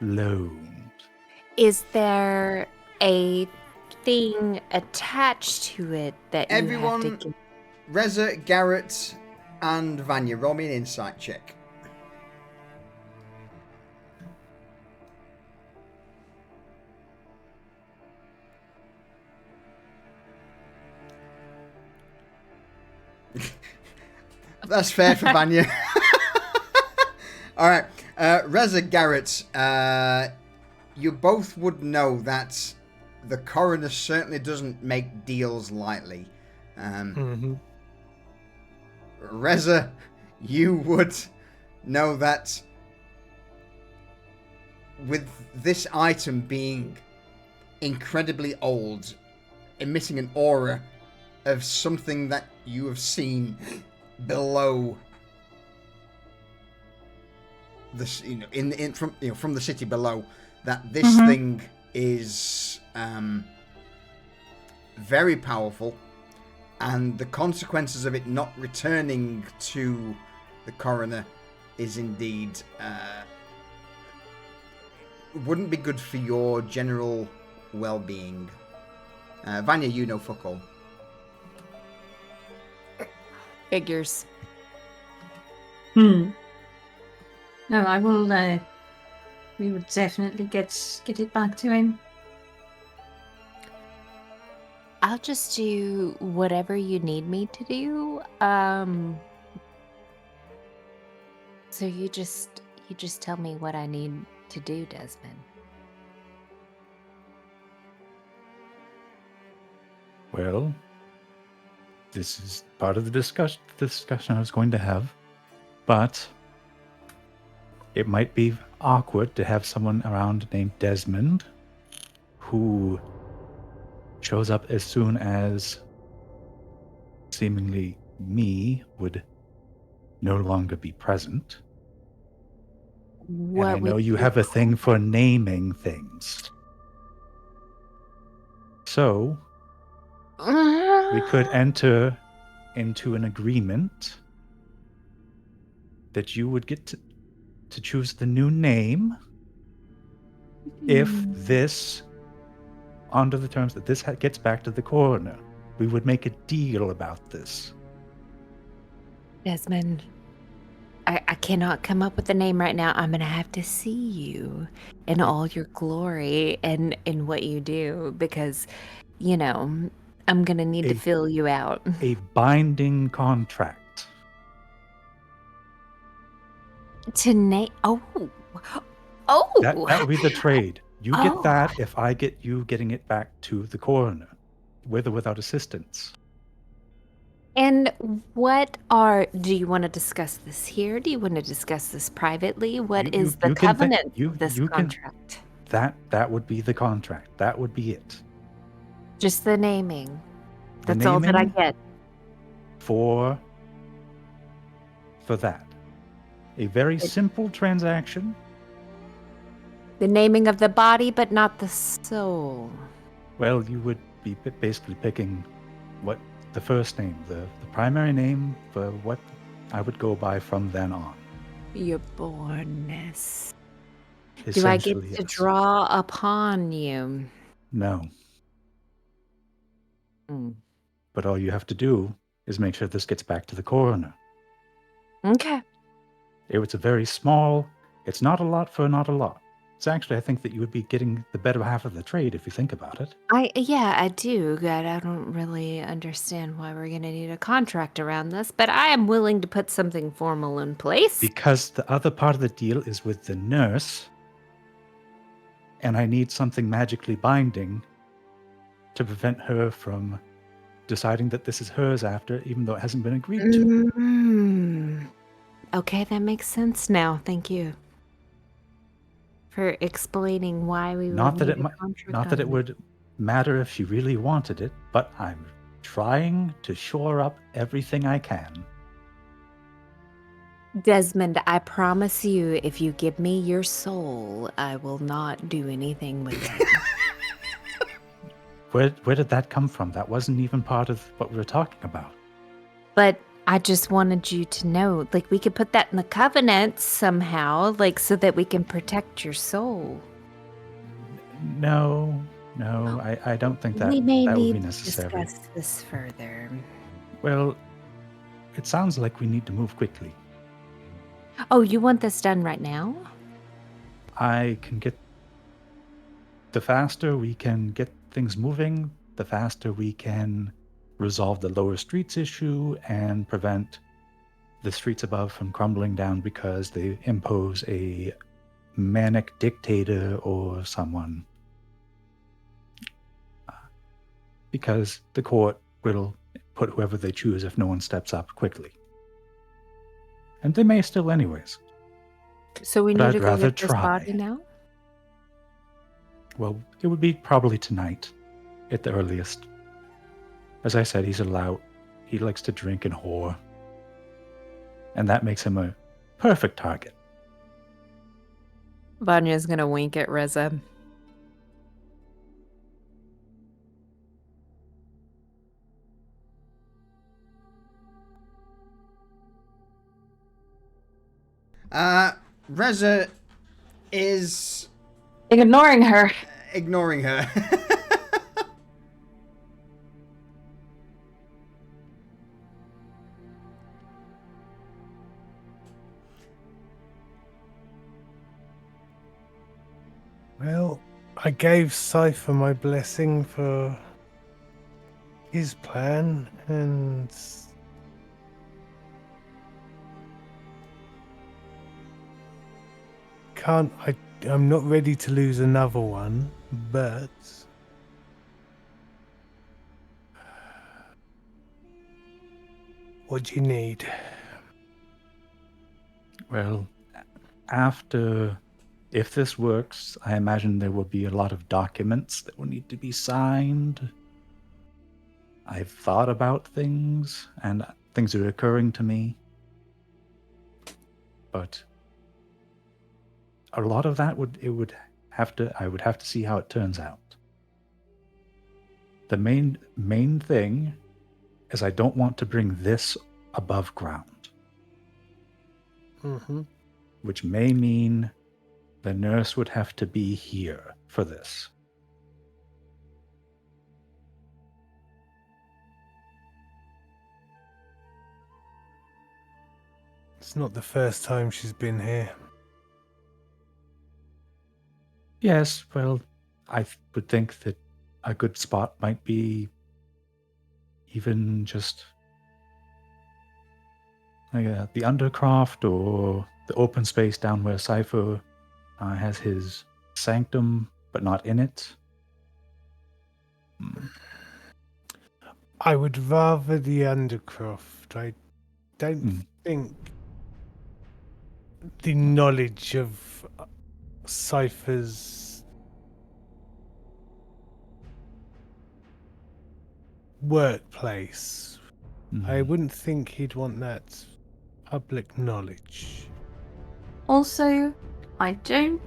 S4: loaned.
S3: Is there a thing attached to it that
S1: Everyone,
S3: you have to give?
S1: Reza, Garrett, and Vanya, roll me an insight check. That's fair for Vanya. All right, Reza, Garrett, you both would know that the coroner certainly doesn't make deals lightly. Reza, you would know that with this item being incredibly old, emitting an aura of something that you have seen below this, from the city below, that this thing is very powerful, and the consequences of it not returning to the coroner is indeed wouldn't be good for your general well-being. Vanya, you know fuck all.
S3: Figures.
S5: No, I will. We would definitely get it back to him.
S3: I'll just do whatever you need me to do. So you just tell me what I need to do, Desmond.
S4: Well, this is part of the discussion I was going to have, but it might be awkward to have someone around named Desmond who shows up as soon as seemingly me would no longer be present. And I know you have a thing for naming things. So we could enter into an agreement that you would get to choose the new name if this, under the terms that this gets back to the coroner. We would make a deal about this.
S3: Desmond, I cannot come up with a name right now. I'm going to have to see you in all your glory and in what you do because, I'm going to need to fill you out.
S4: A binding contract.
S3: To name... Oh!
S4: That would be the trade. You get that if I get you getting it back to the coroner, with or without assistance.
S3: And do you want to discuss this here? Do you want to discuss this privately? What is the covenant of this contract?
S4: That would be the contract. That would be it.
S3: Just the naming. That's all that I get.
S4: For that. A very simple transaction.
S3: The naming of the body, but not the soul.
S4: Well, you would be basically picking what the first name, the primary name for what I would go by from then on.
S3: Your bornness. Do I get to draw upon you?
S4: No. But all you have to do is make sure this gets back to the coroner.
S3: Okay.
S4: It's a very small, it's not a lot for not a lot. It's actually, I think that you would be getting the better half of the trade if you think about it.
S3: I do. God, I don't really understand why we're going to need a contract around this, but I am willing to put something formal in place.
S4: Because the other part of the deal is with the nurse, and I need something magically binding to prevent her from deciding that this is hers after, even though it hasn't been agreed to.
S3: Okay, that makes sense now. Thank you for explaining why we would need a contract.
S4: Not that it would matter if she really wanted it, but I'm trying to shore up everything I can.
S3: Desmond, I promise you, if you give me your soul, I will not do anything with it.
S4: Where did that come from? That wasn't even part of what we were talking about.
S3: But I just wanted you to know, we could put that in the covenant somehow, so that we can protect your soul.
S4: No, I don't think that would be necessary.
S3: We may need to discuss this further.
S4: Well, it sounds like we need to move quickly.
S3: Oh, you want this done right now?
S4: I can get... The faster we can get things moving, the faster we can resolve the lower streets issue and prevent the streets above from crumbling down because they impose a manic dictator or someone. Because the court will put whoever they choose if no one steps up quickly. And they may still anyways.
S3: So we
S4: But
S3: need
S4: I'd
S3: to go
S4: rather
S3: get this
S4: try.
S3: body now?
S4: Well, it would be probably tonight at the earliest. As I said, he's a lout. He likes to drink and whore. And that makes him a perfect target.
S3: Vanya's gonna wink at Reza.
S1: Reza is
S5: Ignoring her.
S1: ignoring her.
S2: Well, I gave Cypher my blessing for his plan, and I'm not ready to lose another one, but what do you need?
S4: Well, if this works, I imagine there will be a lot of documents that will need to be signed. I've thought about things, and things are occurring to me. But a lot of that I would have to see how it turns out. The main thing is I don't want to bring this above ground.
S2: Mm-hmm.
S4: Which may mean the nurse would have to be here for this.
S2: It's not the first time she's been here.
S4: Yes, well, I would think that a good spot might be even just like the Undercroft or the open space down where Cypher has his sanctum, but not in it.
S2: I would rather the Undercroft. I don't think the knowledge of Cypher's workplace, I wouldn't think he'd want that public knowledge.
S5: Also, I don't...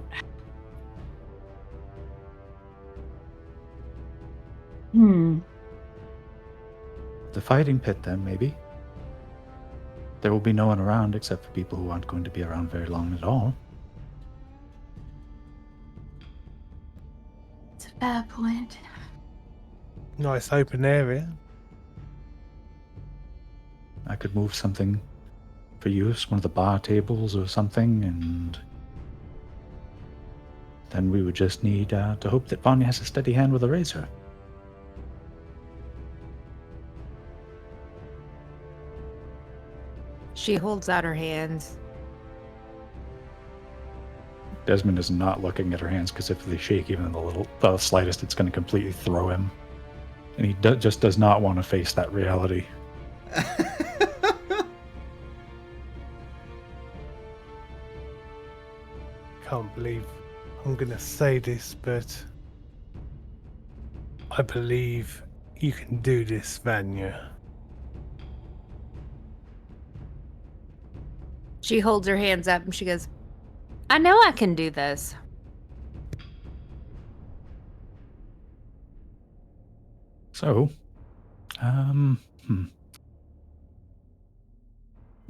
S4: The fighting pit, then, maybe. There will be no one around except for people who aren't going to be around very long at all.
S5: It's a fair point.
S2: Nice open area.
S4: I could move something for use, one of the bar tables or something, and then we would just need to hope that Vanya has a steady hand with a razor.
S3: She holds out her hands.
S4: Desmond is not looking at her hands because if they shake even the slightest, it's going to completely throw him. And he just does not want to face that reality.
S2: Can't believe I'm gonna say this, but I believe you can do this, Vanya.
S3: She holds her hands up and she goes, I know I can do this.
S4: So,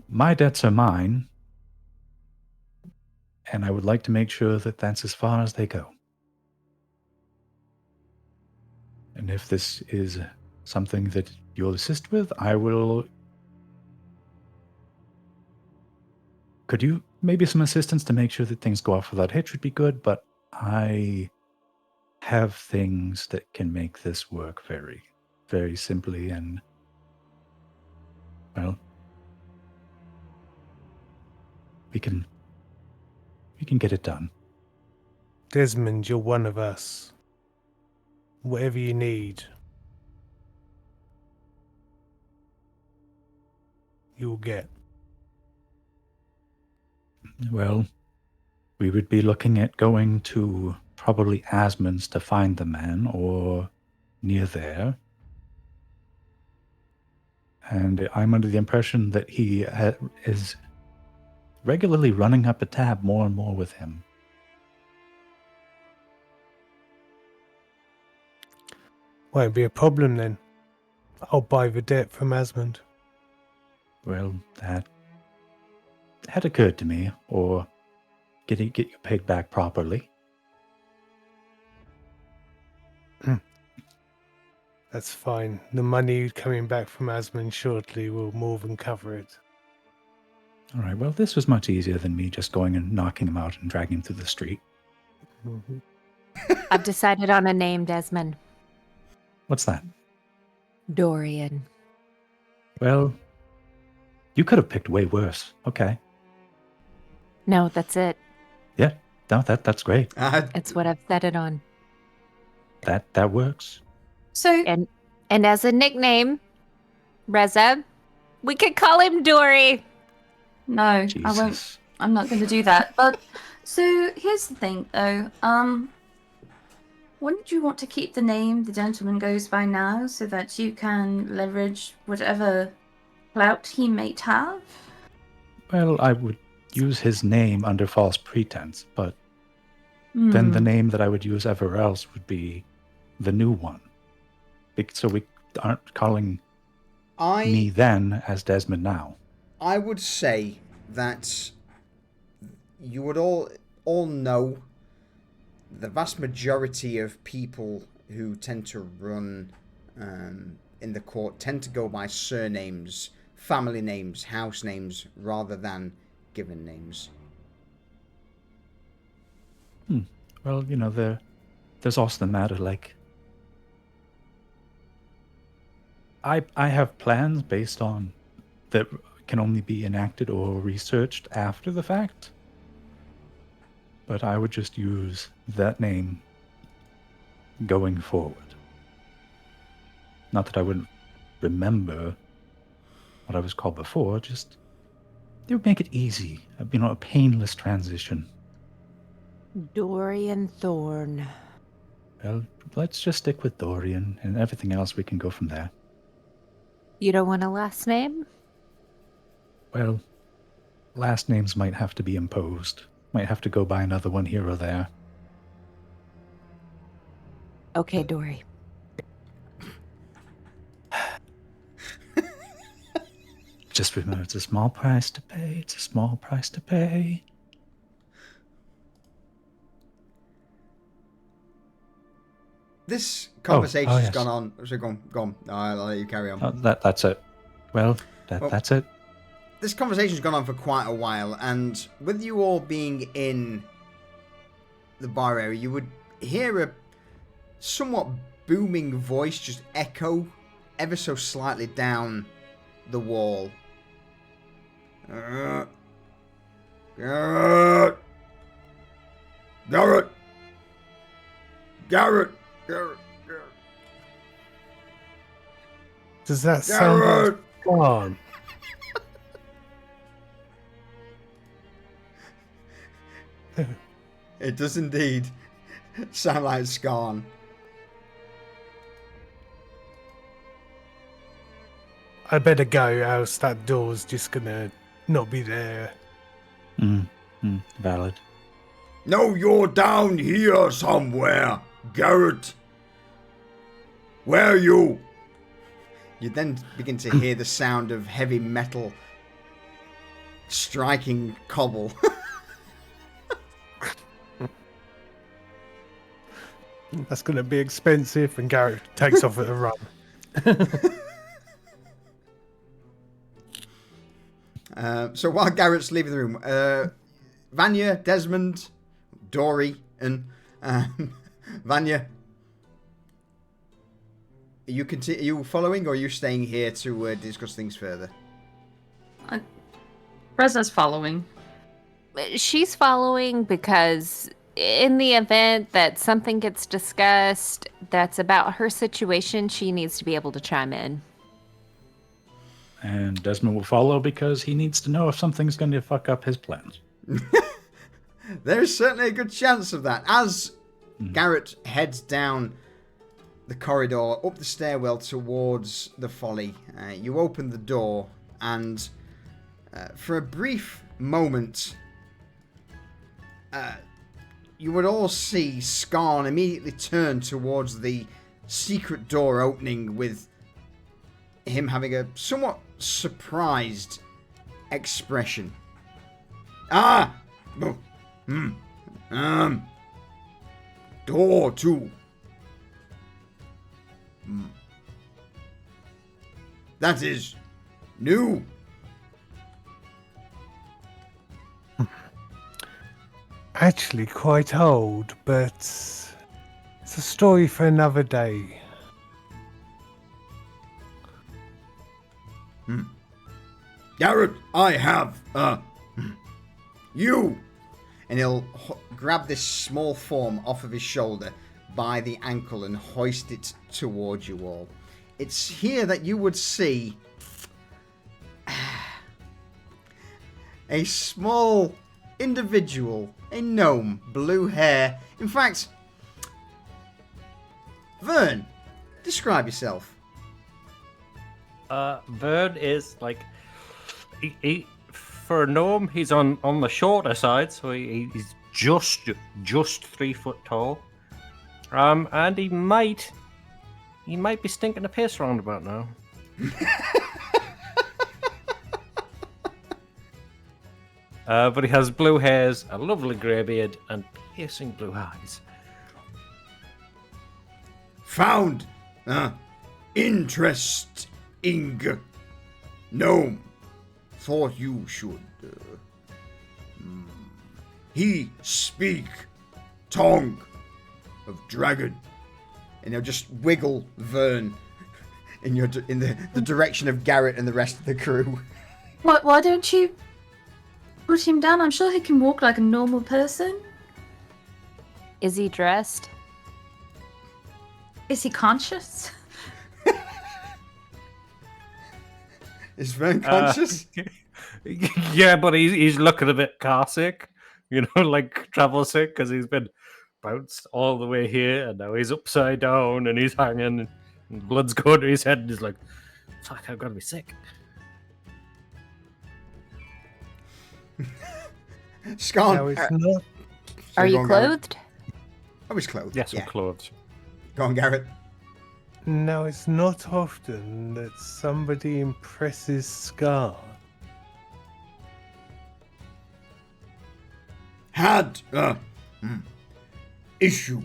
S4: my debts are mine, and I would like to make sure that that's as far as they go. And if this is something that you'll assist with, I will... Could you, maybe some assistance to make sure that things go off without hitch would be good, but I have things that can make this work very, very simply, and Well, we can get it done.
S2: Desmond, you're one of us. Whatever you need, you'll get.
S4: Well, we would be looking at going to probably Asmund's to find the man, or near there. And I'm under the impression that he is regularly running up a tab more and more with him.
S2: Won't be a problem then. I'll buy the debt from Asmund.
S4: Well, that had occurred to me, or get you paid back properly.
S2: That's fine. The money coming back from Asmund shortly will more than cover it.
S4: All right, well, this was much easier than me just going and knocking him out and dragging him through the street.
S2: Mm-hmm.
S3: I've decided on a name, Desmond.
S4: What's that?
S3: Dorian.
S4: Well, you could have picked way worse. Okay.
S3: No, that's it.
S4: Yeah, no, that's great.
S3: It's what I've set it on.
S4: That works.
S5: So,
S3: And as a nickname, Reza, we could call him Dory.
S5: no,
S4: Jesus.
S5: I won't. I'm not going to do that. But, so, here's the thing, though. Wouldn't you want to keep the name the gentleman goes by now so that you can leverage whatever clout he might have?
S4: Well, I would use his name under false pretense, but then the name that I would use everywhere else would be the new one. So we aren't calling me then as Desmond now.
S1: I would say that you would all know the vast majority of people who tend to run in the court tend to go by surnames, family names, house names, rather than given names.
S4: Well, you know, there's also the matter, like, I have plans based on that can only be enacted or researched after the fact. But I would just use that name going forward. Not that I wouldn't remember what I was called before, just it would make it easy, you know, a painless transition.
S3: Dorian Thorne.
S4: Well, let's just stick with Dorian, and everything else we can go from there.
S3: You don't want a last name?
S4: Well, last names might have to be imposed. Might have to go by another one here or there.
S3: Okay, Dory.
S4: Just remember, it's a small price to pay. It's a small price to pay.
S1: This conversation's
S4: yes.
S1: gone on. So go on. No, I'll let you carry on.
S4: That's it. Well, that's it.
S1: This conversation's gone on for quite a while, and with you all being in the bar area, you would hear a somewhat booming voice just echo ever so slightly down the wall. Garrett! Garrett! Garrett! Garrett! Garrett! Garrett!
S2: Does that sound
S1: Garrett!
S2: like Scarn?
S1: It does indeed sound like Scarn.
S2: I better go, else that door's just gonna not be there.
S4: Valid.
S6: No, you're down here somewhere, Garrett. Where are you?
S1: You then begin to hear the sound of heavy metal striking cobble.
S2: That's gonna be expensive, and Garrett takes off at a run.
S1: So while Garrett's leaving the room, Vanya, Desmond, Dory, and Vanya, are you following, or are you staying here to discuss things further?
S5: Reza's following.
S3: She's following because in the event that something gets discussed that's about her situation, she needs to be able to chime in.
S4: And Desmond will follow because he needs to know if something's going to fuck up his plans.
S1: There's certainly a good chance of that. As Garrett heads down the corridor, up the stairwell towards the folly, you open the door, and for a brief moment, you would all see Skarn immediately turn towards the secret door opening, with him having a somewhat surprised expression. Door 2. That is new.
S2: Actually quite old, but it's a story for another day.
S1: Garrett, I have, you. And he'll grab this small form off of his shoulder by the ankle and hoist it towards you all. It's here that you would see a small individual, a gnome, blue hair. In fact, Vern, describe yourself.
S7: Vern is like, he for a gnome, he's on the shorter side, so he's just 3 foot tall. And he might be stinking a piss round about now. But he has blue hairs, a lovely grey beard, and piercing blue eyes.
S1: Found interesting gnome. Thought you should. He speak tongue of dragon, and he'll just wiggle Vern in the direction of Garrett and the rest of the crew.
S5: Why don't you put him down? I'm sure he can walk like a normal person.
S3: Is he dressed?
S5: Is he conscious?
S1: Is Vern conscious?
S7: Yeah, but he's looking a bit car sick, like travel sick, because he's been bounced all the way here, and now he's upside down, and he's hanging, and blood's going to his head, and he's like, fuck, I've got to be sick.
S1: Skarn.
S2: No, it's not.
S3: Are you
S1: go on, Garrett.
S3: clothed?
S1: I was clothed.
S7: Yes,
S1: yeah.
S7: I'm clothed.
S1: Go on, Garrett.
S2: No, it's not often that somebody impresses Scar.
S1: Had issue.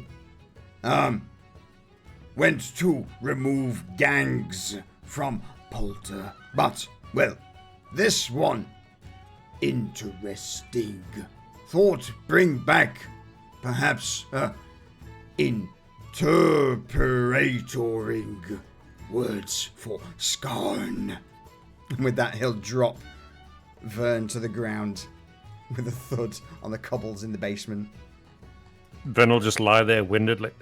S1: Went to remove gangs from Polter, but well, this one interesting. Thought bring back perhaps interpretoring words for Skarn. And with that, he'll drop Vern to the ground with a thud on the cobbles in the basement.
S7: Vern will just lie there winded, like,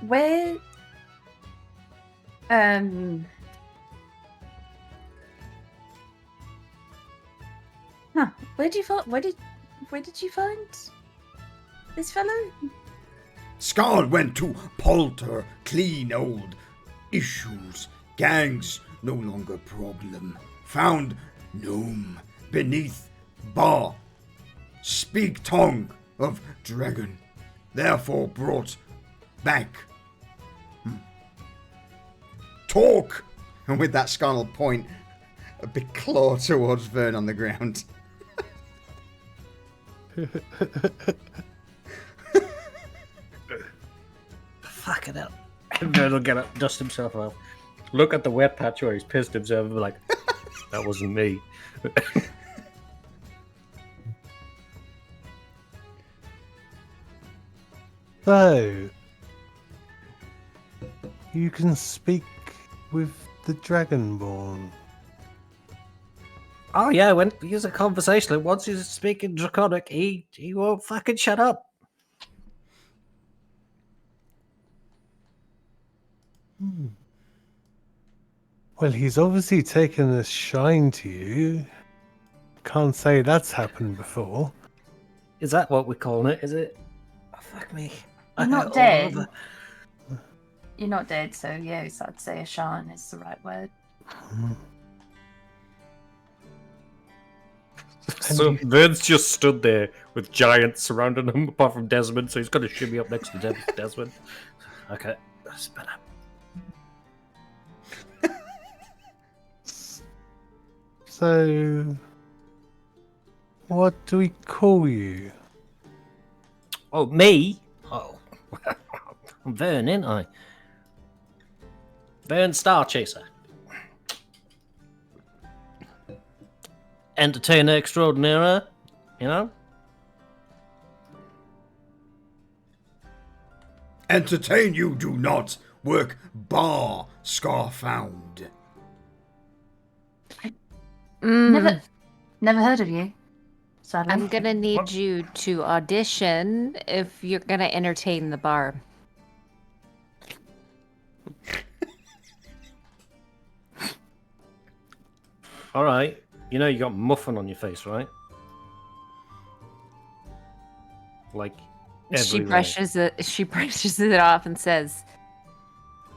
S5: Where? Where did you find this fellow?
S1: Skarn went to Polter, clean old issues. Gangs no longer problem. Found gnome beneath bar. Speak tongue of dragon. Therefore brought back. Talk! And with that, Skarn will point a big claw towards Vern on the ground.
S7: fucking hell. And Vern will get up, dust himself off, look at the wet patch where he's pissed himself, and be like, that wasn't me.
S2: So, you can speak with the Dragonborn.
S7: Oh yeah, when he's a conversationalist, once he's speaking Draconic, he won't fucking shut up.
S2: Well, he's obviously taken a shine to you. Can't say that's happened before.
S7: Is that what we're calling it? Is it? Oh, fuck me.
S5: You're not dead. You're not dead, so yes, I'd say a shine is the right word.
S7: So Vern's just stood there with giants surrounding him, apart from Desmond, so he's going to shimmy up next to Desmond. Okay, spin up.
S2: So, what do we call you?
S7: Oh, me? Oh, I'm Vern, ain't I? Vern Star Chaser. Entertainer extraordinaire, you know?
S6: Entertain you do not, work bar Scarfound.
S5: Never heard of you. Sadly.
S3: I'm gonna need you to audition if you're gonna entertain the bar.
S7: All right. You know you got muffin on your face, right? Like
S3: She
S7: everywhere.
S3: brushes it off and says,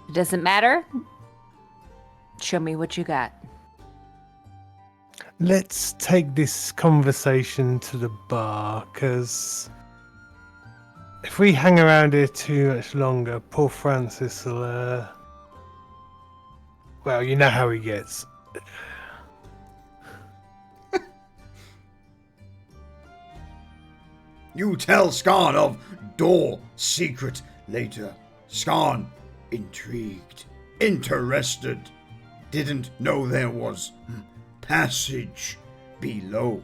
S3: "It doesn't matter. Show me what you got."
S2: Let's take this conversation to the bar, because if we hang around here too much longer, poor Francis will, well, you know how he gets.
S6: You tell Skarn of door secret later. Skarn, intrigued, interested, didn't know there was passage below.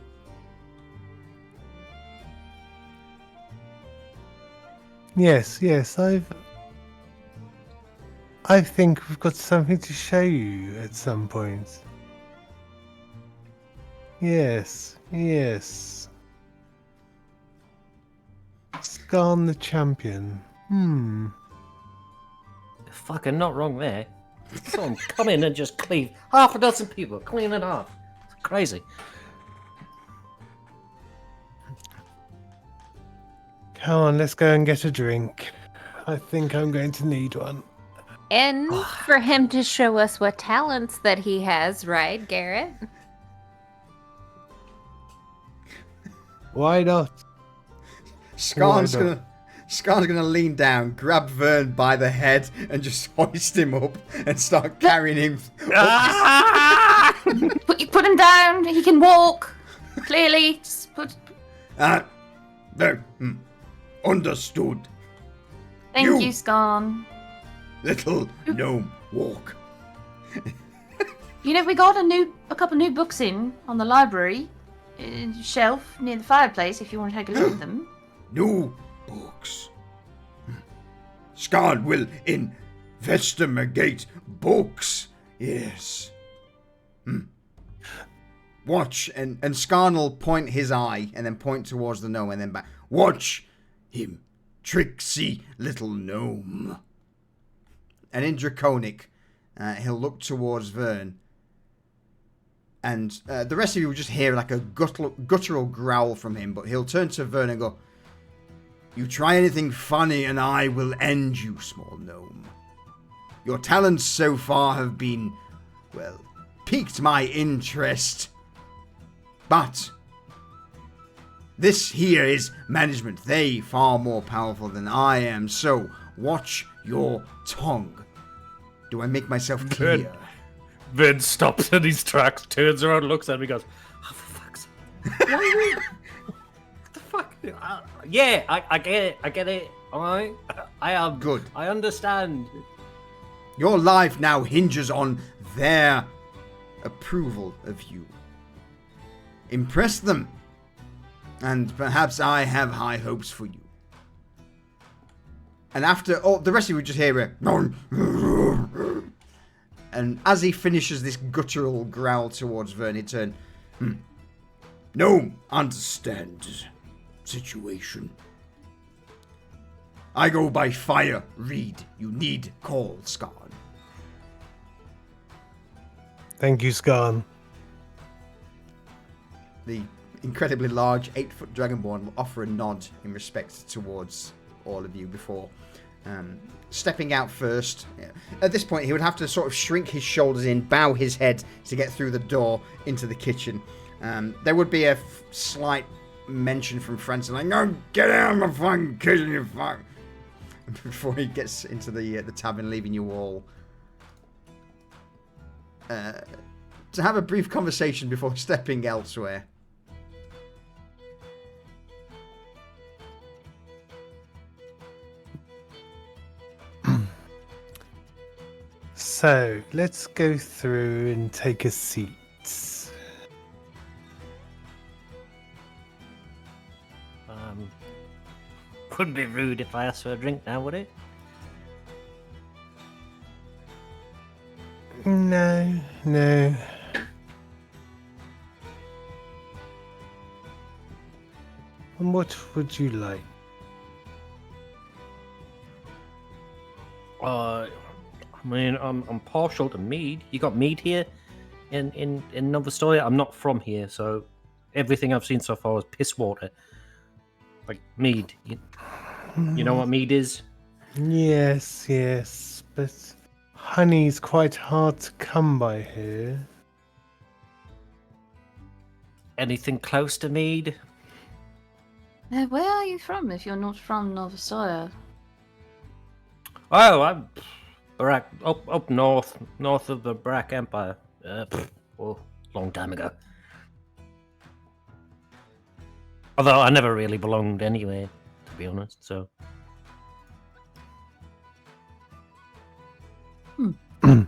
S2: Yes, I think we've got something to show you at some point. Yes. Skarn the champion.
S7: Fucking not wrong there. Someone come in and just cleave half a dozen people, clean it off. It's crazy.
S2: Come on, let's go and get a drink. I think I'm going to need one.
S3: And for him to show us what talents that he has, right, Garrett?
S2: Why not?
S1: Skarn's gonna lean down, grab Vern by the head, and just hoist him up and start carrying him.
S5: Put him down. He can walk. Clearly, just put.
S6: Understood.
S5: Thank
S6: You-
S5: you, Skarn.
S6: Little gnome walk.
S5: You know, we got a couple new books in on the library shelf near the fireplace. If you want to take a look at them.
S6: New books. Skarn will investigate books. Yes.
S1: Watch, and Skarn will point his eye and then point towards the gnome and then back.
S6: Watch him, tricksy little gnome.
S1: And in Draconic, he'll look towards Vern. And the rest of you will just hear like a guttural growl from him, but he'll turn to Vern and go, "You try anything funny and I will end you, small gnome. Your talents so far have been, well, piqued my interest. But this here is management. They far more powerful than I am, so watch your tongue. Do I make myself clear?"
S7: Vern stops in his tracks, turns around, looks at me, goes, "Oh, for fuck's sake. What the fuck? Yeah, I get it. Alright? I am
S1: Good.
S7: I understand.
S1: Your life now hinges on their approval of you. Impress them, and perhaps I have high hopes for you." And after, the rest of you would just hear it. And as he finishes this guttural growl towards Vern, he turns, No, understand situation. I go by fire, Reed. You need call, Scarn.
S2: Thank you, Scarn.
S1: The incredibly large 8-foot Dragonborn will offer a nod in respect towards all of you before stepping out first. At this point, he would have to sort of shrink his shoulders in, bow his head to get through the door into the kitchen. There would be a slight mention from Francis, like, "No, get out of my fucking kitchen, you fuck!" Before he gets into the tavern, leaving you all to have a brief conversation before stepping elsewhere.
S2: So, let's go through and take a seat.
S7: Wouldn't be rude if I asked for a drink now, would it?
S2: No. And what would you like?
S7: I mean, I'm partial to mead. You got mead here in Nova Stoya? I'm not from here, so everything I've seen so far is piss water. Like mead. You know what mead is?
S2: Yes, but honey's quite hard to come by here.
S7: Anything close to mead?
S5: Where are you from if you're not from Nova Soya?
S7: Oh, I'm up north of the Brack Empire. Long time ago. Although I never really belonged anywhere, to be honest. So.
S2: I'm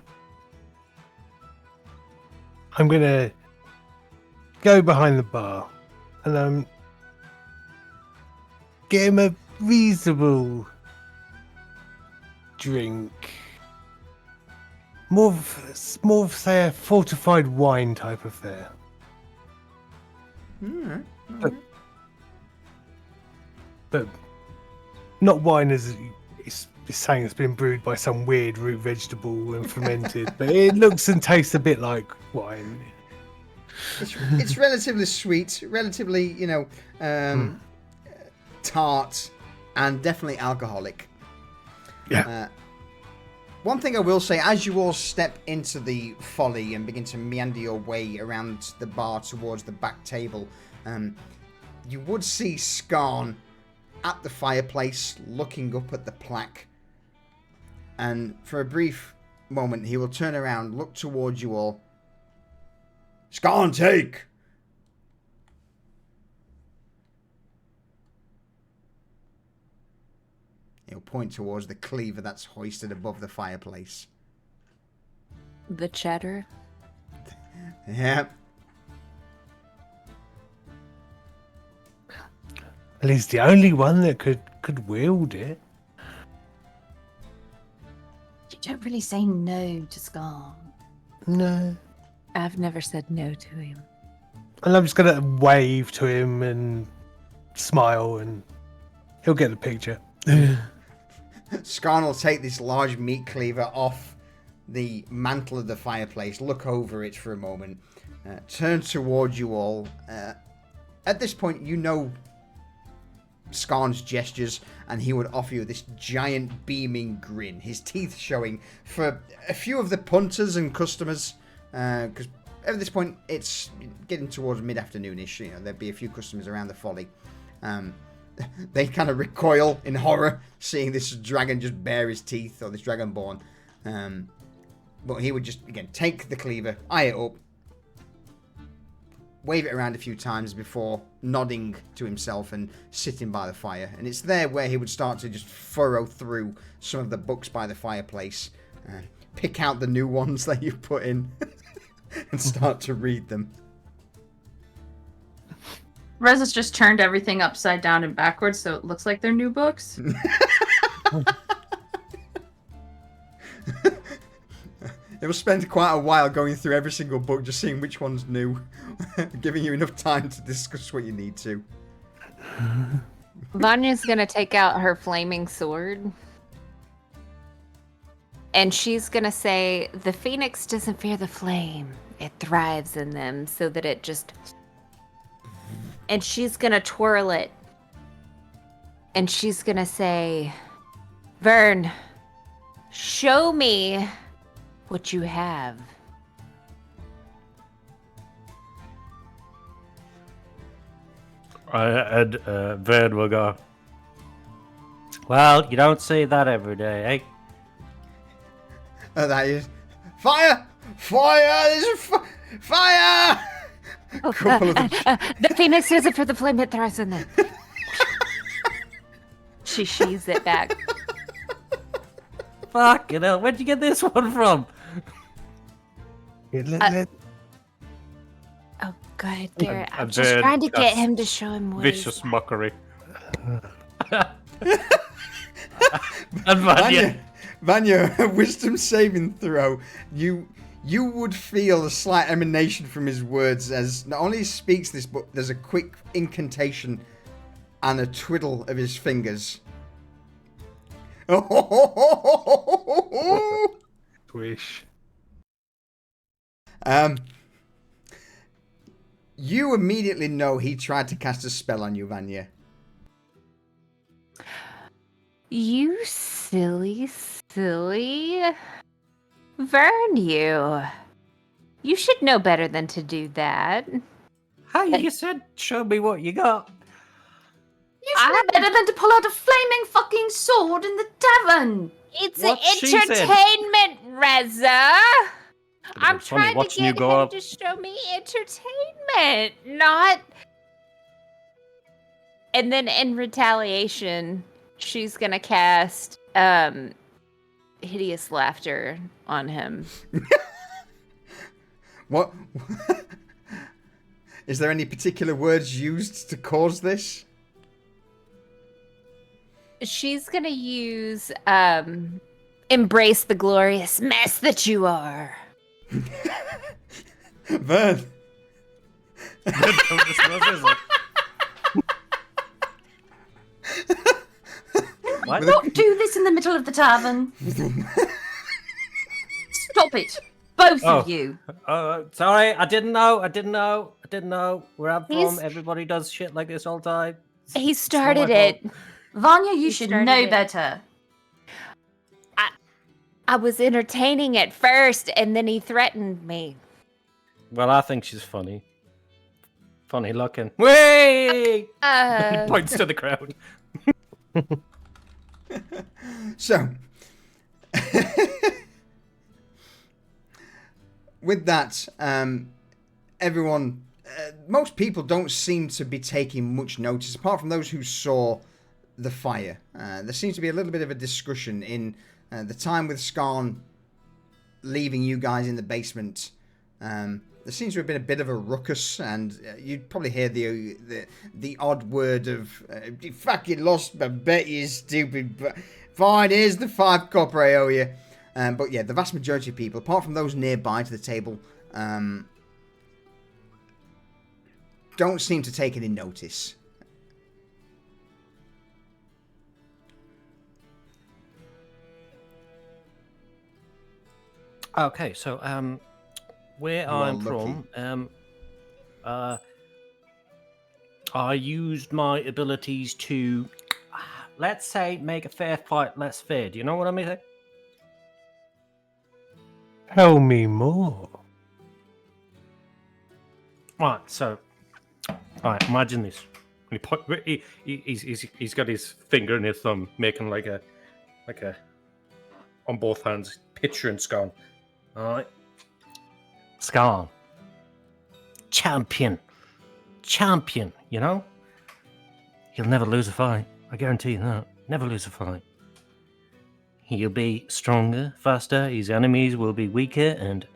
S2: gonna go behind the bar and get him a reasonable drink. More of say a fortified wine type affair. But not wine as it's saying it's been brewed by some weird root vegetable and fermented, but it looks and tastes a bit like wine.
S1: It's relatively sweet, relatively, tart, and definitely alcoholic.
S2: Yeah.
S1: One thing I will say, as you all step into the folly and begin to meander your way around the bar towards the back table, you would see Scarn at the fireplace looking up at the plaque. And for a brief moment, he will turn around, look towards you all. Scarn, take! He'll point towards the cleaver that's hoisted above the fireplace.
S3: The cheddar.
S1: Yeah.
S2: At least the only one that could wield it.
S5: You don't really say no to Scar.
S2: No.
S3: I've never said no to him.
S2: And I'm just gonna wave to him and smile, and he'll get the picture.
S1: Scarn will take this large meat cleaver off the mantle of the fireplace, look over it for a moment, turn towards you all. At this point, you know Scarn's gestures, and he would offer you this giant beaming grin, his teeth showing for a few of the punters and customers, because at this point it's getting towards mid-afternoonish. There'd be a few customers around the folly. They kind of recoil in horror seeing this dragon just bare his teeth, or this dragonborn. But he would just, again, take the cleaver, eye it up, wave it around a few times before nodding to himself and sitting by the fire. And it's there where he would start to just furrow through some of the books by the fireplace, pick out the new ones that you've put in, and start to read them.
S5: Rez has just turned everything upside down and backwards so it looks like they're new books.
S1: They'll spend quite a while going through every single book, just seeing which one's new, giving you enough time to discuss what you need to.
S3: Vanya's gonna take out her flaming sword. And she's gonna say, the phoenix doesn't fear the flame. It thrives in them so that it just... And she's gonna twirl it. And she's gonna say, Vern, show me what you have.
S7: And Vern will go, well, you don't see that every day, eh?
S1: That is... Fire! Fire! There's fire! Couple of them.
S3: The phoenix doesn't fear the flame, it thrives in them. She sheaves it back.
S7: Fucking hell, where'd you get this one from?
S3: Oh, God, Garrett. I'm
S7: And
S3: just
S7: then
S3: trying to get
S7: that's
S3: him to show him what he's
S7: Vicious
S3: like.
S7: mockery. And Vanya.
S1: Vanya, wisdom saving throw. You would feel a slight emanation from his words as not only he speaks this, but there's a quick incantation and a twiddle of his fingers.
S2: Wish.
S1: You immediately know he tried to cast a spell on you, Vanya.
S3: You silly. Vern, you should know better than to do that.
S7: Hey, you said show me what you got.
S5: You should know better than to pull out a flaming fucking sword in the tavern.
S3: It's
S7: What
S3: an
S7: she said.
S3: entertainment, Reza. I'm
S7: It's funny
S3: trying to
S7: watching you
S3: get
S7: go
S3: him
S7: up.
S3: to show me entertainment, not... And then in retaliation, she's gonna cast hideous laughter on him.
S1: What? Is there any particular words used to cause this?
S3: She's gonna use embrace the glorious mess that you are.
S1: Vern.
S7: What?
S5: Don't do this in the middle of the tavern. Stop it, both of you.
S7: Sorry, I didn't know. Where I'm
S3: He's-
S7: from, everybody does shit like this all the time.
S3: He
S7: It's not my
S3: started
S7: fault.
S3: it.
S5: Vanya, you
S3: You
S5: should
S3: started
S5: know
S3: it.
S5: better.
S3: I was entertaining at first, and then he threatened me.
S7: Well, I think she's funny. Funny looking. Whee! Points to the crowd.
S1: So, with that, everyone, most people don't seem to be taking much notice, apart from those who saw the fire. There seems to be a little bit of a discussion in the time with Skarn leaving you guys in the basement. There seems to have been a bit of a ruckus, and you'd probably hear the odd word of "You fucking lost my bet, you stupid." But fine, here's the 5 copper I owe you. But yeah, the vast majority of people, apart from those nearby to the table, don't seem to take any notice.
S7: Okay, so where
S1: are
S7: I'm from, I used my abilities to, let's say, make a fair fight less fair. Do you know what I mean?
S2: Tell me more.
S7: Right, so, alright, imagine this. He's got his finger and his thumb making like a, on both hands, picturing Skarn. Alright. Skarn. Champion, you know? He'll never lose a fight. I guarantee you that. Never lose a fight. He'll be stronger, faster, his enemies will be weaker, and...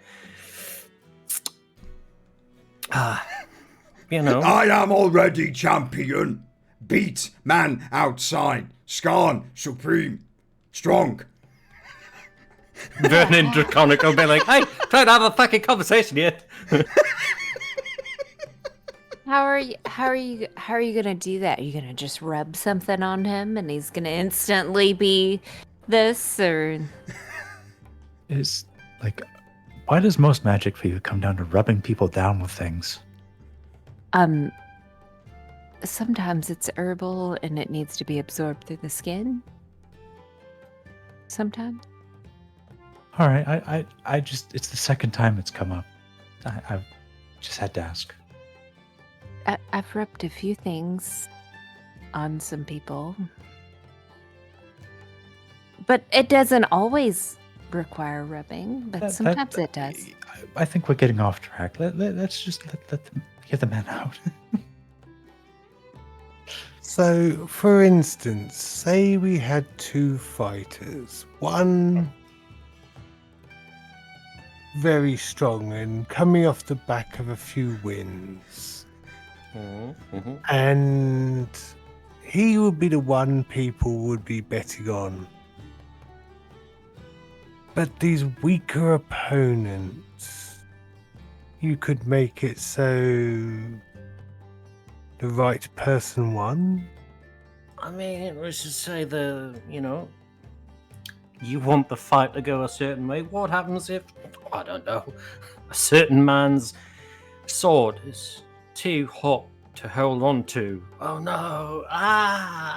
S7: you know.
S6: I am already champion. Beat man outside. Skarn supreme. Strong.
S7: Vernon Draconic will be like, hey, try to have a fucking conversation yet.
S3: How are you gonna do that? Are you gonna just rub something on him and he's gonna instantly be this, or
S4: Is like, why does most magic for you come down to rubbing people down with things?
S3: sometimes it's herbal and it needs to be absorbed through the skin. Sometimes.
S4: All right, I just, it's the second time it's come up. I've just had to ask.
S3: I've rubbed a few things on some people. But it doesn't always require rubbing, but sometimes it does.
S4: I think we're getting off track. Let's just let them get the man out.
S2: So, for instance, say we had two fighters. One very strong and coming off the back of a few wins.
S7: Mm-hmm.
S2: And he would be the one people would be betting on. But these weaker opponents, you could make it so the right person won.
S7: I mean, let's just say you want the fight to go a certain way. What happens if, I don't know, a certain man's sword is too hot to hold on to? Oh no,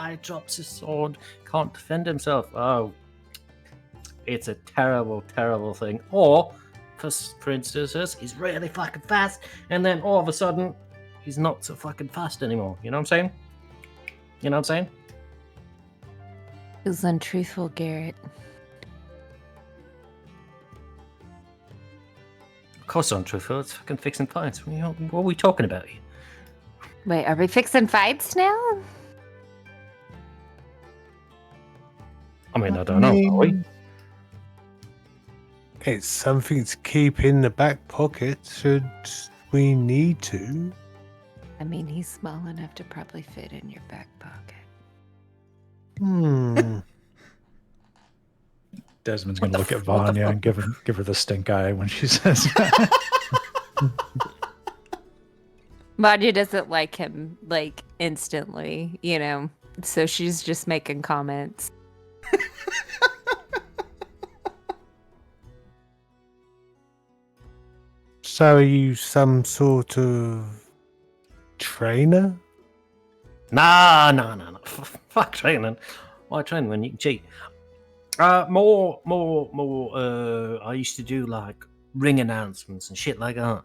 S7: he drops his sword, can't defend himself. Oh, it's a terrible, terrible thing. Or, for instance, he's really fucking fast, and then all of a sudden, he's not so fucking fast anymore. You know what I'm saying? You know what I'm saying?
S3: It was untruthful, Garrett.
S7: Of course untruthful. It's fucking fixing fights. What are we talking about here?
S3: Wait, are we fixing fights now?
S7: I mean, I don't know. Are we?
S2: It's something to keep in the back pocket should we need to.
S3: I mean, he's small enough to probably fit in your back pocket.
S4: Desmond's gonna look at Vanya and give her the stink eye when she says that.
S3: Vanya doesn't like him, instantly, so she's just making comments.
S2: So are you some sort of trainer?
S7: No. Fuck training. Why train when you can cheat? More. I used to do ring announcements and shit like that.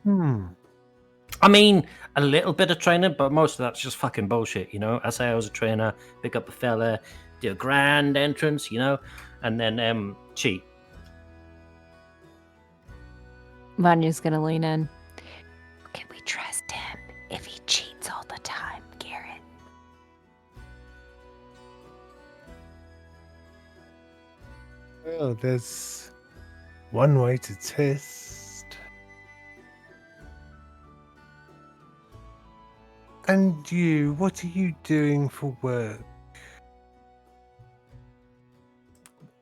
S7: I mean, a little bit of training, but most of that's just fucking bullshit. I say I was a trainer, pick up a fella, do a grand entrance, and then cheat.
S3: Vanya's gonna lean in. Can we trust him if he cheats all the time, Garrett?
S2: Well, there's one way to test. And you, what are you doing for work?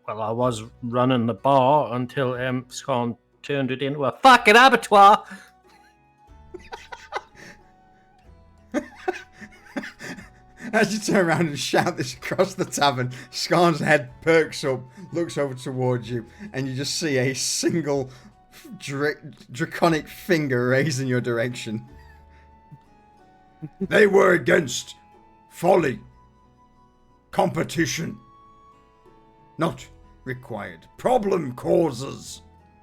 S7: Well, I was running the bar until Scon turned it into a fucking abattoir.
S1: As you turn around and shout this across the tavern, Scarn's head perks up, looks over towards you, and you just see a single draconic finger raised in your direction. They were against folly. Competition. Not required. Problem causes.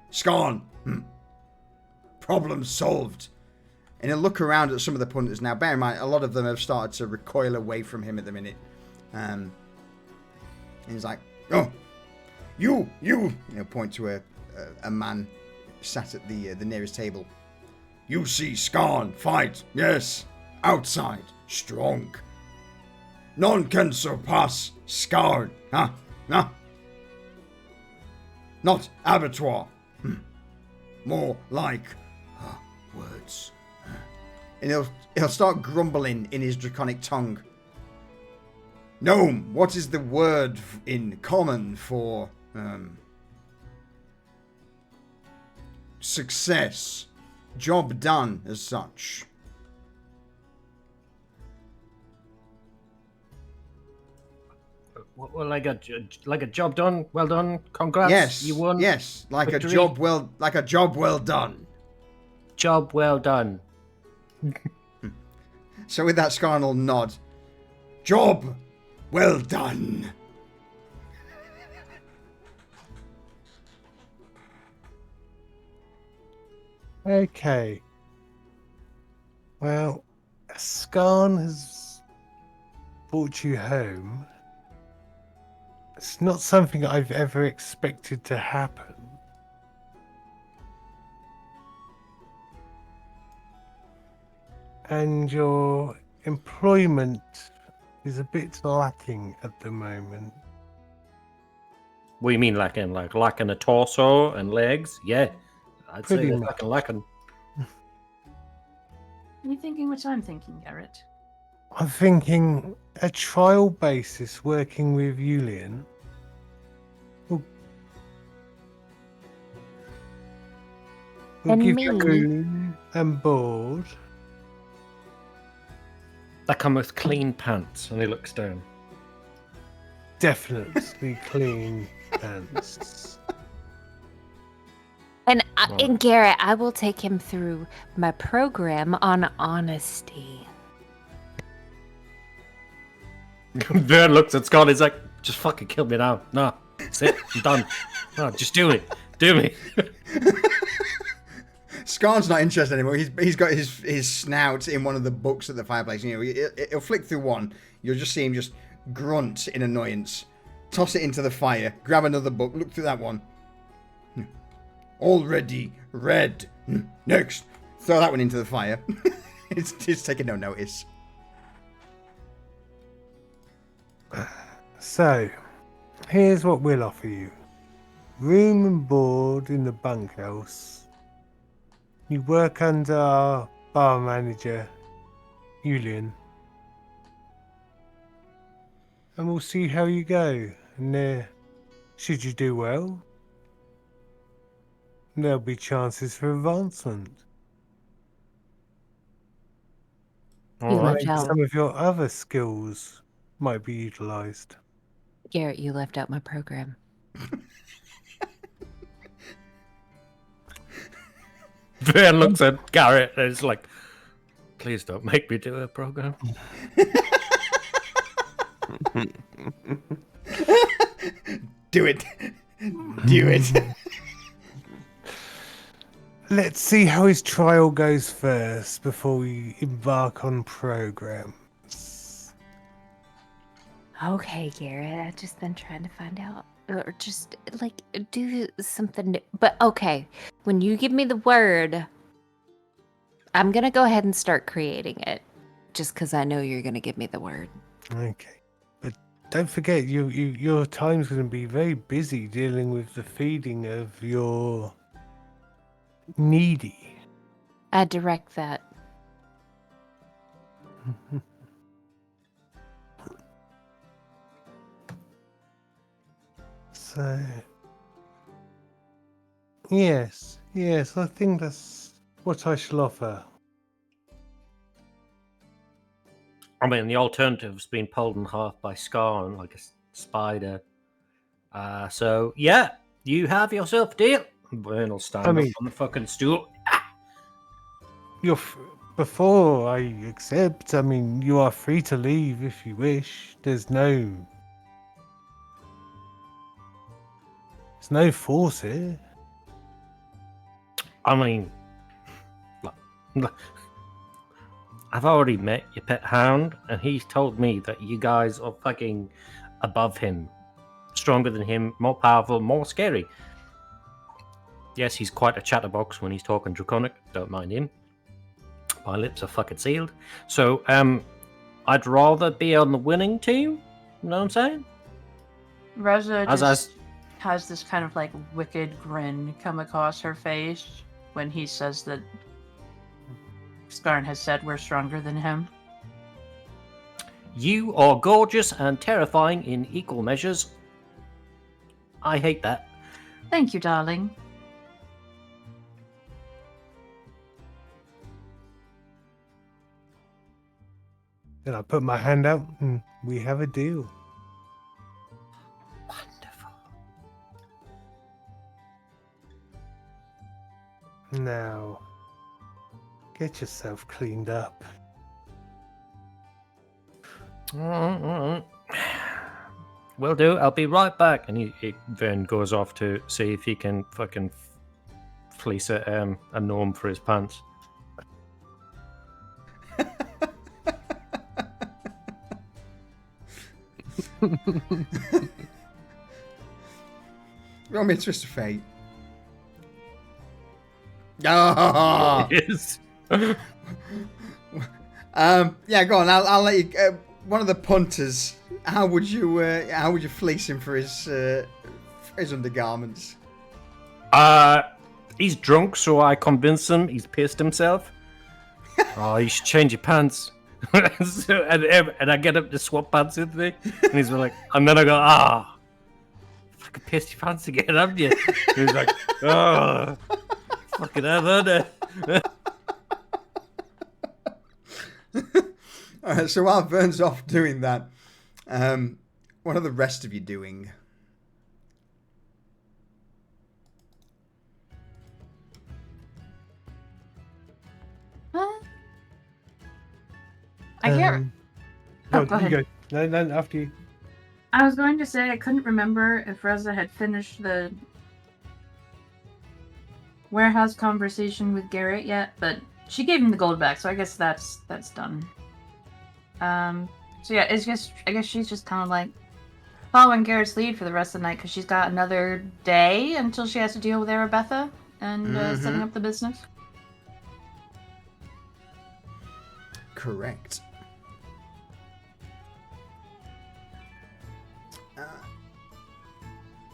S1: Scarn. Problem solved. And he'll look around at some of the punters now. Bear in mind, a lot of them have started to recoil away from him at the minute. And he's like, oh, you point to a man sat at the nearest table. You see Scarn fight, yes, outside, strong. None can surpass Scarn, huh? Not abattoir. More like words. And he'll start grumbling in his draconic tongue. Gnome, what is the word in common for success? Job done, as such.
S7: Well, like a job done, well done, congrats,
S1: Yes,
S7: you won.
S1: yes, like
S7: Victory.
S1: a job well done.
S7: Job well done.
S1: So with that Scarn will nod. Job well done.
S2: Okay. Well, Skarn has brought you home. It's not something I've ever expected to happen. And your employment is a bit lacking at the moment.
S7: What do you mean lacking? Like lacking a torso and legs? Yeah, I'd
S2: Pretty
S7: say they're
S2: much.
S7: fucking lacking.
S5: Are you thinking what I'm thinking, Garrett?
S2: I'm thinking a trial basis working with Julian. We'll
S3: And
S2: give
S3: me.
S2: you room and board.
S7: That come with clean pants, and he looks down.
S2: Definitely clean pants.
S3: And,
S7: Right.
S3: and Garrett, I will take him through my program on honesty.
S7: Vern looks at Scott. He's like, "Just fucking kill me now. No, that's it. I'm done. No, just do it. Do me."
S1: Scarn's not interested anymore. He's got his snout in one of the books at the fireplace. You know, he'll flick through one. You'll just see him just grunt in annoyance, toss it into the fire, grab another book, look through that one. Already read. Next, throw that one into the fire. It's taking no notice.
S2: So, here's what we'll offer you. Room and board in the bunkhouse. You work under our bar manager, Julian. And we'll see how you go. And should you do well, there'll be chances for advancement.
S3: You
S7: All right.
S3: left out,
S2: Some of your other skills might be utilized.
S3: Garrett, you left out my program.
S7: Vern looks at Garrett and is like, "Please don't make me do a program."
S1: Do it. Do it.
S2: Let's see how his trial goes first before we embark on programs.
S3: Okay, Garrett, I've just been trying to find out. Or just, like, do something new. But, okay, when you give me the word, I'm going to go ahead and start creating it. Just because I know you're going to give me the word.
S2: Okay. But don't forget, your time's going to be very busy dealing with the feeding of your needy.
S3: I direct that.
S2: So, yes, I think that's what I shall offer.
S7: I mean, the alternative's been pulled in half by Scarn, like a spider. So, yeah, you have yourself a deal. Vern will stand up on the fucking stool.
S2: Before I accept, I mean, you are free to leave if you wish. There's no force here.
S7: I mean, I've already met your pet hound, and he's told me that you guys are fucking above him, stronger than him, more powerful, more scary. Yes, he's quite a chatterbox when he's talking draconic. Don't mind him. My lips are fucking sealed. So, I'd rather be on the winning team. You know what I'm saying?
S5: Reza
S7: As
S5: just has this kind of like wicked grin come across her face when he says that Skarn has said we're stronger than him.
S7: You are gorgeous and terrifying in equal measures. I hate that.
S5: Thank you, darling.
S2: Then I put my hand out and we have a deal.
S7: Wonderful.
S2: Now, get yourself cleaned up.
S7: Will do. I'll be right back. And he then goes off to see if he can fucking fleece a gnome for his pants.
S1: Roll me a twist of fate. Oh!
S7: Yes.
S1: Yeah, go on. I'll let you. One of the punters. How would you fleece him for his undergarments?
S7: He's drunk, so I convince him he's pissed himself. Oh, you should change your pants. and I get him to swap pants with me, and he's like, and then I go, fucking pissed your pants again, haven't you? And he's like, fucking hell, aren't I?
S1: Alright, so while Vern's off doing that, what are the rest of you doing?
S5: I can't.
S2: Go,
S5: go
S2: you
S5: ahead.
S2: go. No, after you.
S5: I was going to say I couldn't remember if Reza had finished the warehouse conversation with Garrett yet, but she gave him the gold back, so I guess that's done. So yeah, I guess she's just kind of like following Garrett's lead for the rest of the night because she's got another day until she has to deal with Arabetha and setting up the business.
S1: Correct.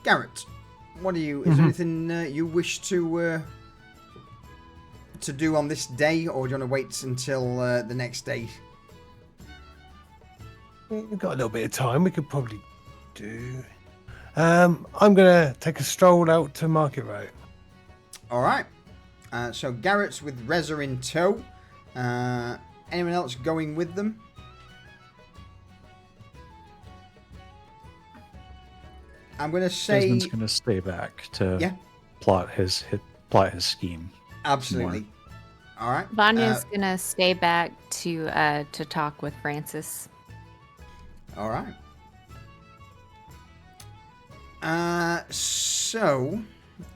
S1: Garrett, what are you? Is there anything you wish to do on this day, or do you want to wait until the next day?
S2: We've got a little bit of time. We could probably do. I'm gonna take a stroll out to Market Row.
S1: All right. So Garrett's with Reza in tow. Anyone else going with them? I'm gonna say
S4: Desmond's gonna stay back to plot his scheme.
S1: Absolutely.
S4: More.
S1: All right.
S3: Vanya's gonna stay back to talk with Francis.
S1: All right. So,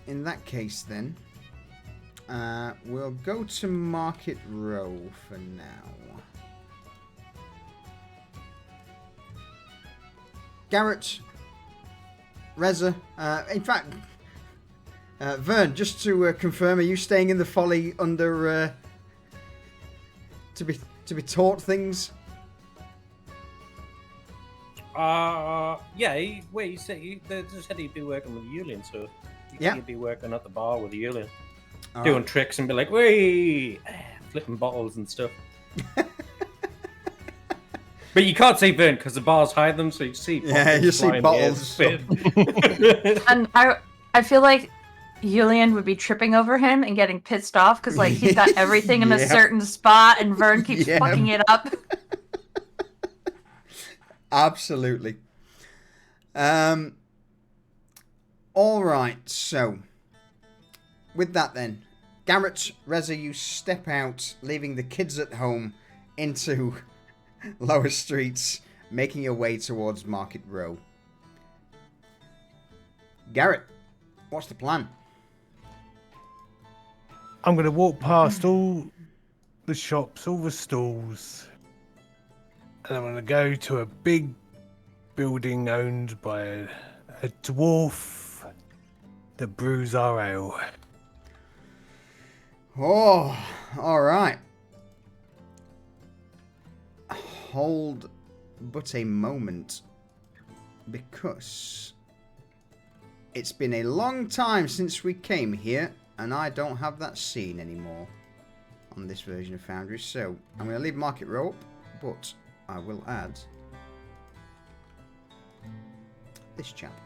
S1: in that case, then, we'll go to Market Row for now. Garrett, Reza, in fact, Vern, just to confirm, are you staying in the Folly under to be taught things?
S7: Yeah, you said he'd be working with Yulian, so he'd be working at the bar with Yulian. Doing tricks and be like, "Wee!" flipping bottles and stuff. But you can't see Vern because the bars hide them, so you see
S1: you see bottles.
S5: And I feel like Yulian would be tripping over him and getting pissed off because like he's got everything in a certain spot and Vern keeps fucking it up.
S1: Absolutely. All right, so with that then, Garrett, Reza, you step out, leaving the kids at home into lower streets, making your way towards Market Row. Garrett, what's the plan?
S2: I'm going to walk past all the shops, all the stalls, and I'm going to go to a big building owned by a dwarf that brews our ale.
S1: Oh, all right. Hold but a moment, because it's been a long time since we came here, and I don't have that scene anymore on this version of Foundry, so I'm going to leave Market Row up, but I will add this chap.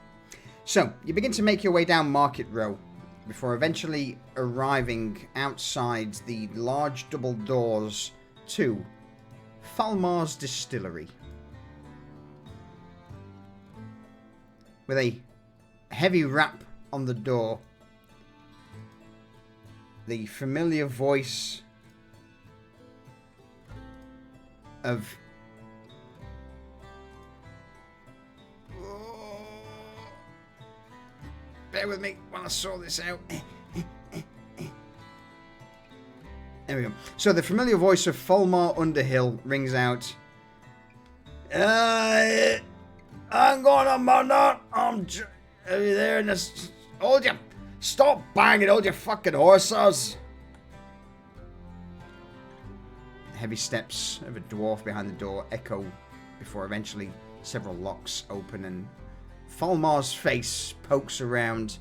S1: So, you begin to make your way down Market Row before eventually arriving outside the large double doors to Falmar's Distillery. With a heavy rap on the door, the familiar voice of bear with me while I sort this out. There we go. So the familiar voice of Falmar Underhill rings out. Hang on a minute. Are you there in this? Hold you. Stop banging, hold your fucking horses. Heavy steps of a dwarf behind the door echo before eventually several locks open and Falmar's face pokes around.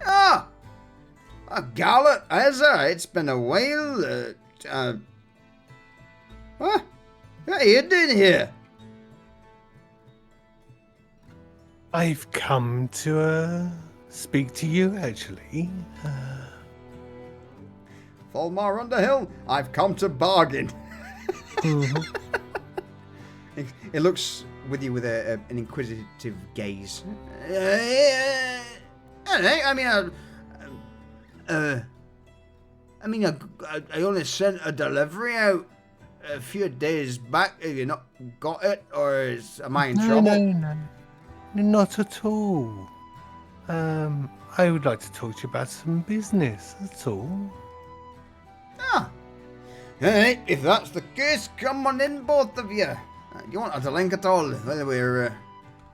S1: Ah! A Gallet, Ezra, it's been a while. What? What are you doing here?
S2: I've come to speak to you, actually.
S1: Falmar Underhill, I've come to bargain.
S2: Mhm.
S1: It looks with you with an inquisitive gaze. I only sent a delivery out a few days back. Have you not got it, or am I in trouble?
S2: No, not at all. I would like to talk to you about some business, that's all.
S1: Ah, alright, if that's the case, come on in, both of you. You want to link at all? Well, we're,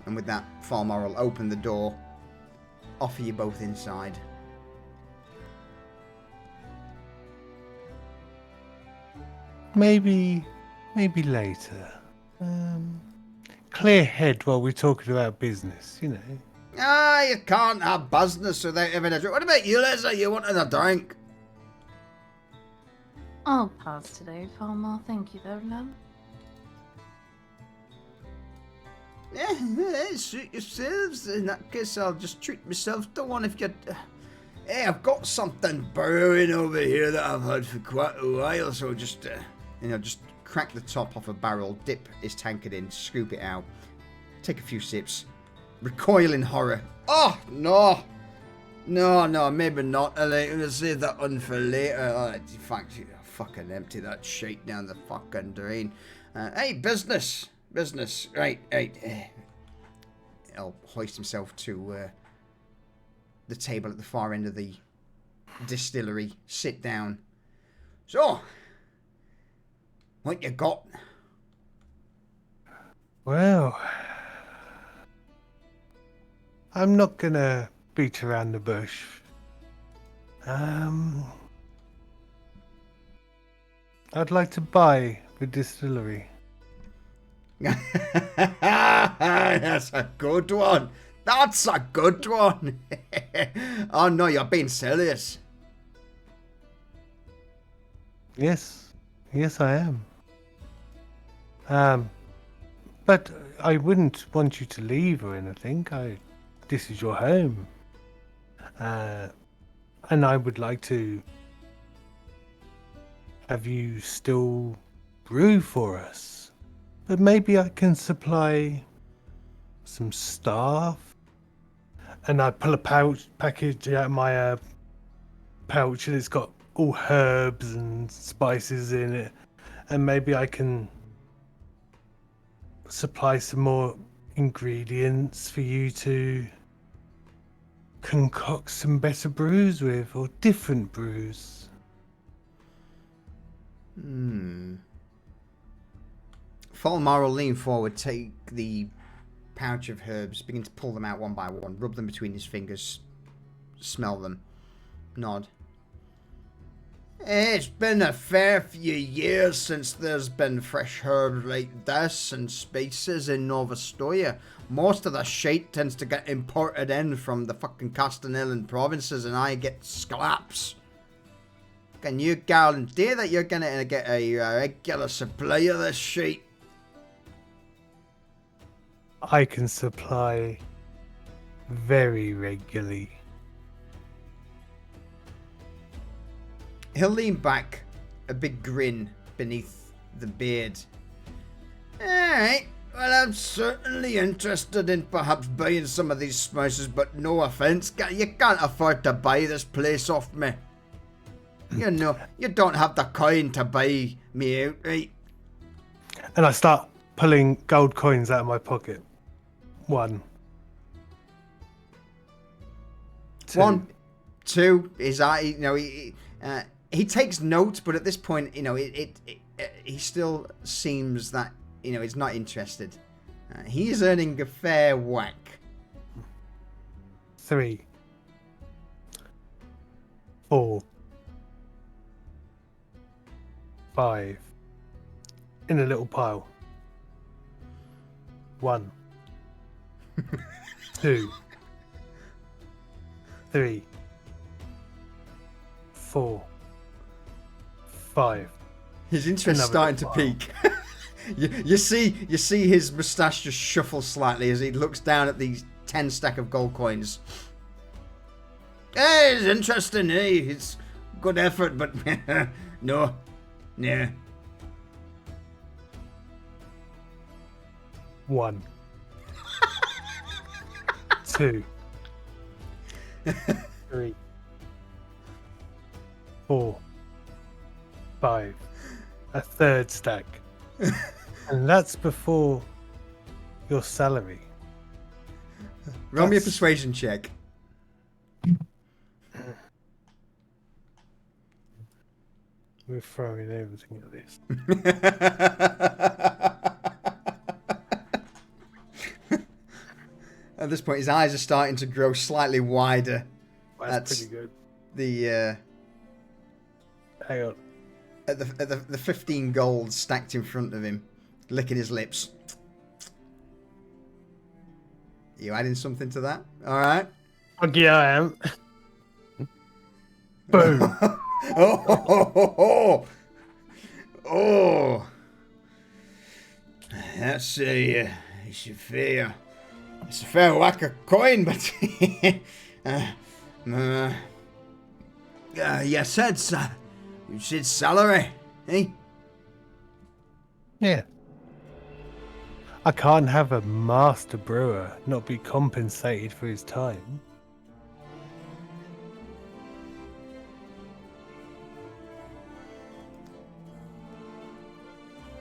S1: and with that, Falmar will open the door, offer you both inside.
S2: Maybe later. Clear head while we're talking about business, you know.
S1: Ah, you can't have business without having a drink. What about you, Liz? Are you wanting a drink?
S5: I'll pass today, Falmar. Thank you, though, love.
S1: Yeah, suit yourselves. In that case, I'll just treat myself to one if you... Hey, I've got something brewing over here that I've had for quite a while, so just, just crack the top off a barrel, dip his tankard in, scoop it out, take a few sips, recoil in horror. Oh, no! No, maybe not. I'm going to save that one for later. In fact, you fucking empty that shit down the fucking drain. Hey, business. Right. He'll hoist himself to the table at the far end of the distillery. Sit down. So, what you got?
S2: Well, I'm not gonna beat around the bush. I'd like to buy the distillery.
S1: That's a good one. Oh no, you're being serious.
S2: Yes, I am. But I wouldn't want you to leave or anything. This is your home. And I would like to have you still brew for us. But maybe I can supply some staff. And I pull a package out of my pouch, and it's got all herbs and spices in it. And maybe I can supply some more ingredients for you to concoct some better brews with, or different brews.
S1: Falmar will lean forward, take the pouch of herbs, begin to pull them out one by one, rub them between his fingers, smell them, nod. It's been a fair few years since there's been fresh herbs like this and spices in Nova Stoya. Most of the shit tends to get imported in from the fucking Castanillan provinces, and I get scraps. Can you guarantee that you're gonna get a regular supply of this shit?
S2: I can supply very regularly.
S1: He'll lean back, a big grin beneath the beard. Alright, well, I'm certainly interested in perhaps buying some of these spices, but no offense, you can't afford to buy this place off me. You know, you don't have the coin to buy me out, right?
S2: And I start pulling gold coins out of my pocket. 1. 2.
S1: 1, 2. Is that, you know, he takes note, but at this point, you know, he still seems that, you know, he's not interested. He's earning a fair whack.
S2: 3. 4. 5. In a little pile. 1. 2. 3. 4. 5.
S1: His interest starting to peak. you see his moustache just shuffle slightly as he looks down at these 10 stack of gold coins. Hey, it's interesting, hey, it's good effort, but no. Yeah.
S2: 1. 2. 3. 4. 5. A third stack. And that's before your salary.
S1: Roll me a persuasion check.
S2: We're throwing everything at this.
S1: At this point, his eyes are starting to grow slightly wider.
S2: That's pretty good.
S1: The
S2: Hang on.
S1: at the 15 gold stacked in front of him, licking his lips. You adding something to that? All right.
S2: Yeah, I am. Boom.
S1: Oh. That's it's a fair whack of coin, but you said salary, eh?
S2: Yeah. I can't have a master brewer not be compensated for his time.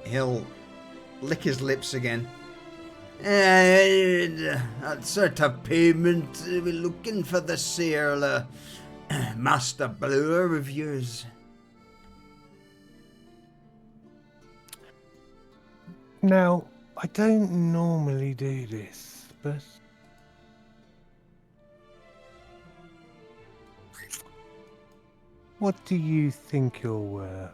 S1: He'll lick his lips again. That sort of payment, we're looking for the sale, master brewer of yours.
S2: Now, I don't normally do this, but what do you think you're worth?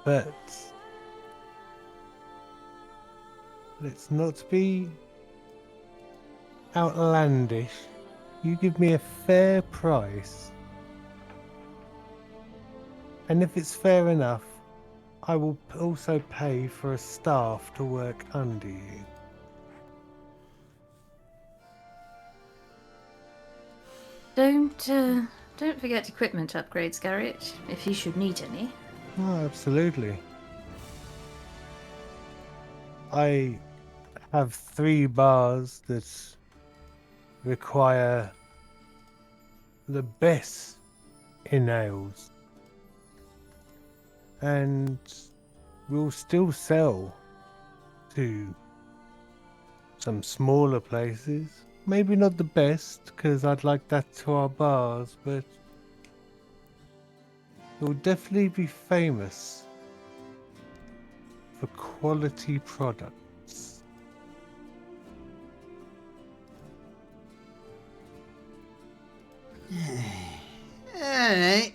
S2: But let's not be outlandish. You give me a fair price, and if it's fair enough, I will also pay for a staff to work under you.
S5: Don't forget equipment upgrades, Garrett, if you should need any.
S2: Oh, absolutely. I have 3 bars that require the best in ales, and we'll still sell to some smaller places. Maybe not the best, because I'd like that to our bars, but it will definitely be famous for quality products.
S1: Alright.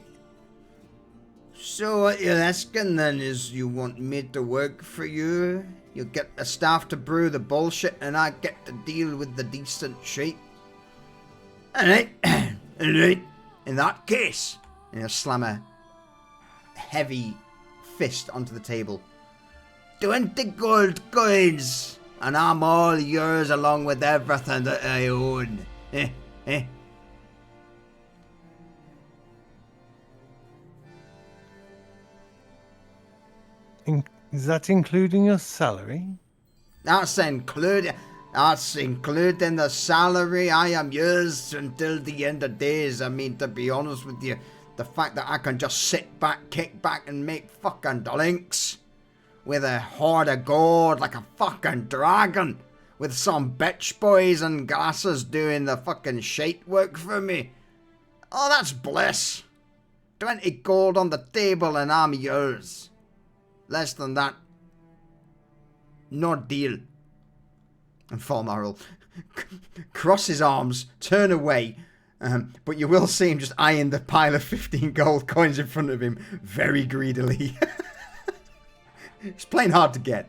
S1: So what you're asking then is you want me to work for you? You get the staff to brew the bullshit and I get to deal with the decent shit? Alright. Alright. In that case. And he'll slam a heavy fist onto the table. 20 gold coins, and I'm all yours along with everything that I own.
S2: Is that including your salary?
S1: That's including the salary. I am yours until the end of days. I mean, to be honest with you, the fact that I can just sit back, kick back, and make fucking dolinks with a hoard of gold like a fucking dragon, with some bitch boys and glasses doing the fucking shite work for me. Oh, that's bliss. 20 gold on the table and I'm yours. Less than that, no deal. And Falmar will cross his arms, turn away, but you will see him just eyeing the pile of 15 gold coins in front of him very greedily. It's playing hard to get.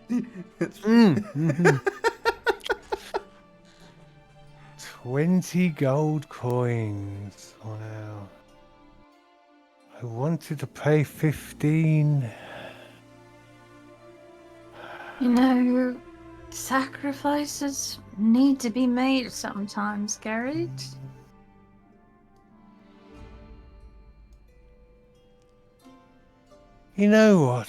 S2: 20 gold coins. Wow. I wanted to pay 15.
S5: You know, sacrifices need to be made sometimes, Garrett.
S2: You know what?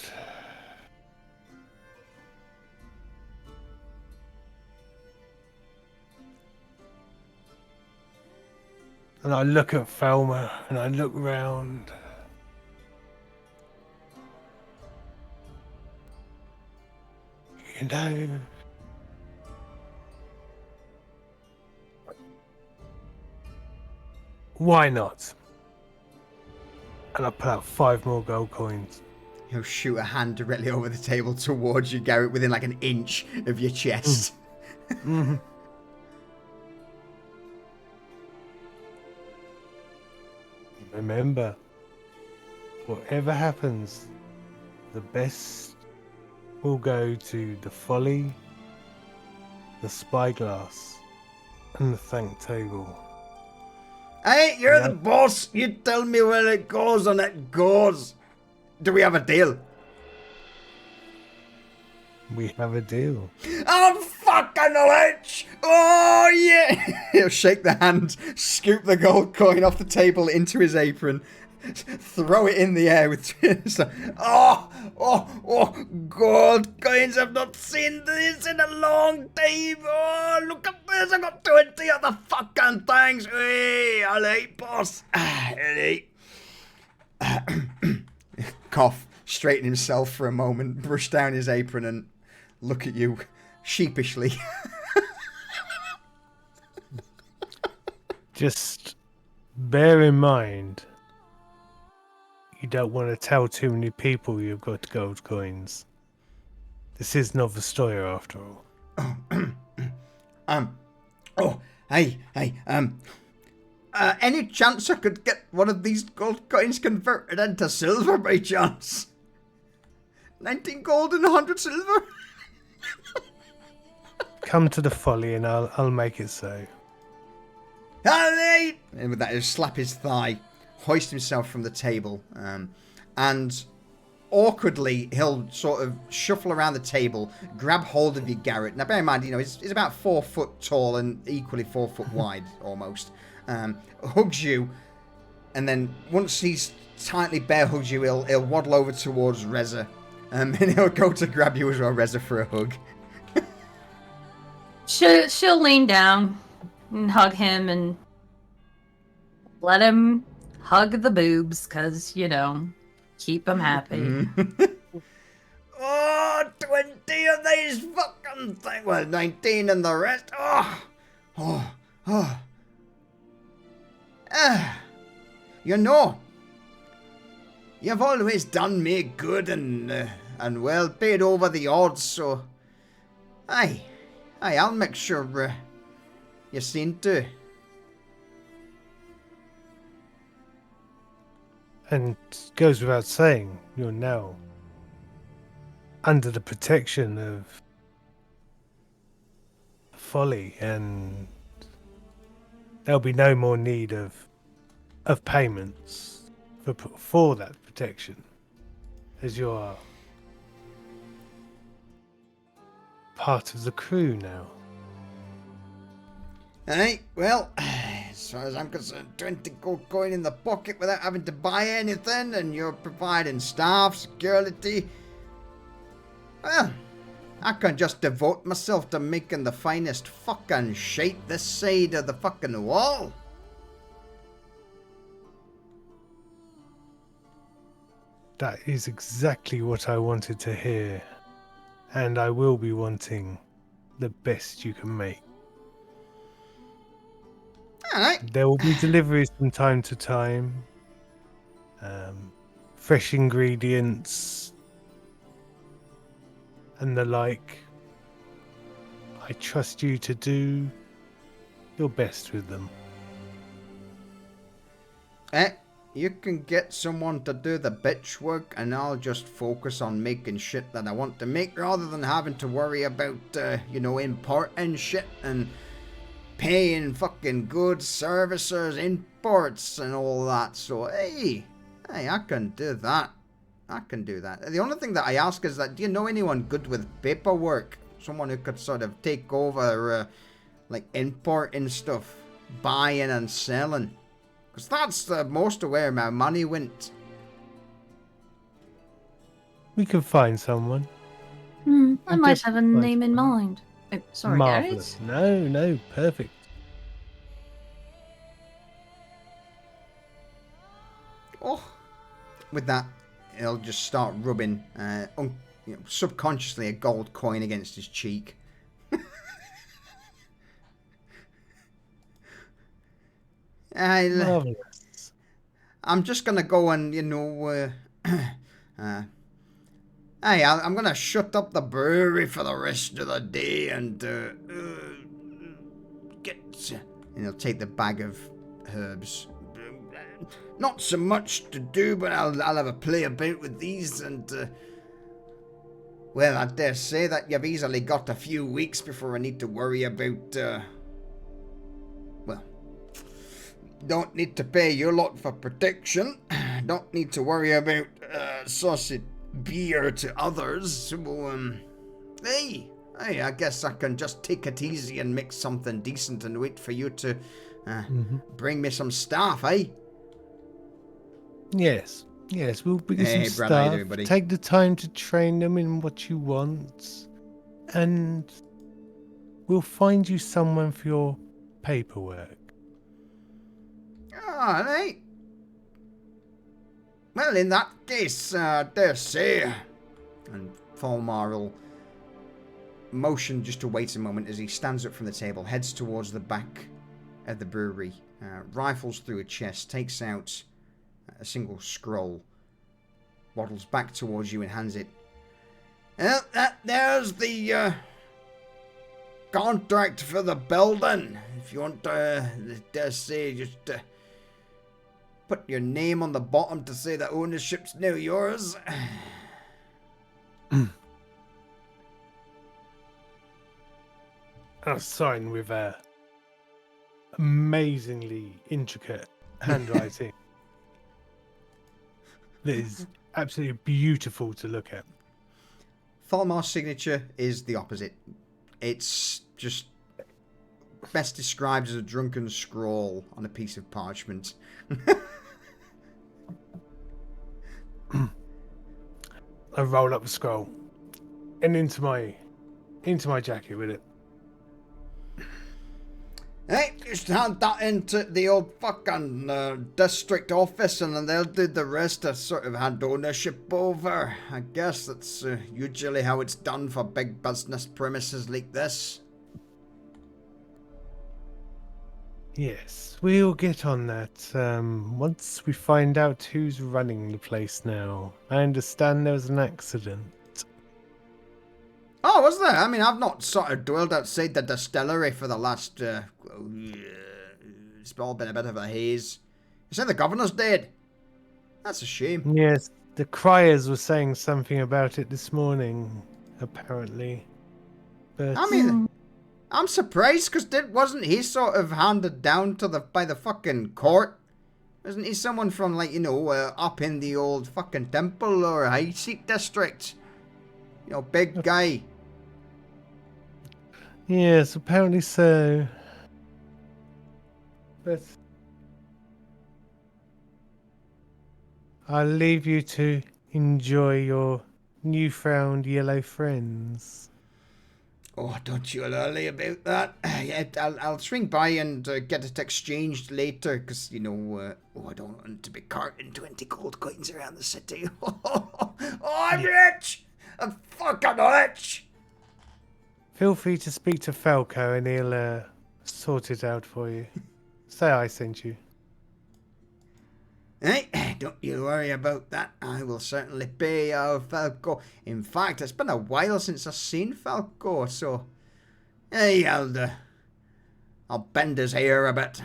S2: And I look at Felmer and I look round. You know, why not? And I pull out 5 more gold coins.
S1: He'll shoot a hand directly over the table towards you, Garrett, within like an inch of your chest.
S2: Remember, whatever happens, the best will go to the folly, the spyglass, and the thank table.
S1: Hey, you're the boss. You tell me where it goes and it goes. Do we have a deal?
S2: We have a deal.
S1: I'm fucking rich! Oh, yeah! He'll shake the hand, scoop the gold coin off the table into his apron, throw it in the air with... gold coins! I've not seen this in a long time! Oh, look at this! I got 20 of the fucking things! Hey, alright, boss! Alright. Cough, straighten himself for a moment, brush down his apron and look at you sheepishly.
S2: Just bear in mind, you don't want to tell too many people you've got gold coins. This is Nova Stoya after all.
S1: Any chance I could get one of these gold coins converted into silver by chance? 19 gold and 100 silver?
S2: Come to the folly and I'll make it so.
S1: Alright! And with that, he'll slap his thigh, hoist himself from the table, and awkwardly, he'll sort of shuffle around the table, grab hold of you, Garrett. Now, bear in mind, he's about 4 foot tall and equally 4 foot wide, almost. Hugs you, and then once he's tightly bear hugs you, he'll waddle over towards Reza, and he'll go to grab you as well, Reza, for a hug.
S5: She'll lean down and hug him and let him hug the boobs, because, keep him happy.
S1: Oh, 20 of these fucking things. Well, 19 and the rest. You've always done me good and well paid over the odds, so I'll make sure you're seen to.
S2: And it goes without saying, you're now under the protection of folly, and there'll be no more need of payments for that protection. as you're part of the crew now.
S1: Alright, well, as far as I'm concerned, 20 gold coin in the pocket without having to buy anything, and you're providing staff, security. Well, I can just devote myself to making the finest fucking shite this side of the fucking wall.
S2: That is exactly what I wanted to hear. And I will be wanting the best you can make.
S1: Alright.
S2: There will be deliveries from time to time. Fresh ingredients and the like. I trust you to do your best with them.
S1: You can get someone to do the bitch work, and I'll just focus on making shit that I want to make, rather than having to worry about, importing shit and paying fucking goods, services, imports, and all that. So, hey, I can do that. I can do that. The only thing that I ask is that, do you know anyone good with paperwork? Someone who could sort of take over, importing stuff, buying and selling. Because that's most of where my money went.
S2: We can find someone.
S5: I might have a name in mind. Oh, sorry,
S2: Marvelous.
S5: guys.
S2: No, perfect.
S1: Oh, with that, he'll just start rubbing, subconsciously, a gold coin against his cheek.
S2: Marvelous.
S1: I'm just gonna go and, I'm gonna shut up the brewery for the rest of the day and, and he'll take the bag of herbs. Not so much to do, but I'll have a play about with these, and, well, I dare say that you've easily got a few weeks before I need to worry about, don't need to pay your lot for protection. Don't need to worry about saucy beer to others. So, hey, I guess I can just take it easy and make something decent and wait for you to bring me some staff, eh?
S2: Yes, we'll bring you some
S1: Brad, how you
S2: stuff.
S1: doing, buddy?
S2: Take the time to train them in what you want, and we'll find you someone for your paperwork.
S1: All right. Well, in that case, I dare say. And Falmar will motion just to wait a moment as he stands up from the table, heads towards the back of the brewery, rifles through a chest, takes out a single scroll, waddles back towards you and hands it. There's the contract for the building. If you want to, dare say, just put your name on the bottom to say that ownership's now yours.
S2: I'll sign with amazingly intricate handwriting. That is absolutely beautiful to look at.
S1: Falmar's signature is the opposite. It's just best described as a drunken scrawl on a piece of parchment.
S2: I roll up the scroll and into my jacket with it.
S1: Hey, just hand that into the old fucking district office, and then they'll do the rest to sort of hand ownership over. I guess that's usually how it's done for big business premises like this.
S2: Yes, we'll get on that once we find out who's running the place now. I understand there was an accident.
S1: Oh, was there? I mean, I've not sort of dwelled outside the distillery for the last, it's all been a bit of a haze. You said the governor's dead? That's a shame.
S2: Yes, the criers were saying something about it this morning, apparently. But
S1: I mean, I'm surprised, because wasn't he sort of handed down to by the fucking court Isn't he someone from, like, up in the old fucking temple or High Seat district? Big guy.
S2: Yes, apparently so. But I'll leave you to enjoy your newfound yellow friends.
S1: Oh, don't you lolly about that. Yeah, I'll swing by and get it exchanged later, because, I don't want to be carting 20 gold coins around the city. I'm rich! I'm fucking rich!
S2: Feel free to speak to Falco and he'll sort it out for you. Say I sent you.
S1: Hey, don't you worry about that. I will certainly pay Falco. In fact, it's been a while since I've seen Falco, so... Hey, I'll bend his hair a bit.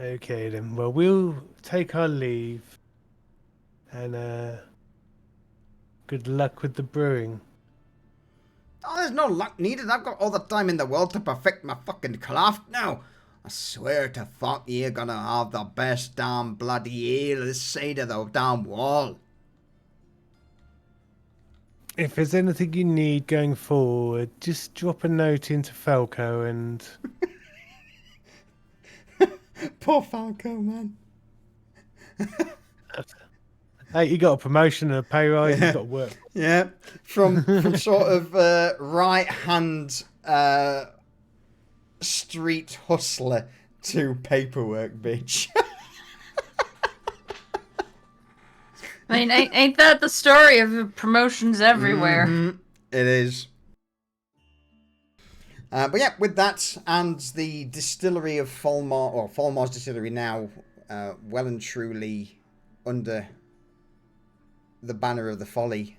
S2: Okay then, well we'll take our leave. And good luck with the brewing.
S1: Oh, there's no luck needed. I've got all the time in the world to perfect my fucking craft now. I swear to fuck you're gonna have the best damn bloody ale this side of the damn wall.
S2: If there's anything you need going forward, just drop a note into Falco and...
S1: Poor Falco, man.
S2: Hey, you got a promotion and a pay rise, you've got work.
S1: Yeah, from sort of right-hand street hustler to paperwork bitch.
S5: I mean, ain't that the story of promotions everywhere?
S1: Mm-hmm. It is. But yeah, with that and the distillery of Folmar, or Folmar's distillery now well and truly under the banner of the Folly,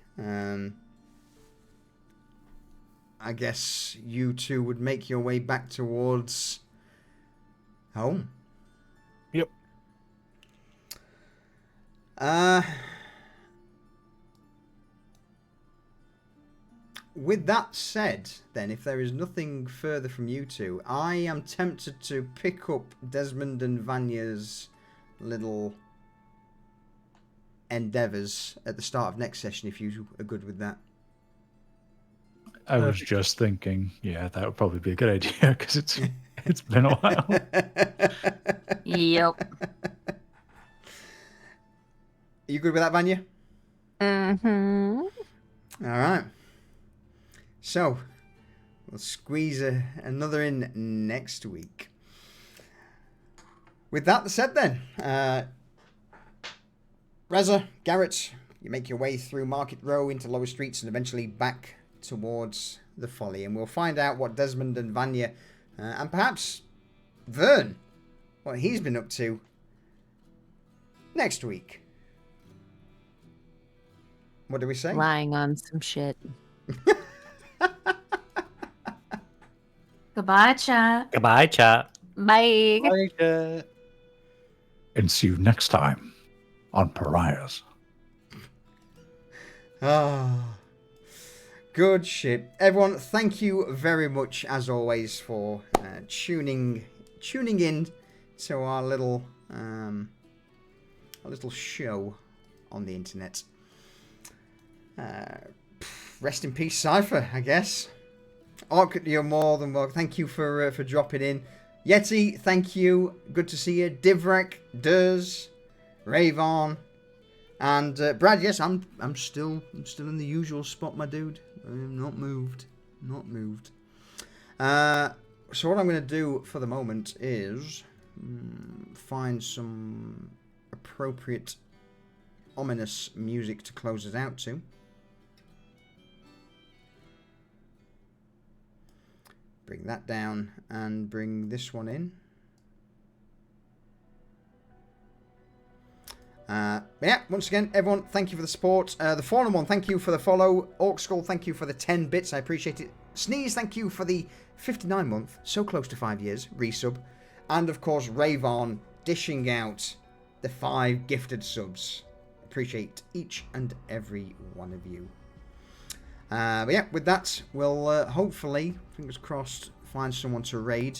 S1: I guess you two would make your way back towards home.
S2: Yep.
S1: With that said, then, if there is nothing further from you two, I am tempted to pick up Desmond and Vanya's little endeavours at the start of next session, if you are good with that.
S4: I was just thinking, yeah, that would probably be a good idea because it's been a while.
S5: Yep.
S1: Are you good with that, Vanya?
S3: Mm-hmm.
S1: All right. So, we'll squeeze another in next week. With that said then, Reza, Garrett, you make your way through Market Row into lower streets and eventually back towards the Folly. And we'll find out what Desmond and Vanya, and perhaps Vern, what he's been up to next week. What do we say?
S3: Lying on some shit.
S5: Goodbye, chat.
S7: Goodbye, chat.
S3: Bye.
S4: And see you next time on Pariahs.
S1: Ah, good shit. Everyone, thank you very much, as always, for tuning in to our little show on the internet. Rest in peace, Cypher, I guess. Ark, you're more than welcome. Thank you for dropping in. Yeti, thank you. Good to see you. Divrek, Durs, Ravon, and Brad. Yes, I'm still in the usual spot, my dude. I'm not moved. So what I'm going to do for the moment is find some appropriate ominous music to close it out to. Bring that down and bring this one in. Yeah, once again, everyone, thank you for the support. The Fallen One, thank you for the follow. Orc Skull, thank you for the 10 bits. I appreciate it. Sneeze, thank you for the 59-month, so close to 5 years, resub. And, of course, Ravon dishing out the 5 gifted subs. Appreciate each and every one of you. But yeah, with that, we'll hopefully, fingers crossed, find someone to raid,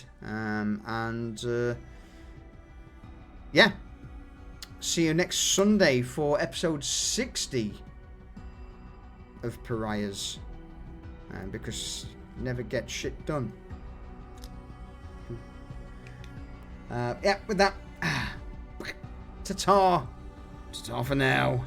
S1: yeah, see you next Sunday for episode 60 of Pariahs, because never get shit done. Yeah, with that, ta-ta for now.